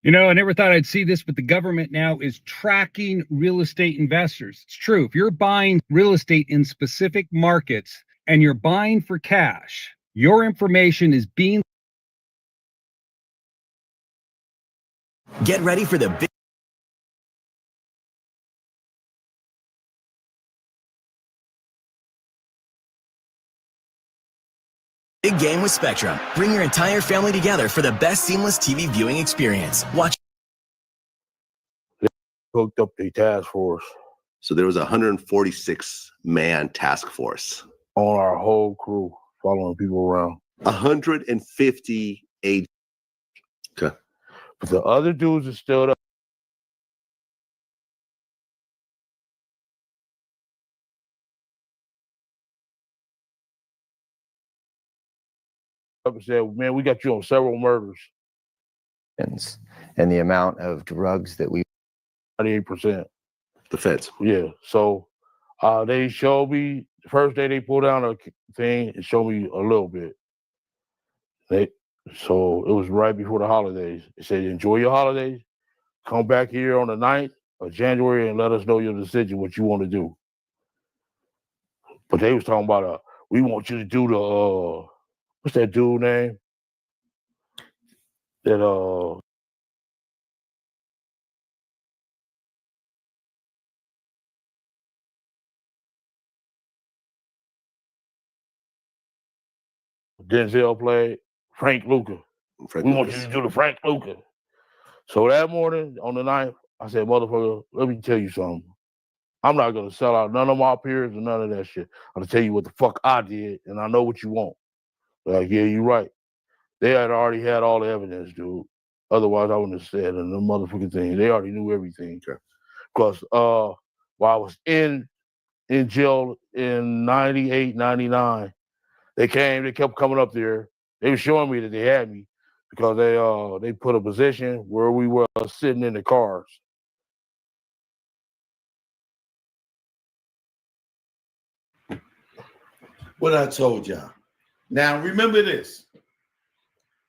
You know, I never thought I'd see this, but the government now is tracking real estate investors. It's true. If you're buying real estate in specific markets and you're buying for cash, your information is being. Get ready for the big game with Spectrum. Bring your entire family together for the best seamless TV viewing experience. Watch. Hooked up the task force. So there was a 146-man task force. On our whole crew, following people around. 150 agents. Okay. But the other dudes are still up. Up and said, man, we got you on several murders. And the amount of drugs that we 98%. The feds. Yeah. So they showed me the first day they pulled down a thing and showed me a little bit. So it was right before the holidays. They said, enjoy your holidays. Come back here on the 9th of January and let us know your decision, what you want to do. But they was talking about, we want you to do the, what's that dude name? That, Denzel played Frank Lucas. We want you to do the Frank Lucas. So that morning on the 9th, I said, motherfucker, let me tell you something. I'm not going to sell out none of my peers and none of that shit. I'm going to tell you what the fuck I did, and I know what you want. Like, yeah, you're right. They had already had all the evidence, dude. Otherwise, I wouldn't have said the motherfucking thing. They already knew everything. Because while I was in jail in 98, 99, they kept coming up there. They were showing me that they had me because they put a position where we were sitting in the cars. What I told y'all. Now remember this.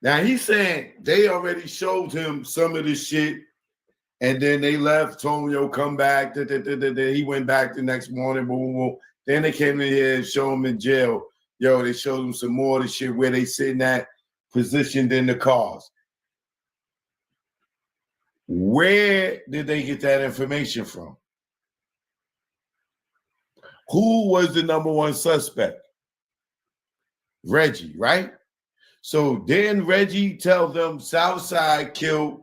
Now he's saying they already showed him some of this shit, and then they left, told him, yo, come back. He went back the next morning, boom, boom, boom. Then they came in here and showed him in jail. Yo, they showed him some more of the shit where they sitting at, positioned in the cars. Where did they get that information from? Who was the number one suspect? Reggie, right? So then Reggie tells them Southside killed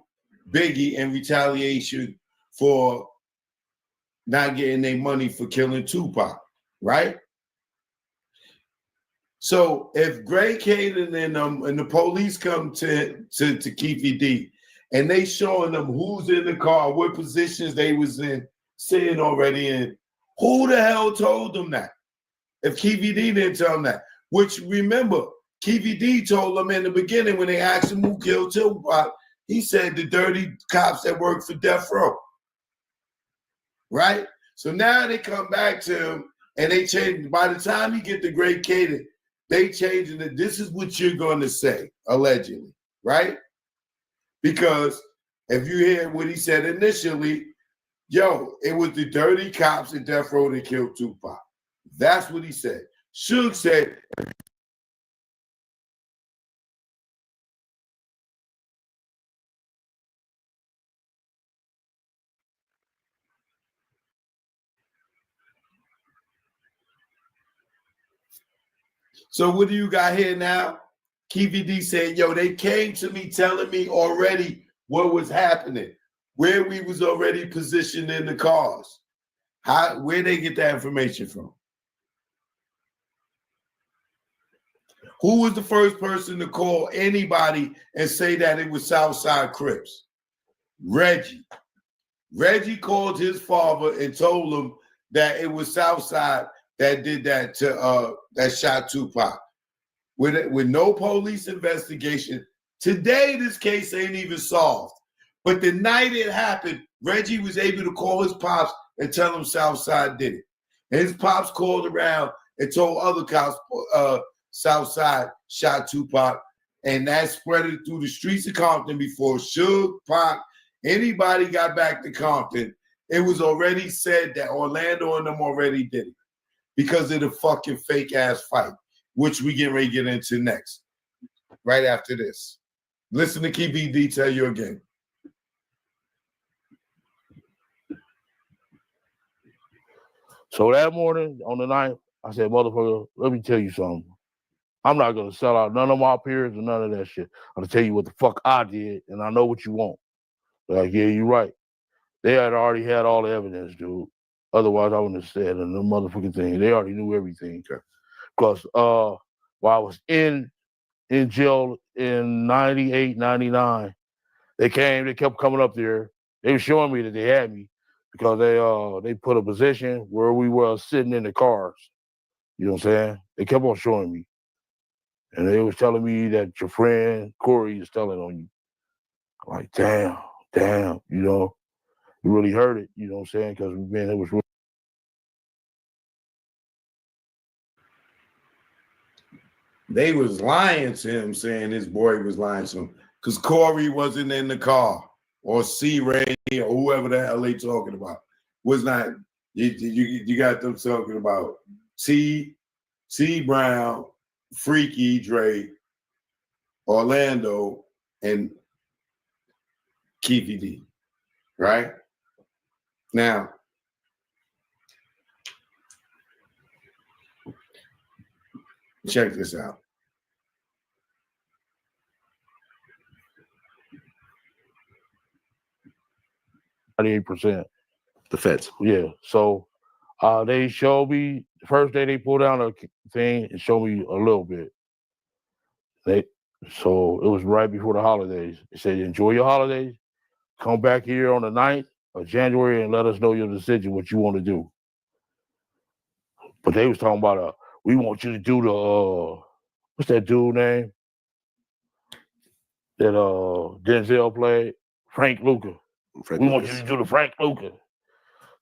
Biggie in retaliation for not getting their money for killing Tupac, right? So if Gray Caden and the police come to Keefe D and they showing them who's in the car, what positions they was in, sitting already in, who the hell told them that? If Keefe D didn't tell them that, which remember, Keefe D told them in the beginning when they asked him who killed Tupac, he said the dirty cops that work for Death Row, right? So now they come back to him and they change. By the time he get the Great Caden, they changing it. This is what you're going to say, allegedly, right? Because if you hear what he said initially, yo, it was the dirty cops at Death Row that killed Tupac. That's what he said. Suge said, so what do you got here now? Keefe D said, yo, they came to me telling me already what was happening, where we was already positioned in the cars. Where they get that information from? Who was the first person to call anybody and say that it was Southside Crips? Reggie. Reggie called his father and told him that it was Southside that did that to that shot Tupac. With no police investigation. Today, this case ain't even solved. But the night it happened, Reggie was able to call his pops and tell him Southside did it. And his pops called around and told other cops Southside shot Tupac. And that spread it through the streets of Compton before Suge, Pac, anybody got back to Compton. It was already said that Orlando and them already did it because of the fucking fake ass fight, which we get ready to get into next, right after this. Listen to KVD tell you again. So that morning on the 9th, I said, motherfucker, let me tell you something. I'm not going to sell out none of my peers or none of that shit. I'm going to tell you what the fuck I did, and I know what you want. They're like, yeah, you're right. They had already had all the evidence, dude. Otherwise, I wouldn't have said the motherfucking thing. They already knew everything. Because while I was in jail in 98, 99, they kept coming up there. They were showing me that they had me because they put a position where we were sitting in the cars. You know what I'm saying? They kept on showing me. And they was telling me that your friend Corey is telling on you. I'm like, damn, you know, you really heard it, you know what I'm saying? Because it was really. They was lying to him, saying his boy was lying to him because Corey wasn't in the car, or C-Ray or whoever the hell they talking about. Was not, you got them talking about T Brown, Freaky Dre, Orlando, and Keefy D, right? Now, check this out. %. The feds. Yeah. So they showed me the first day they pulled down a thing and showed me a little bit. So it was right before the holidays. They said, enjoy your holidays. Come back here on the 9th of January and let us know your decision, what you want to do. But they was talking about we want you to do the what's that dude name that Denzel played? Frank Lucas. We want you to do the Frank Lucas.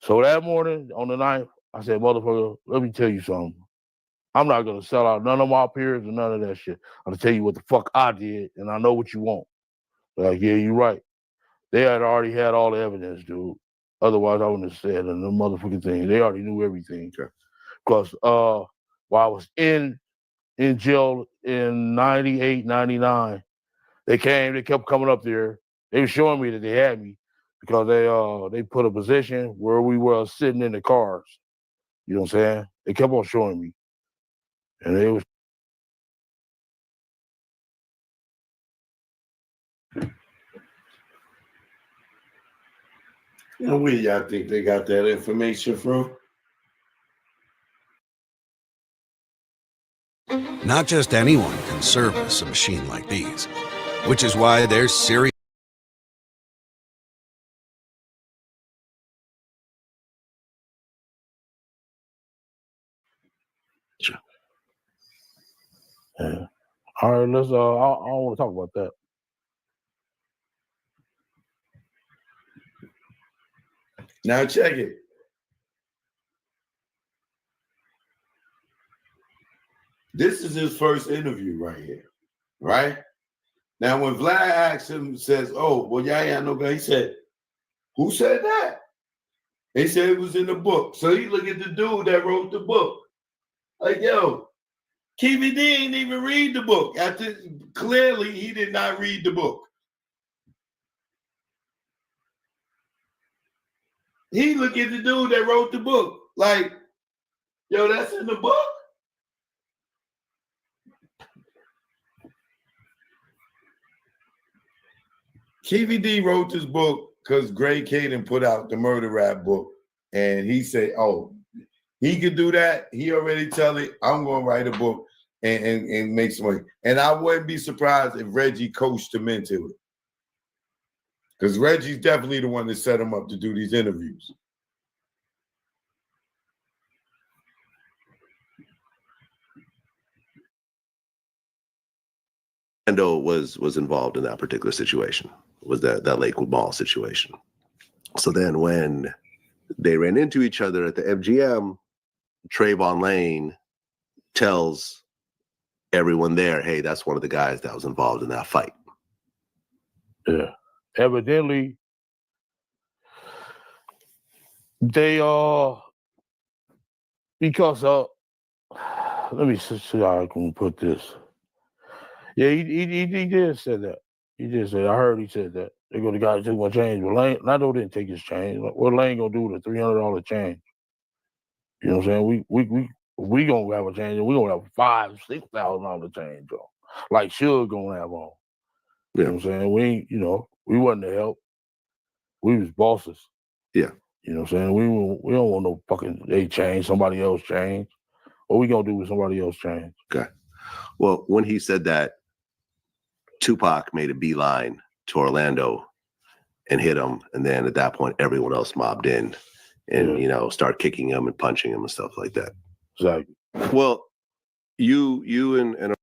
So that morning on the 9th, I said, motherfucker, let me tell you something. I'm not going to sell out none of my peers or none of that shit. I'm going to tell you what the fuck I did, and I know what you want. They're like, yeah, you're right. They had already had all the evidence, dude. Otherwise, I wouldn't have said the motherfucking thing. They already knew everything. Because while I was in jail in 98, 99, they kept coming up there. They were showing me that they had me because they put a position where we were sitting in the cars. You know what I'm saying? They kept on showing me. And they was. You know, where y'all think they got that information from? Not just anyone can service a machine like these, which is why there's serious. Yeah. All right, let's. I don't want to talk about that. Now check it. This is his first interview right here, right? Now, when Vlad asks him, says, "Oh, well, yeah, no guy," he said, "Who said that?" He said it was in the book. So he look at the dude that wrote the book, like, yo, KVD didn't even read the book. Clearly, he did not read the book. He look at the dude that wrote the book, like, yo, that's in the book. KVD wrote this book because Greg Caden put out the murder rap book. And he said, oh, he could do that. He already tell it, I'm going to write a book and make some money. And I wouldn't be surprised if Reggie coached him into it. Because Reggie's definitely the one that set him up to do these interviews. Orlando was involved in that particular situation, was that Lakewood Mall situation. So then when they ran into each other at the MGM, Trayvon Lane tells everyone there, hey, that's one of the guys that was involved in that fight. Yeah. Evidently, they because let me see how I can put this. Yeah, he did say that. He did say, I heard he said that. They're going to guys take my change. But Lane, Nando didn't take his change. What Lane gonna do with a $300 change? You know what I'm saying? We gonna have a change, and we gonna have $5,000-$6,000 change, though. Like Suge gonna have on. You know what I'm saying? We wasn't the help. We was bosses. Yeah. You know what I'm saying? We don't want no fucking they change, somebody else change. What we gonna do with somebody else change? Okay. Well, when he said that, Tupac made a beeline to Orlando and hit him, and then at that point, everyone else mobbed in and start kicking him and punching him and stuff like that. Exactly. Well, you and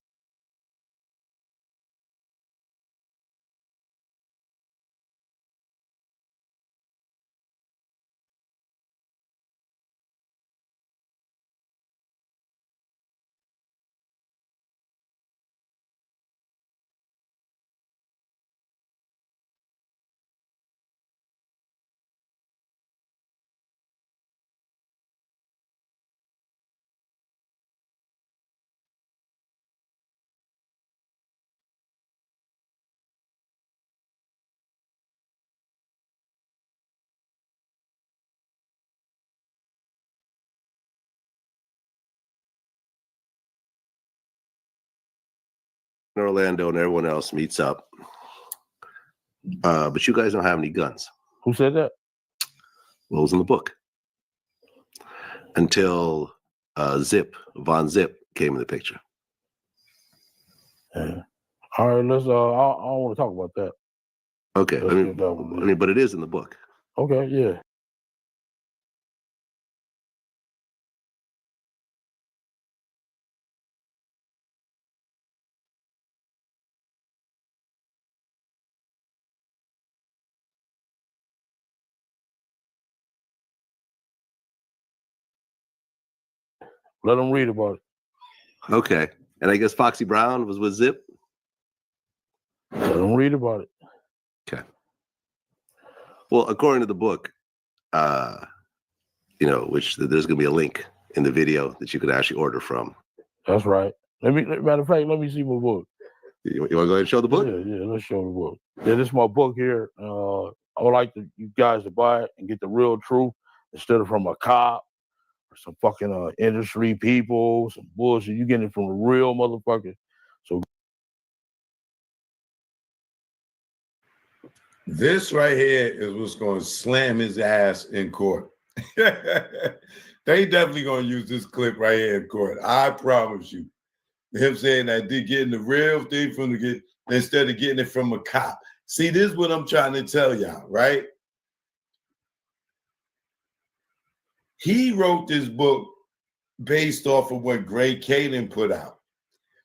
Orlando and everyone else meets up. But you guys don't have any guns. Who said that? Well, it was in the book. Until Von Zip came in the picture. Yeah. All right, let's I don't want to talk about that. Okay. But it is in the book. Okay, yeah. Let them read about it. Okay. And I guess Foxy Brown was with Zip? Let them read about it. Okay. Well, according to the book, which there's going to be a link in the video that you could actually order from. That's right. Matter of fact, let me see my book. You want to go ahead and show the book? Yeah, let's show the book. Yeah, this is my book here. I would like you guys to buy it and get the real truth instead of from a cop or some fucking industry people, some bullshit. You getting it from a real motherfucker. So this right here is what's going to slam his ass in court. They definitely going to use this clip right here in court. I promise you. Him saying that they're getting the real thing instead of getting it from a cop. See, this is what I'm trying to tell y'all, right? He wrote this book based off of what Greg Caden put out.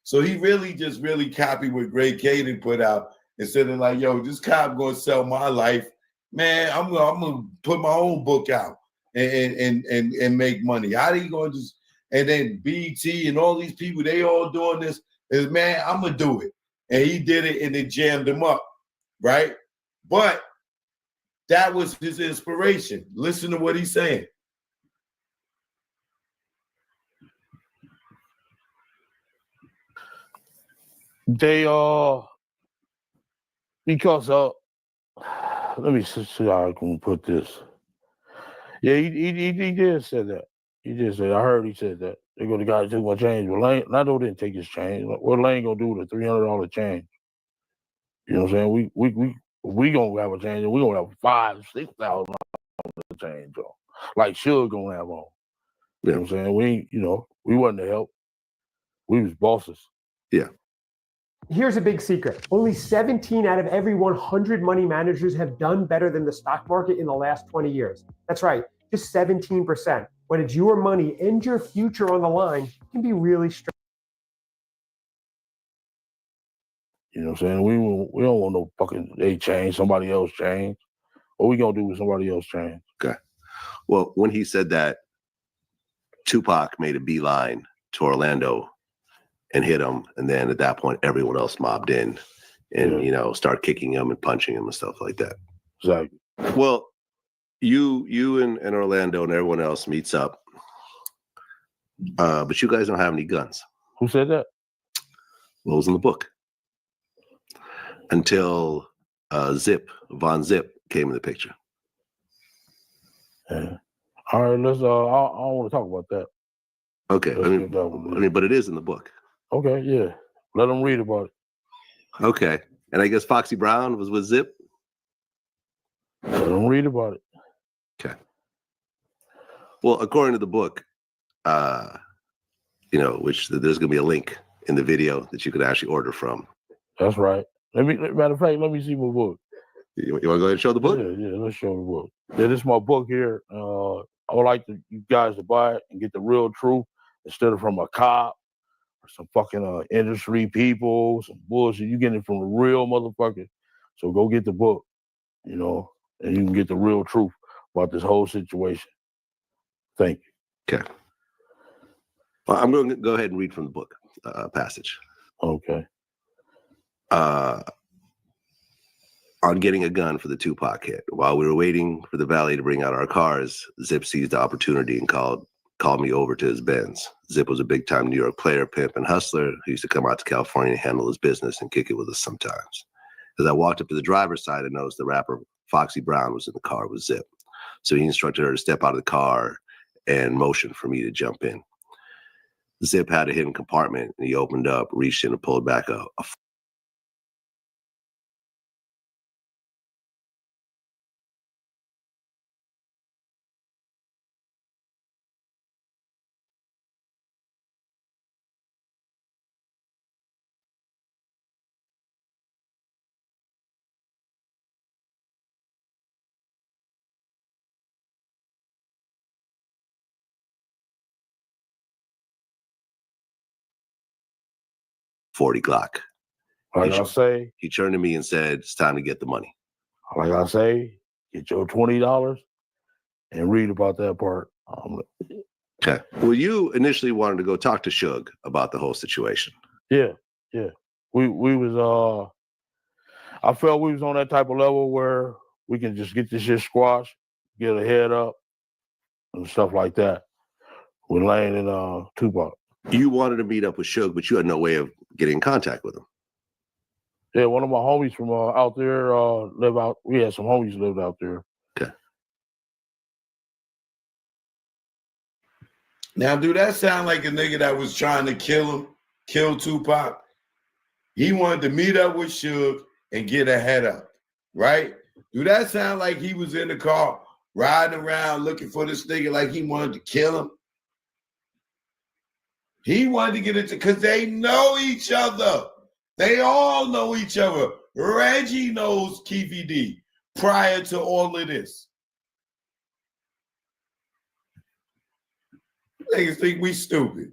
So he really just copied what Greg Caden put out instead of like, yo, this cop going to sell my life. Man, I'm gonna put my own book out and make money. How are you going to just, and then BT and all these people, they all doing this, is, man, I'm going to do it. And he did it and it jammed him up, right? But that was his inspiration. Listen to what he's saying. they because let me see how I can put this. Yeah, he did say that. He did say, I heard he said that. They're going to guys take my change. But Lane, Nando didn't take his change. What Lane gonna do with a $300 change? You know what I'm saying? We gonna have a change, and we gonna have $5,000-$6,000 change, though. Like Suge gonna have on. You know what I'm saying? We wasn't the help. We was bosses. Yeah. Here's a big secret. Only 17 out of every 100 money managers have done better than the stock market in the last 20 years. That's right, just 17%. When it's your money and your future on the line, it can be really stressful. You know what I'm saying? We don't want no fucking they change, somebody else change. What we gonna do with somebody else change? Okay. Well, when he said that, Tupac made a beeline to Orlando and hit him, and then at that point, everyone else mobbed in and start kicking him and punching him and stuff like that. Exactly. Well, you and Orlando and everyone else meets up, but you guys don't have any guns. Who said that? Well, it was in the book. Until Von Zip came in the picture. Yeah. All right, let's. I don't want to talk about that. Okay, I mean, but it is in the book. Okay, yeah. Let them read about it. Okay, and I guess Foxy Brown was with Zip. Let them read about it. Okay. Well, according to the book, which there's going to be a link in the video that you could actually order from. That's right. Matter of fact, let me see my book. You want to go ahead and show the book? Yeah, let's show the book. Yeah, this is my book here. I would like you guys to buy it and get the real truth instead of from a cop or some fucking industry people, some bullshit. You get it from a real motherfucker. So go get the book, and you can get the real truth about this whole situation. Thank you. Okay. Well, I'm going to go ahead and read from the book passage. Okay. On getting a gun for the Tupac hit. While we were waiting for the valet to bring out our cars, Zip seized the opportunity and called me over to his Benz. Zip was a big-time New York player, pimp, and hustler who used to come out to California and handle his business and kick it with us sometimes. As I walked up to the driver's side, I noticed the rapper Foxy Brown was in the car with Zip. So he instructed her to step out of the car and motioned for me to jump in. Zip had a hidden compartment, and he opened up, reached in, and pulled back a .40 Glock. Like I say, he turned to me and said, "It's time to get the money." Like I say, get your $20 and read about that part. Okay. Well, you initially wanted to go talk to Suge about the whole situation. Yeah. We was I felt we was on that type of level where we can just get this shit squashed, get a head up, and stuff like that. With Lane and Tupac. You wanted to meet up with Suge, but you had no way of getting in contact with him. Yeah, one of my homies from out there live out. We had some homies lived out there. Okay. Now, do that sound like a nigga that was trying to kill Tupac? He wanted to meet up with Suge and get a head up, right? Do that sound like he was in the car riding around looking for this nigga like he wanted to kill him? He wanted to get into, because they know each other. They all know each other. Reggie knows Keefy D prior to all of this. Niggas think we stupid.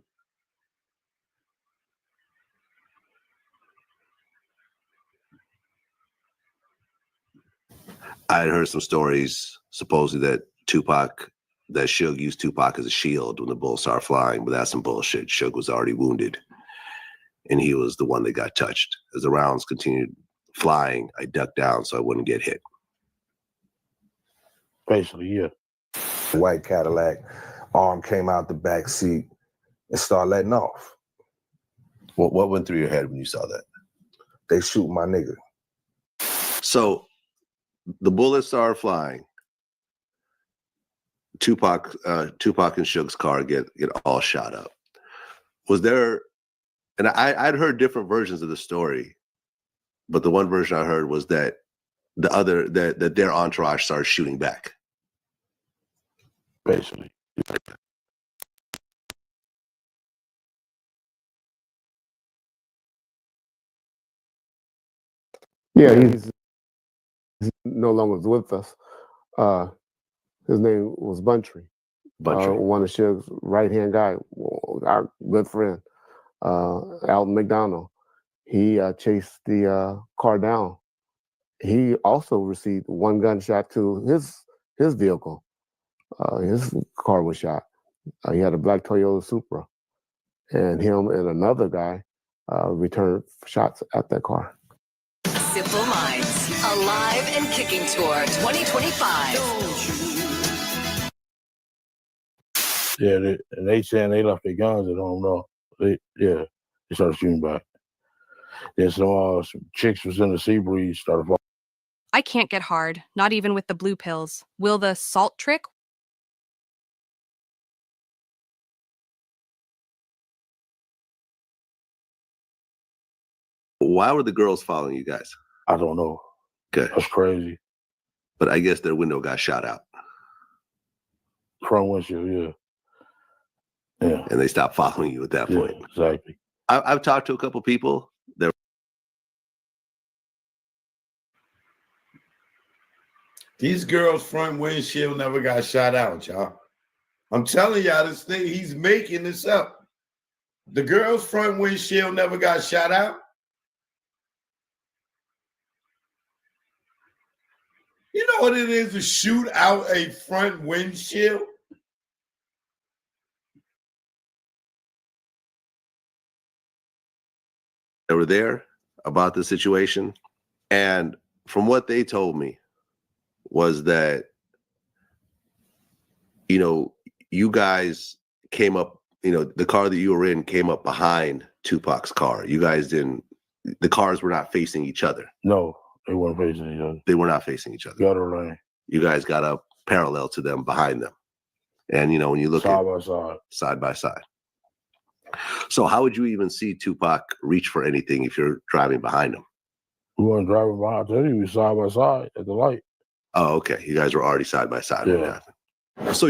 I had heard some stories, supposedly that Suge used Tupac as a shield when the bullets started flying, but that's some bullshit. Suge was already wounded, and he was the one that got touched. As the rounds continued flying, I ducked down so I wouldn't get hit. Basically, yeah. White Cadillac, arm came out the back seat and started letting off. What went through your head when you saw that? They shoot my nigga. So the bullets started flying. Tupac and Suge's car get all shot up. Was there, and I'd heard different versions of the story, but the one version I heard was that that their entourage started shooting back. Basically. Yeah, he's no longer with us. His name was Buntry. One of Suge's right-hand guy, our good friend, Alton McDonald. He chased the car down. He also received one gunshot to his vehicle. His car was shot. He had a black Toyota Supra, and him and another guy returned shots at that car. Simple Minds, Alive and Kicking Tour 2025. Yeah, they saying they left their guns at home, though. They started shooting back. Then some chicks was in the sea breeze, started falling. I can't get hard, not even with the blue pills. Will the salt trick? Why were the girls following you guys? I don't know. Okay. That's crazy. But I guess their window got shot out. Front windshield, yeah. Yeah. And they stopped following you at that point. Exactly. I've talked to a couple people. These girls' front windshield never got shot out, y'all. I'm telling y'all this thing, he's making this up. The girl's front windshield never got shot out. You know what it is to shoot out a front windshield? They were there about the situation. And from what they told me was that, you guys came up, the car that you were in came up behind Tupac's car. You guys didn't, the cars were not facing each other. No, they weren't facing each other. They were not facing each other. Gutter lane. You guys got up parallel to them, behind them. And, when you look side by side. So how would you even see Tupac reach for anything if you're driving behind him? We weren't driving behind. I tell you, we were side by side at the light. Oh, okay. You guys were already side by side. Yeah. So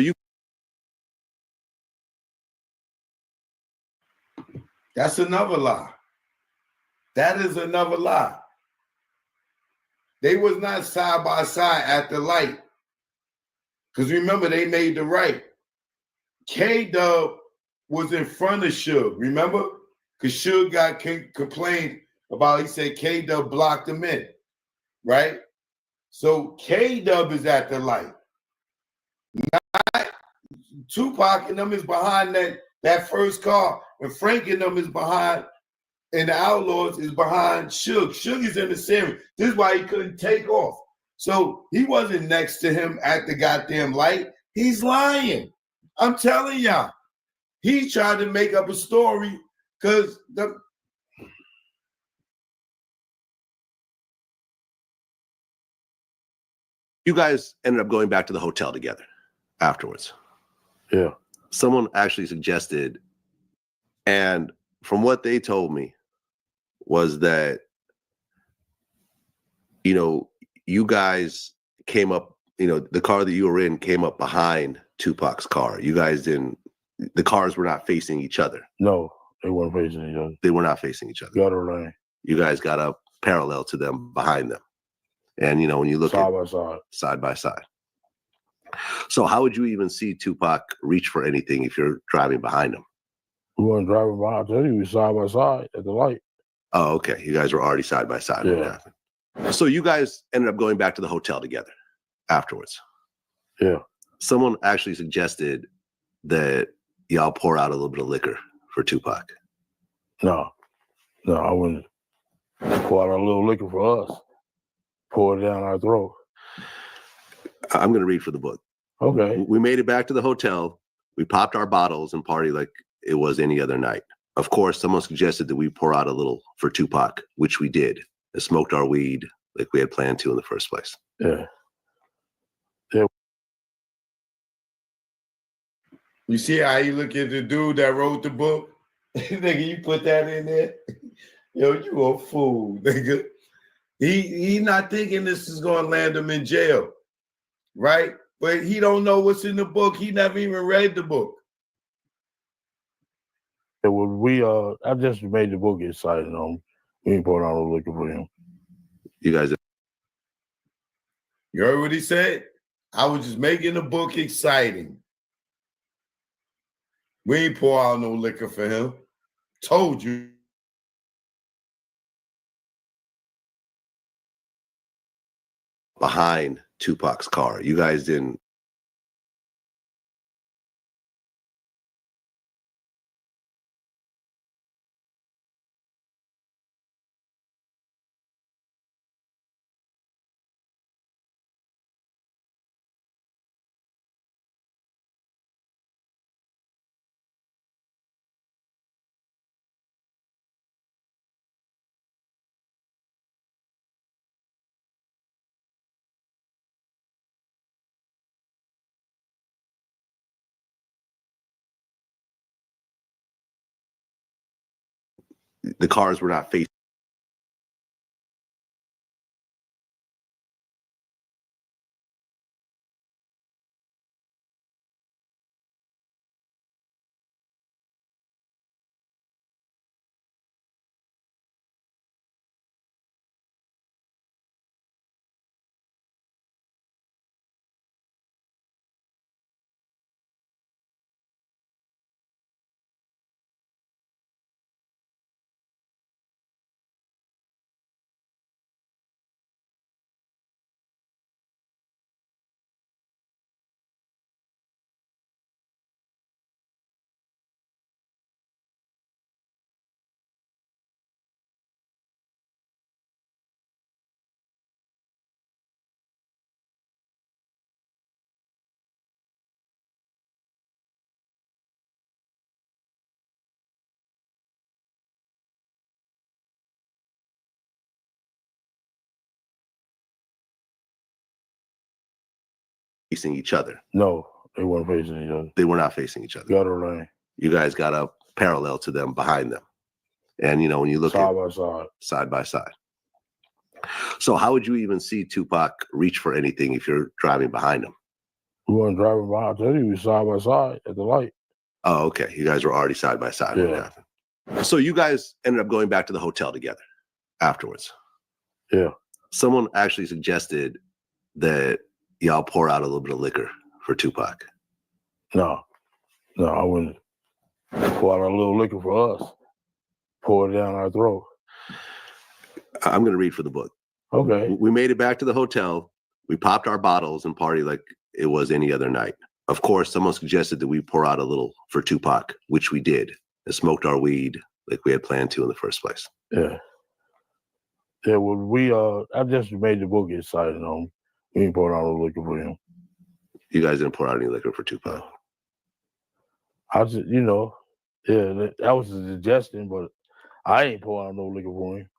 That's another lie. That is another lie. They was not side by side at the light. Because remember, they made the right. K-Dub was in front of Suge, remember? Because Suge got complained about, he said K-Dub blocked him in, right? So K-Dub is at the light. Not Tupac and them is behind that first car, and Frank and them is behind, and the Outlaws is behind Suge. Suge is in the center. This is why he couldn't take off. So he wasn't next to him at the goddamn light. He's lying. I'm telling y'all. He tried to make up a story because you guys ended up going back to the hotel together afterwards. Yeah. Someone actually suggested, and from what they told me was that, you guys came up, the car that you were in came up behind Tupac's car. You guys didn't, the cars were not facing each other. No, they weren't facing each other. They were not facing each other. Gutter lane. You guys got up parallel to them, behind them. And, when you look side by side. So how would you even see Tupac reach for anything if you're driving behind him? We weren't driving behind. I tell you, we were side by side at the light. Oh, okay. You guys were already side by side. Yeah. So you guys ended up going back to the hotel together afterwards. Yeah. Someone actually suggested that y'all pour out a little bit of liquor for Tupac. No, I wouldn't pour out a little liquor for us. Pour it down our throat. I'm going to read for the book. Okay. We made it back to the hotel. We popped our bottles and partied like it was any other night. Of course, someone suggested that we pour out a little for Tupac, which we did. And smoked our weed like we had planned to in the first place. Yeah. You see how you look at the dude that wrote the book? Nigga, you put that in there? Yo, you a fool, nigga. He not thinking this is going to land him in jail, right? But he don't know what's in the book. He never even read the book. Yeah, well, I just made the book get cited on. We ain't pouring out no liquor for him. You guys. You heard what he said? I was just making the book exciting. We ain't pour out no liquor for him. Told you. Behind Tupac's car. You guys didn't. The cars were not facing. Facing each other. No, they weren't facing each other. They were not facing each other. Gutter lane. You guys got up parallel to them, behind them. And, you know, when you look side by side. Side by side. So how would you even see Tupac reach for anything if you're driving behind him? We weren't driving behind. I tell you, we were side by side at the light. Oh, okay. You guys were already side by side when it Yeah. happened. So you guys ended up going back to the hotel together afterwards. Yeah. Someone actually suggested that y'all pour out a little bit of liquor for Tupac. No, I wouldn't pour out a little liquor for us. Pour it down our throat. I'm going to read from the book. Okay. We made it back to the hotel. We popped our bottles and partied like it was any other night. Of course, someone suggested that we pour out a little for Tupac, which we did, and smoked our weed like we had planned to in the first place. Yeah. Yeah, well, I just made the book exciting on him. We ain't pouring out no liquor for him. You guys didn't pour out any liquor for Tupac? I just, that was a suggestion, but I ain't pouring out no liquor for him.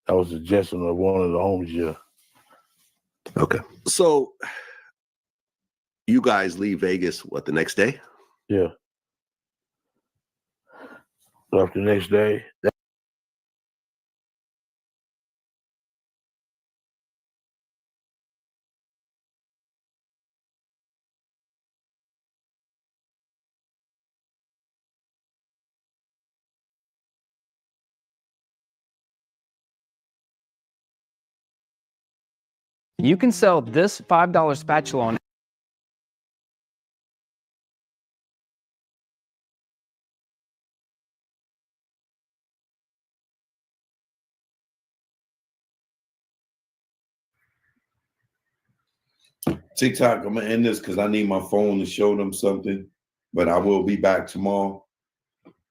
That was a suggestion of one of the homies, yeah. Okay. So you guys leave Vegas, what, the next day? Yeah. Left the next day. You can sell this $5 spatula on TikTok, I'm gonna end this because I need my phone to show them something. But I will be back tomorrow.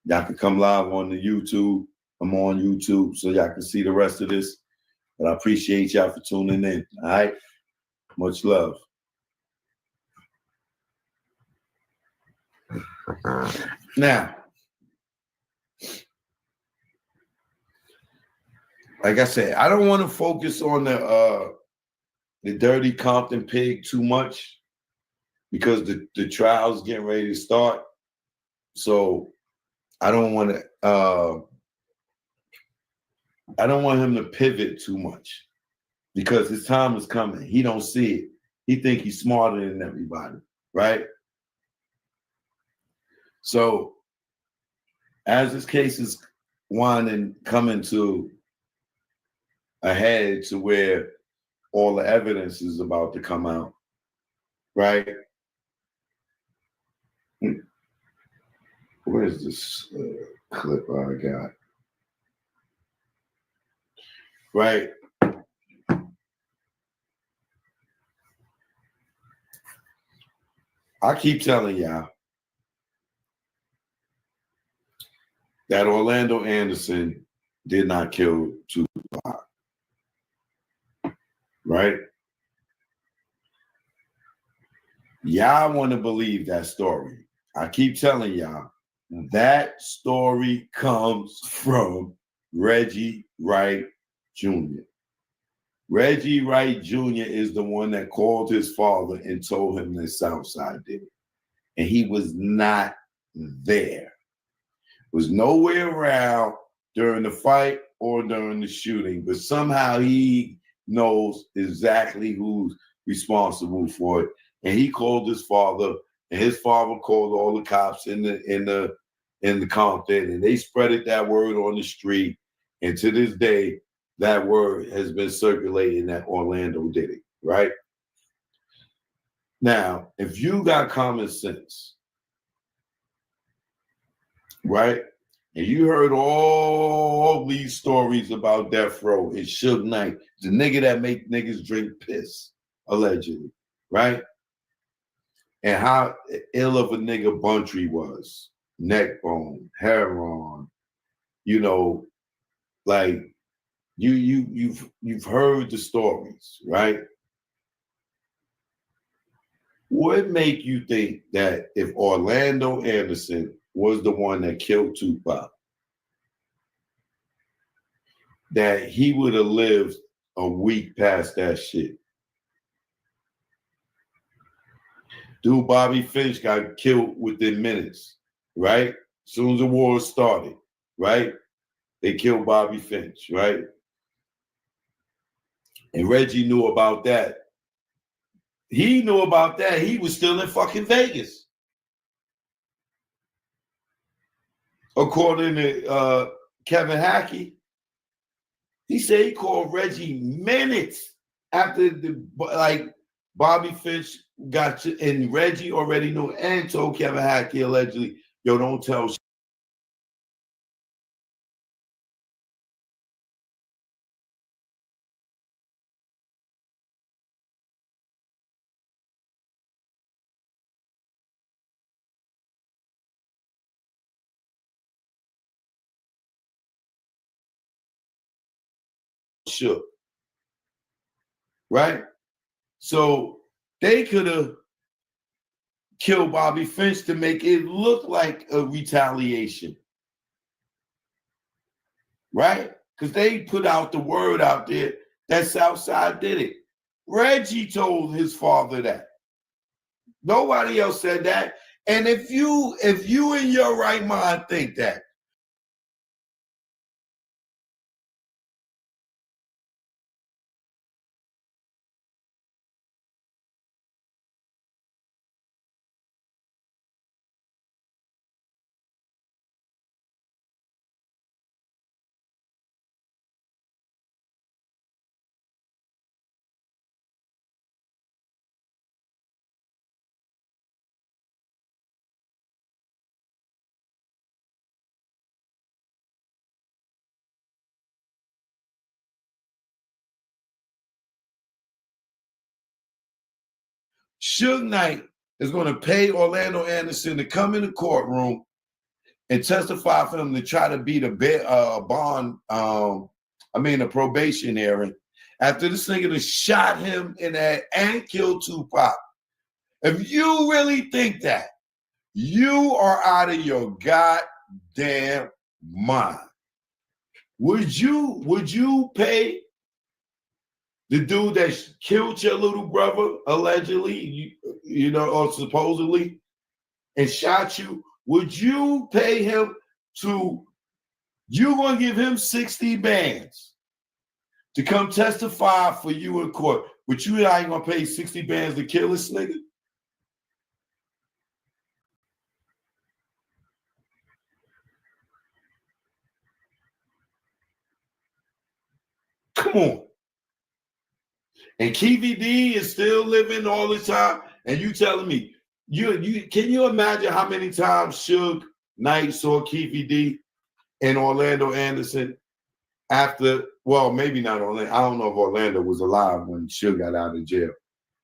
Y'all can come live on the YouTube. I'm on YouTube, so y'all can see the rest of this. But I appreciate y'all for tuning in. All right. Much love. Now, like I said, I don't want to focus on the dirty Compton pig too much because the trial's getting ready to start. So I don't want him to pivot too much because his time is coming. He don't see it. He think he's smarter than everybody, right? So as this case is coming to ahead to where all the evidence is about to come out, right? Where's this clip I got? Right? I keep telling y'all that Orlando Anderson did not kill Tupac, right? Y'all want to believe that story. I keep telling y'all that story comes from Reggie Wright Jr. Reggie Wright Jr. is the one that called his father and told him that Southside did it. And he was not there. Was nowhere around during the fight or during the shooting, but somehow he knows exactly who's responsible for it. And he called his father, and his father called all the cops in the Compton, and they spreaded that word on the street. And to this day, that word has been circulating that Orlando did it, right? Now, if you got common sense, right? And you heard all these stories about Death Row and Suge Knight, the nigga that make niggas drink piss, allegedly, right? And how ill of a nigga Buntry was, neck bone, heroin, you know, like you've heard the stories, right? What make you think that if Orlando Anderson was the one that killed Tupac, that he would have lived a week past that shit? Dude, Bobby Finch got killed within minutes, right? As soon as the war started, right? They killed Bobby Finch, right? And Reggie knew about that. He knew about that. He was still in fucking Vegas. According to Kevin Hackey, he said he called Reggie minutes after Bobby Finch got you, and Reggie already knew and told Kevin Hackey allegedly, yo, don't tell Shook, right? So they could have killed Bobby Finch to make it look like a retaliation, right? Because they put out the word out there that Southside did it. Reggie told his father that. Nobody else said that. And if you in your right mind think that, Suge Knight is going to pay Orlando Anderson to come in the courtroom and testify for him to try to beat a probation hearing after this nigga has shot him in the head and killed Tupac. If you really think that, you are out of your goddamn mind. Would you pay the dude that killed your little brother, allegedly, you know, or supposedly, and shot you? Would you pay him you gonna give him 60 bands to come testify for you in court, but you ain't gonna pay 60 bands to kill this nigga? Come on. And Keefy D is still living all the time. And you telling me, you can you imagine how many times Suge Knight saw Keefy D and Orlando Anderson after, well, maybe not Orlando. I don't know if Orlando was alive when Suge got out of jail.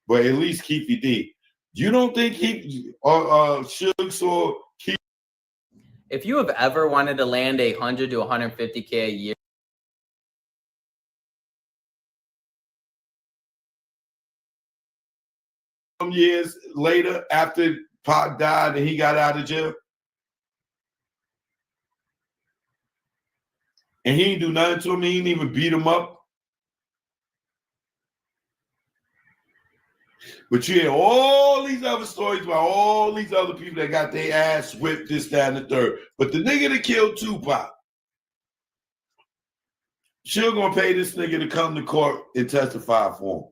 But at least Keefy D. You don't think Suge saw Keefy? If you have ever wanted to land 100 to 150K a year, some years later after Pac died and he got out of jail? And he didn't do nothing to him. He didn't even beat him up. But you hear all these other stories about all these other people that got their ass whipped, this, that, and the third. But the nigga that killed Tupac, Suge gonna pay this nigga to come to court and testify for him.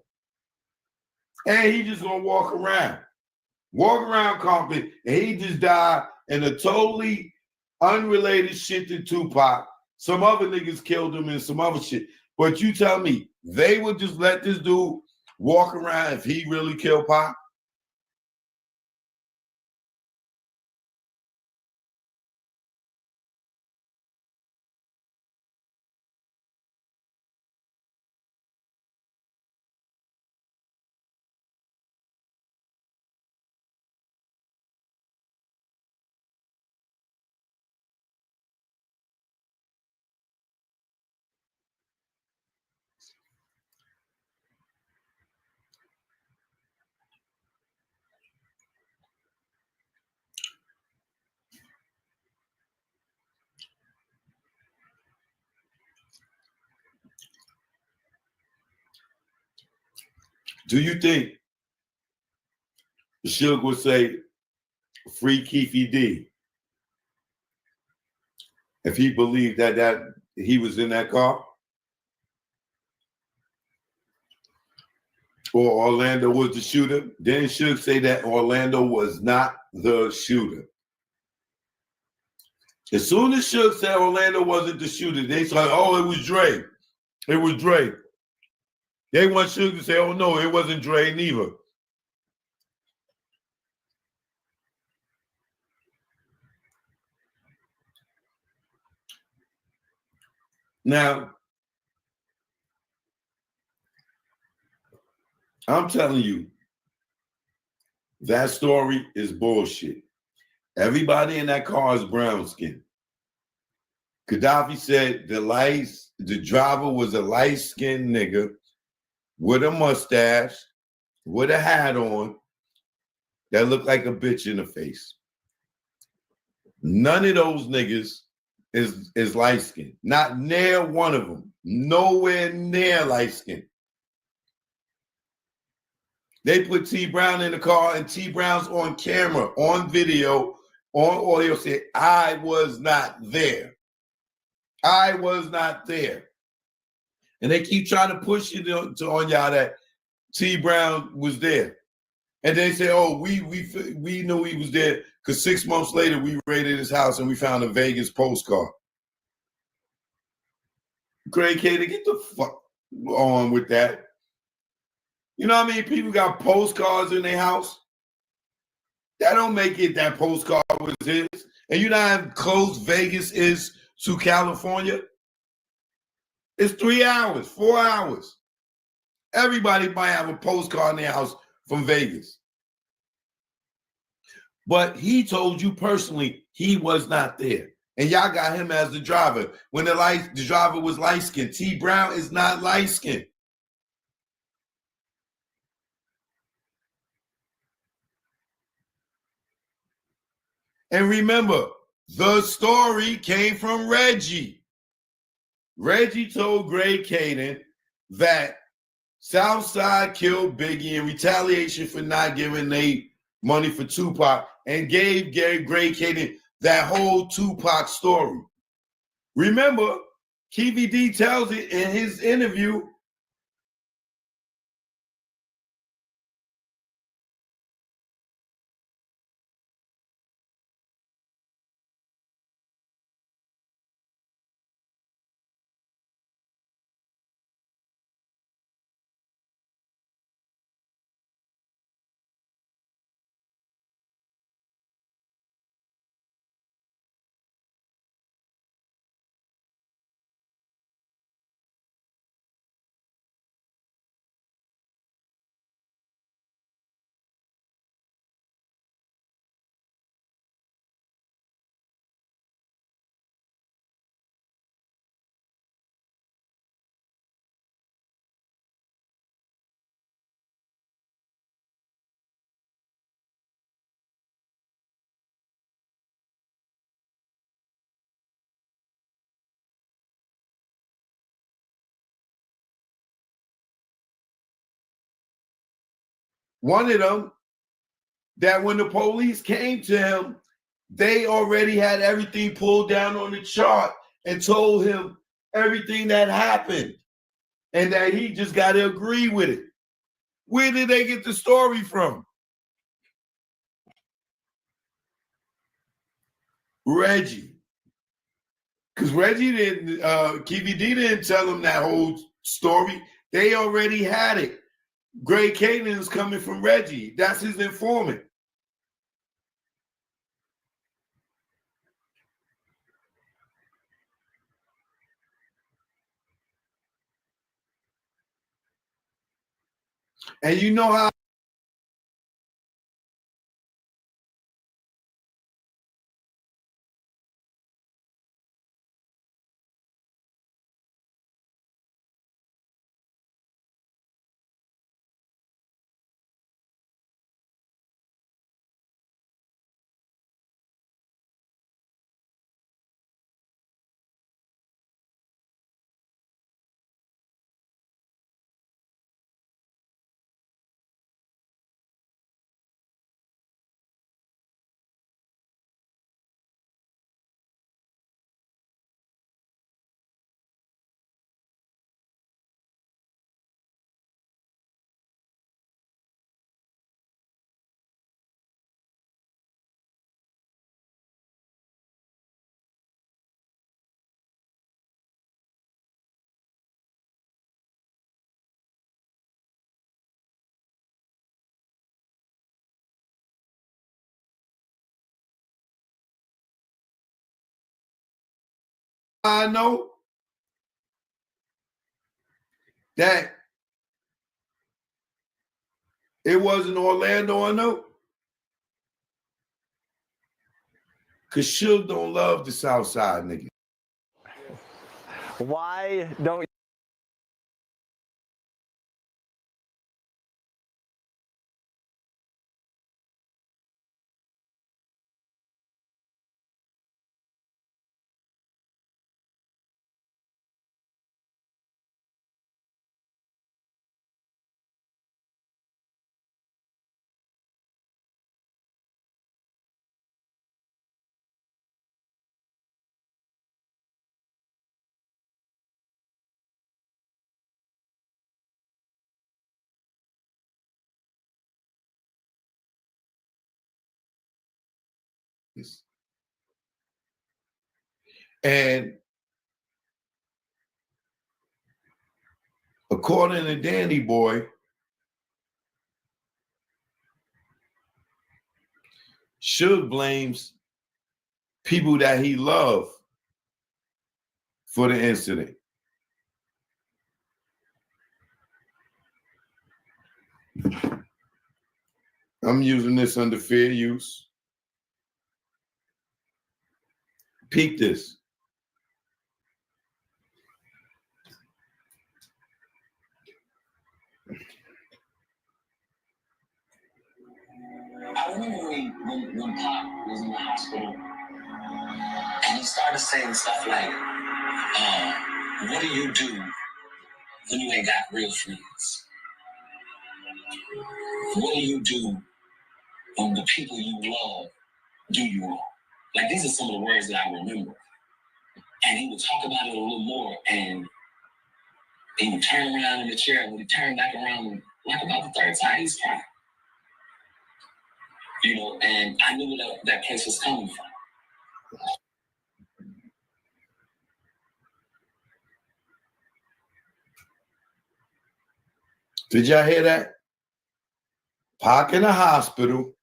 And he just gonna walk around confident, and he just died in a totally unrelated shit to Tupac. Some other niggas killed him and some other shit. But you tell me, they would just let this dude walk around if he really killed Pac? Do you think Suge would say free Keefy D if he believed that he was in that car? Or Orlando was the shooter? Didn't Suge say that Orlando was not the shooter? As soon as Suge said Orlando wasn't the shooter, they said, oh, it was Dre. It was Dre. They want Suge to say, oh, no, it wasn't Dre neither. Now, I'm telling you, that story is bullshit. Everybody in that car is brown skin. Gaddafi said the driver was a light-skinned nigga with a mustache, with a hat on, that looked like a bitch in the face. None of those niggas is light-skinned. Not near one of them. Nowhere near light-skinned. They put T Brown in the car, and T Brown's on camera, on video, on audio, said, I was not there. I was not there. And they keep trying to push it on y'all that T Brown was there. And they say, oh, we knew he was there because 6 months later we raided his house and we found a Vegas postcard. Greg Kader, get the fuck on with that. You know how many people got postcards in their house? That don't make it that postcard was his. And you know how close Vegas is to California? It's 3 hours, 4 hours. Everybody might have a postcard in their house from Vegas. But he told you personally he was not there. And y'all got him as the driver. When the driver was light-skinned. T Brown is not light-skinned. And remember, the story came from Reggie. Reggie told Greg Kaden that Southside killed Biggie in retaliation for not giving Nate money for Tupac and gave Greg Kaden that whole Tupac story. Remember, Keefy D tells it in his interview. one of them, that when the police came to him, they already had everything pulled down on the chart and told him everything that happened and that he just got to agree with it. Where did they get the story from? Reggie. Because Reggie didn't, KVD didn't tell him that whole story. They already had it. Greg Kanan is coming from Reggie. That's his informant. And you know how I know that it wasn't Orlando, I know. Because Suge don't love the South Side niggas. Why don't And according to Danny Boy, Suge blames people that he loved for the incident. I'm using this under fair use. Peep this. I remember when Pop was in the hospital and he started saying stuff like, what do you do when you ain't got real friends? What do you do when the people you love do you wrong? Like, these are some of the words that I remember. And he would talk about it a little more, and he would turn around in the chair, and when he turned back around, like about the third time, he's crying. You know, and I knew where that place was coming from. Did y'all hear that? Pac in the hospital.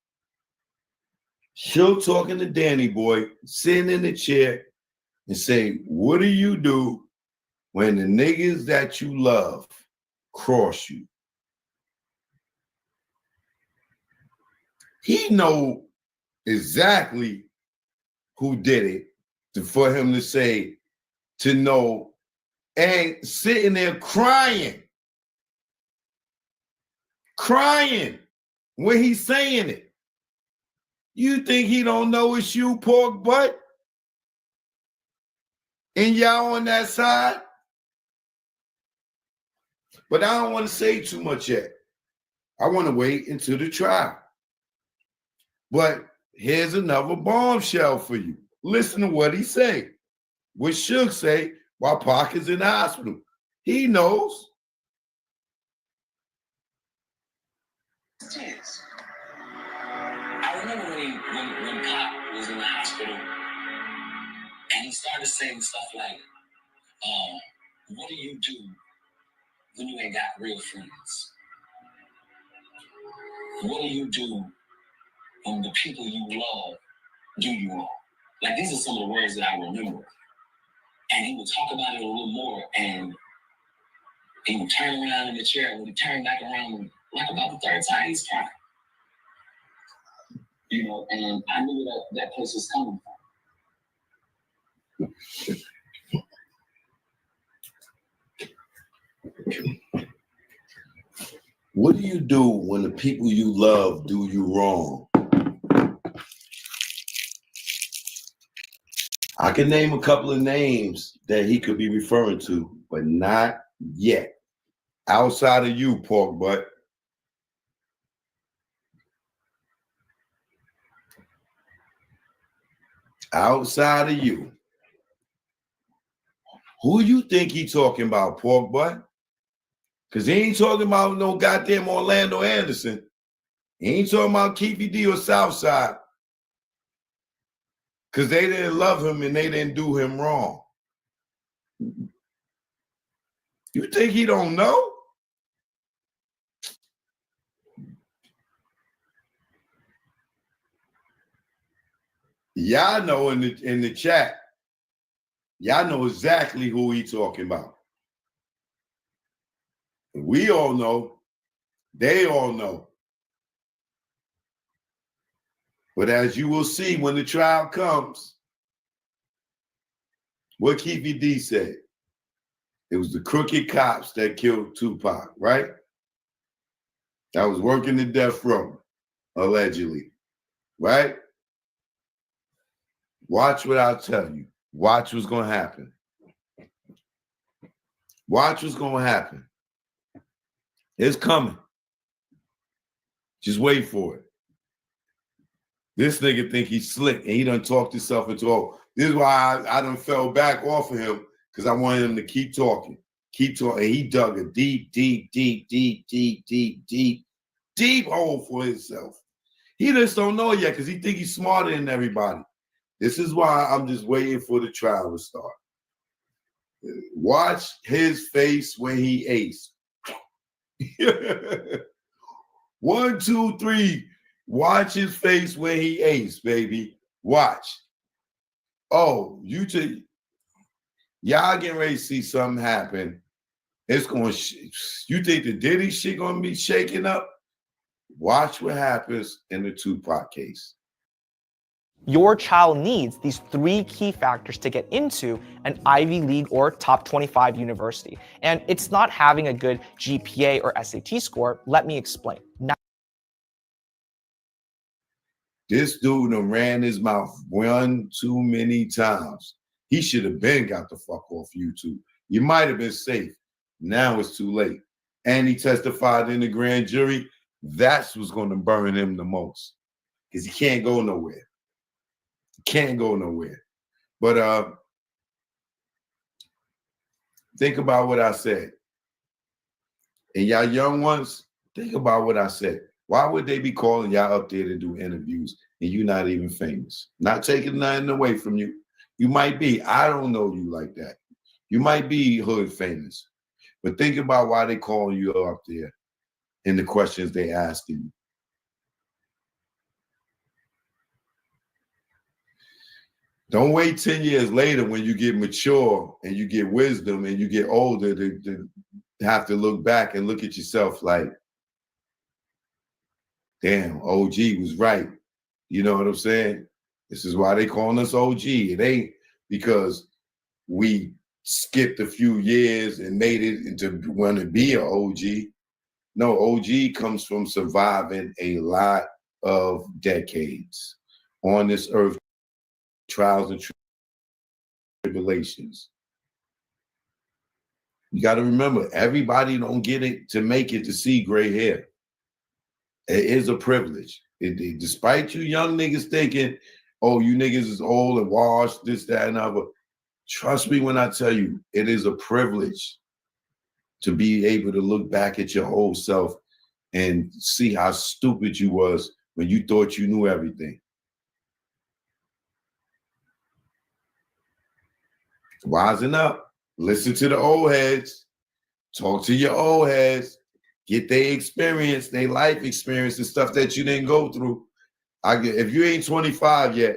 Suge talking to Danny Boy, sitting in the chair and say, what do you do when the niggas that you love cross you? He know exactly who did it for him to say, to know, and sitting there crying when he's saying it. You think he don't know it's you, pork butt? And y'all on that side? But I don't want to say too much yet. I want to wait until the trial. But here's another bombshell for you. Listen to what he say. What Suge say while Pac is in the hospital. He knows. I remember when Pac was in the hospital and he started saying stuff like, what do you do when you ain't got real friends? What do you do when the people you love do you wrong? Like, these are some of the words that I remember. And he would talk about it a little more, and he would turn around in the chair. When he turned back around, like about the third time, he's crying. You know, and I knew that place was coming from. What do you do when the people you love do you wrong? I can name a couple of names that he could be referring to, but not yet. Outside of you, pork butt. Outside of you. Who you think he talking about, pork butt? Because he ain't talking about no goddamn Orlando Anderson. He ain't talking about Keefy D or Southside. Because they didn't love him and they didn't do him wrong. You think he don't know? Y'all know in the chat. Y'all know exactly who he talking about. We all know. They all know. But as you will see when the trial comes, what Keefy D said, it was the crooked cops that killed Tupac, right? That was working the death row, allegedly, right? Watch what I'll tell you. Watch what's going to happen. Watch what's going to happen. It's coming. Just wait for it. This nigga think he's slick, and he done talked himself into, oh, this is why I done fell back off of him, because I wanted him to keep talking. Keep talking. And he dug a deep hole for himself. He just don't know yet, because he think he's smarter than everybody. This is why I'm just waiting for the trial to start. Watch his face when he ace. 1, 2, 3. Watch his face when he ace, baby. Watch. Oh, y'all getting ready to see something happen. It's going to, you think the Diddy shit going to be shaking up? Watch what happens in the Tupac case. Your child needs these 3 key factors to get into an Ivy League or top 25 university. And it's not having a good GPA or SAT score. Let me explain. This dude done ran his mouth one too many times. He should have been got the fuck off YouTube. You might have been safe. Now it's too late. And he testified in the grand jury. That's what's going to burn him the most. Because he can't go nowhere. Can't go nowhere. But think about what I said. And y'all young ones, think about what I said. Why would they be calling y'all up there to do interviews and you not even famous? Not taking nothing away from you. You might be. I don't know you like that. You might be hood famous. But think about why they calling you up there and the questions they asking you. Don't wait 10 years later when you get mature and you get wisdom and you get older to have to look back and look at yourself like, damn, OG was right. You know what I'm saying? This is why they calling us OG. It ain't because we skipped a few years and made it into want to be an OG. No, OG comes from surviving a lot of decades on this earth, trials and tribulations. You got to remember, everybody don't get it to make it to see gray hair. It is a privilege. Despite you young niggas thinking, oh, you niggas is old and washed, this, that, and other. Trust me when I tell you, it is a privilege to be able to look back at your old self and see how stupid you was when you thought you knew everything. Wisen up. Listen to the old heads. Talk to your old heads. Get their experience, their life experience, the stuff that you didn't go through. If you ain't 25 yet,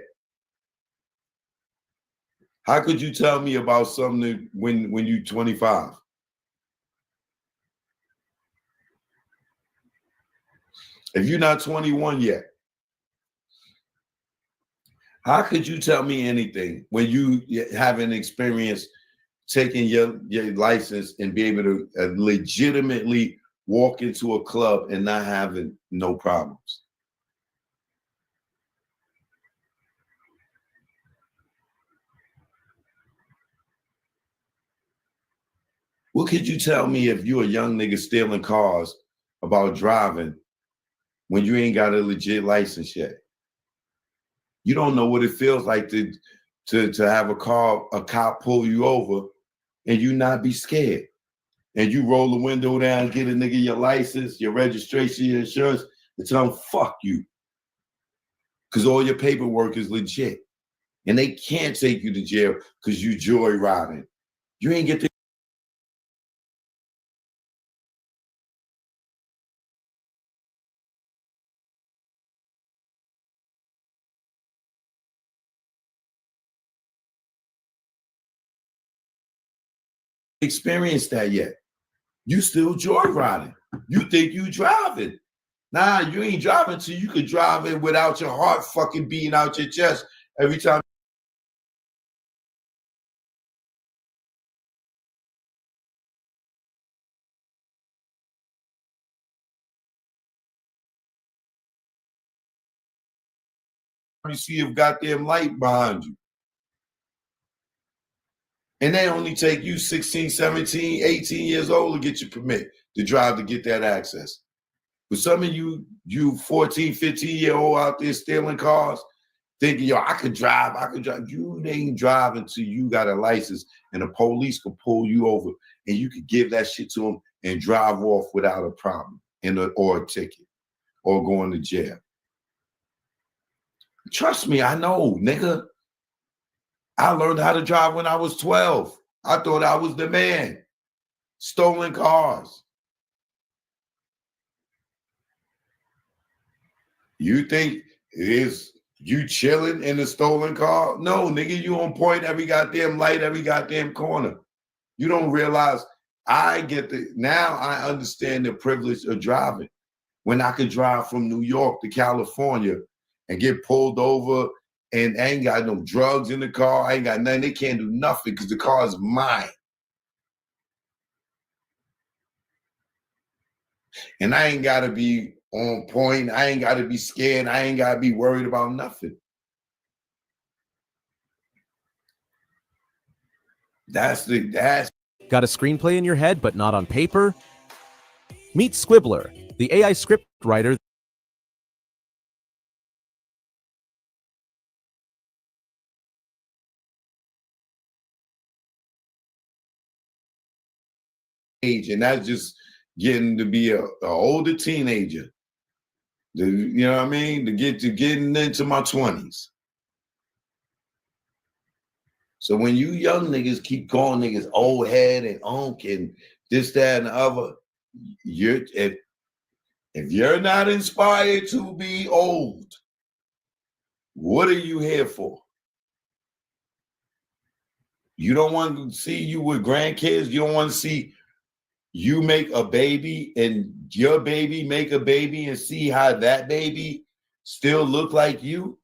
how could you tell me about something when you're 25? If you're not 21 yet, how could you tell me anything when you haven't experienced taking your license and be able to legitimately walk into a club and not having no problems? What could you tell me if you're a young nigga stealing cars about driving when you ain't got a legit license yet? You don't know what it feels like to have a cop pull you over and you not be scared. And you roll the window down, get a nigga your license, your registration, your insurance, and tell them, fuck you. Because all your paperwork is legit. And they can't take you to jail because you joyriding. You ain't get to experience that yet. You still joyriding. You think you driving. Nah, you ain't driving till you could drive it without your heart fucking beating out your chest every time. You see a goddamn light behind you. And they only take you 16, 17, 18 years old to get your permit to drive to get that access. But some of you 14, 15-year-old out there stealing cars, thinking, yo, I could drive. You ain't driving until you got a license and the police can pull you over and you can give that shit to them and drive off without a problem or a ticket or going to jail. Trust me, I know, nigga. I learned how to drive when I was 12. I thought I was the man. Stolen cars. You think it is you chilling in a stolen car? No, nigga, you on point every goddamn light, every goddamn corner. You don't realize now I understand the privilege of driving. When I could drive from New York to California and get pulled over and I ain't got no drugs in the car, I ain't got nothing. They can't do nothing because the car is mine. And I ain't got to be on point. I ain't got to be scared. I ain't got to be worried about nothing. That's Got a screenplay in your head but not on paper? Meet Squibbler, the AI script writer. Age, and that's just getting to be a older teenager. You know what I mean? To getting into my 20s. So when you young niggas keep calling niggas old head and unk and this, that, and the other, if you're not inspired to be old, what are you here for? You don't want to see you with grandkids. You don't want to see you make a baby and your baby make a baby and see how that baby still look like you.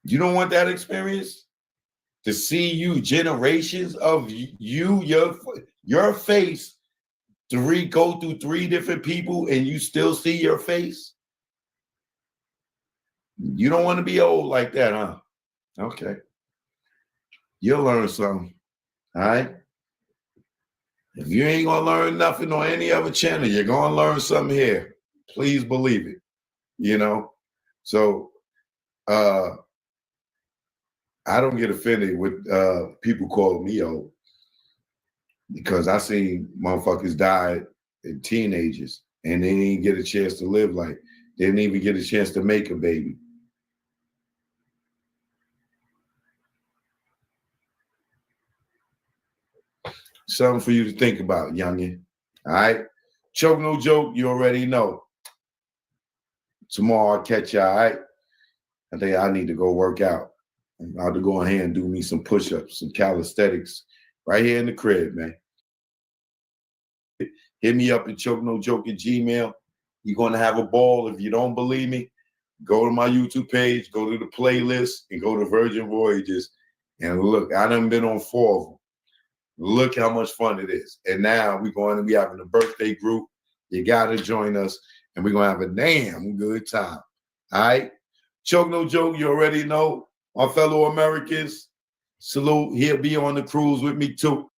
You don't want that experience? To see you generations of you, your face, go through 3 different people and you still see your face? You don't want to be old like that, huh? Okay. You'll learn something, all right? If you ain't gonna learn nothing on any other channel, you're gonna learn something here. Please believe it. You know? So I don't get offended with people calling me old because I seen motherfuckers die in teenagers and they didn't get a chance to live like, they didn't even get a chance to make a baby. Something for you to think about, youngin'. All right? Choke no joke, you already know. Tomorrow I'll catch you, all right? I think I need to go work out. I'm about to go ahead and do me some push-ups, some calisthenics right here in the crib, man. Hit me up at chokenojoke@gmail.com. You're going to have a ball. If you don't believe me, go to my YouTube page, go to the playlist, and go to Virgin Voyages. And look, I done been on 4 of them. Look how much fun it is. And now we're having a birthday group. You got to join us, and we're going to have a damn good time. All right? Choke no joke, you already know. My fellow Americans, salute. He'll be on the cruise with me too.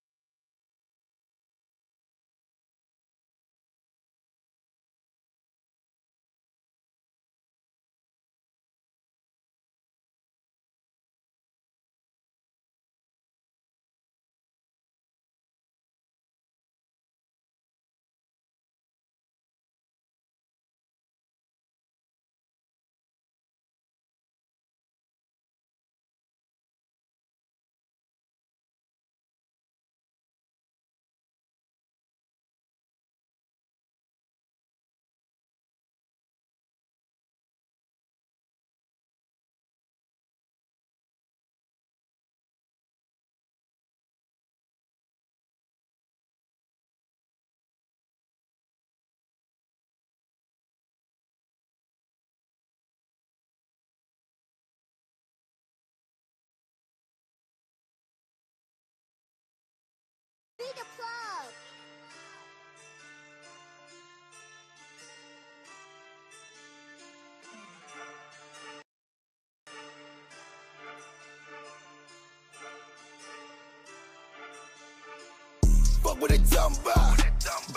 Fuck what they talking about.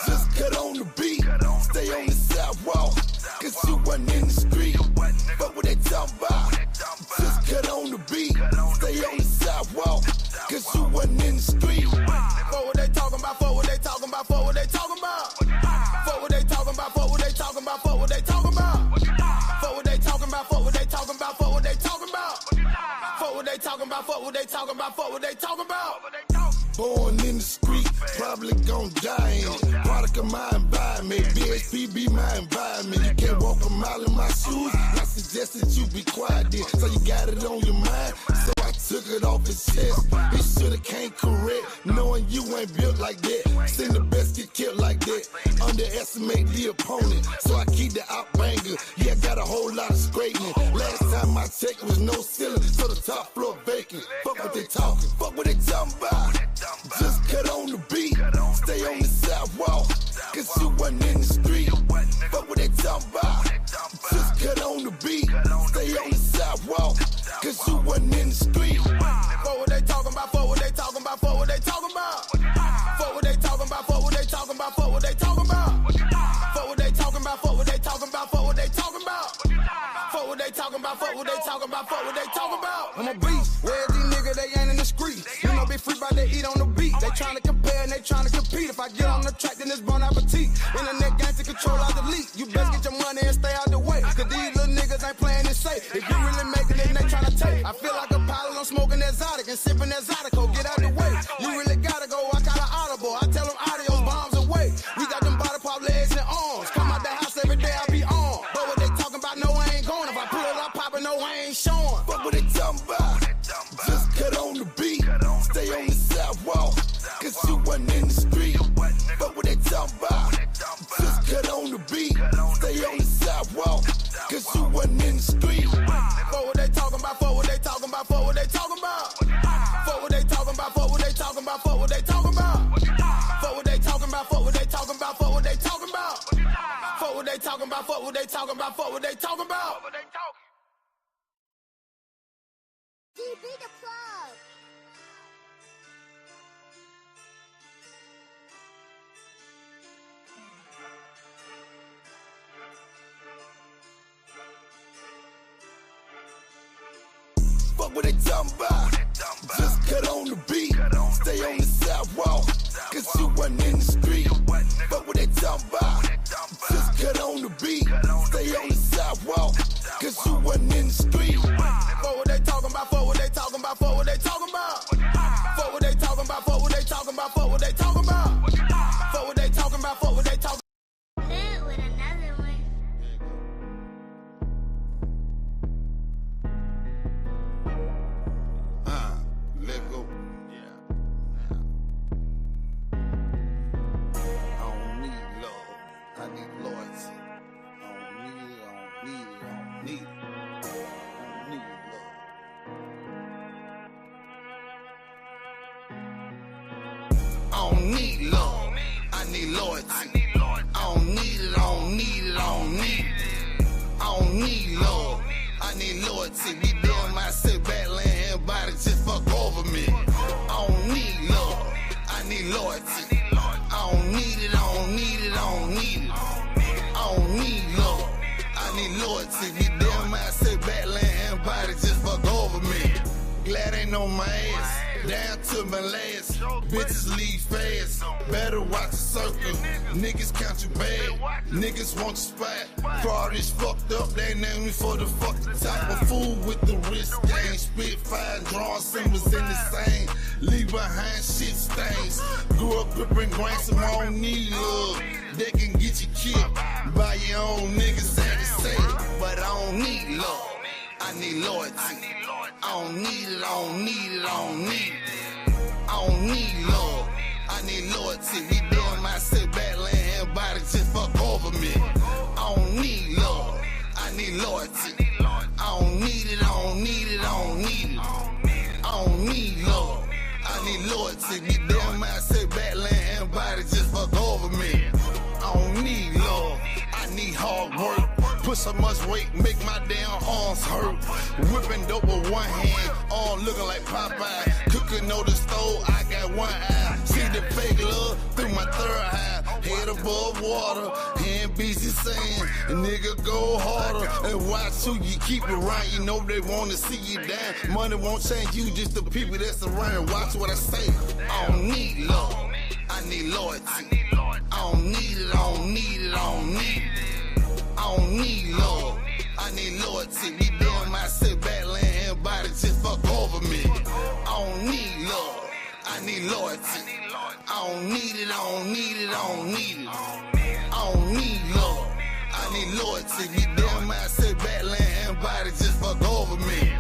Just cut on the beat. Stay on the sidewalk. Cause you wasn't in the street. Fuck what they talking about. Just cut on the beat. Stay on the sidewalk. Cause you wasn't in the street. Fuck what they talking about. Fuck what they talking about. Fuck what they talking about. Fuck what they talking about. Fuck what they talking about. Fuck what they talking about. Fuck what they talking about. Fuck what they talking about. Fuck what they talking about. Fuck what they talking about. Fuck what they talking about. Fuck what they talking about. Born in the street, probably gon' die in it. Product of my environment, BHP be my environment. You can't walk a mile in my shoes. I suggest that you be quiet then. So you got it on your mind, so I took it off his chest. He shoulda came correct, knowing you ain't built like that. Seen the best get killed like that. Underestimate the opponent, so I keep the outbanger. Yeah, I got a whole lot of straightening. Last time I checked, it was no ceiling, so the top floor vacant. Fuck what they talking, fuck what they talking about. Just cut on the beat, stay on the sidewalk. Cause you wasn't in the street. Fuck what they talking about. Just cut on the beat, stay on the sidewalk. Cause you wasn't in the street. Fuck what they talking about. Fuck what they talking about. Fuck what they talking about. Fuck what they talking about. Fuck what they talking about. Fuck what they talking about. Fuck what they talking about. Fuck what they talking about. Fuck what they talking about. Fuck what they talking about. Fuck what they talking about. Fuck what they talking about. I'm a beast. Where's these niggas? They ain't in the street. You know, be free by they eat on the beat. They tryna compare and they tryna compete. If I get on the track, then it's bon appetit. Internet gang to control all the leak. You best get your money and stay out the way. Cause these little niggas ain't playing it safe. If you really make it, then they tryna take. I feel like a pilot, I'm smoking exotic and sipping exotico. Get out the way. You really gotta go. I got an audible. I tell them audios, bombs away. We got them body pop legs and arms. Come out the house every day, I be on. But what they talking about, no, I ain't going. If I pull it up, popping, no, I ain't showing. Fuck what they talking about. Just cut on the beat. Stay on the sidewalk. Cause you wasn't in the street. Fuck what they talking about. Just cut on the beat. Stay on the sidewalk. Cause you wasn't in the street. Fuck what they talking about. Fuck what they talking about. Fuck what they talking about. Fuck what they talking about. Fuck what they talking about. Fuck what they talking about. Fuck what they talking about. Fuck what they talking about. Fuck what they talking about. Fuck what they talking about. Fuck what they talking about. Fuck what they talking about. DB the plug. Fuck what they talking about. Just cut on the beat. Stay on the sidewalk. Cause you wasn't in the street. Fuck what they talking about. Just cut on the beat. Stay on the sidewalk. Cause you wasn't in the street. Fuck what they talking about. Fuck what they talking about. Fuck what they talking about. Fuck what they talking about. Fuck what they talking about. Fuck what they talking about. Fuck what they talking about. Fuck what they talking about. Let go. I don't need love. I need loyalty. I don't need it. I don't need it. I don't need it. I don't need love. I don't need love. I need loyalty. I don't need it. I don't need it. I don't need it. I don't need love. I need loyalty. Be damn, I sit back, laying everybody just fuck over me. I don't need love. I need loyalty. I don't need it. I don't need it. I don't need it. I don't need love. I need loyalty. Be damn, I sit back, laying everybody just fuck over me. Glad ain't on my ass. Down to my last. Bitches leave fast. Better watch the circle. Niggas count your bag. Niggas want your spot. Parties fucked up. They named me for the fucking type of fool with the wrist game. Spit fire, drawing symbols in the same. Leave behind shit stains. Grew up gripping grants and I don't need love. They can get you killed by your own niggas had to say it. But I don't need love. I need loyalty. I don't need it, I don't need it, I don't need it. I don't need love. I need loyalty. Be damn, I sit back, laying everybody just fuck over me. I don't need love. I need loyalty. I don't need it, I don't need it, I don't need it. I don't need love. I need loyalty. Be damn, I sit back, laying everybody just fuck over me. I don't need love. I need hard work. Put so much weight, make my damn arms hurt. Whipping dope with one hand, arm looking like Popeye. Cooking on the stove, I got one eye. See the fake love through my third eye. Head above water, hand busy saying, nigga go harder. And watch who you keep around, you know they wanna see you down. Money won't change you, just the people that's around. Watch what I say, I don't need love. I need loyalty. I don't need it, I don't need it, I don't need it. I don't need love. I need loyalty. Be damn, I sit back, laying everybody just fuck over me. I don't need love. I need loyalty. I don't need it. I don't need it. I don't need it. I don't need love. I need loyalty. Be damn, I sit back, laying everybody just fuck over me.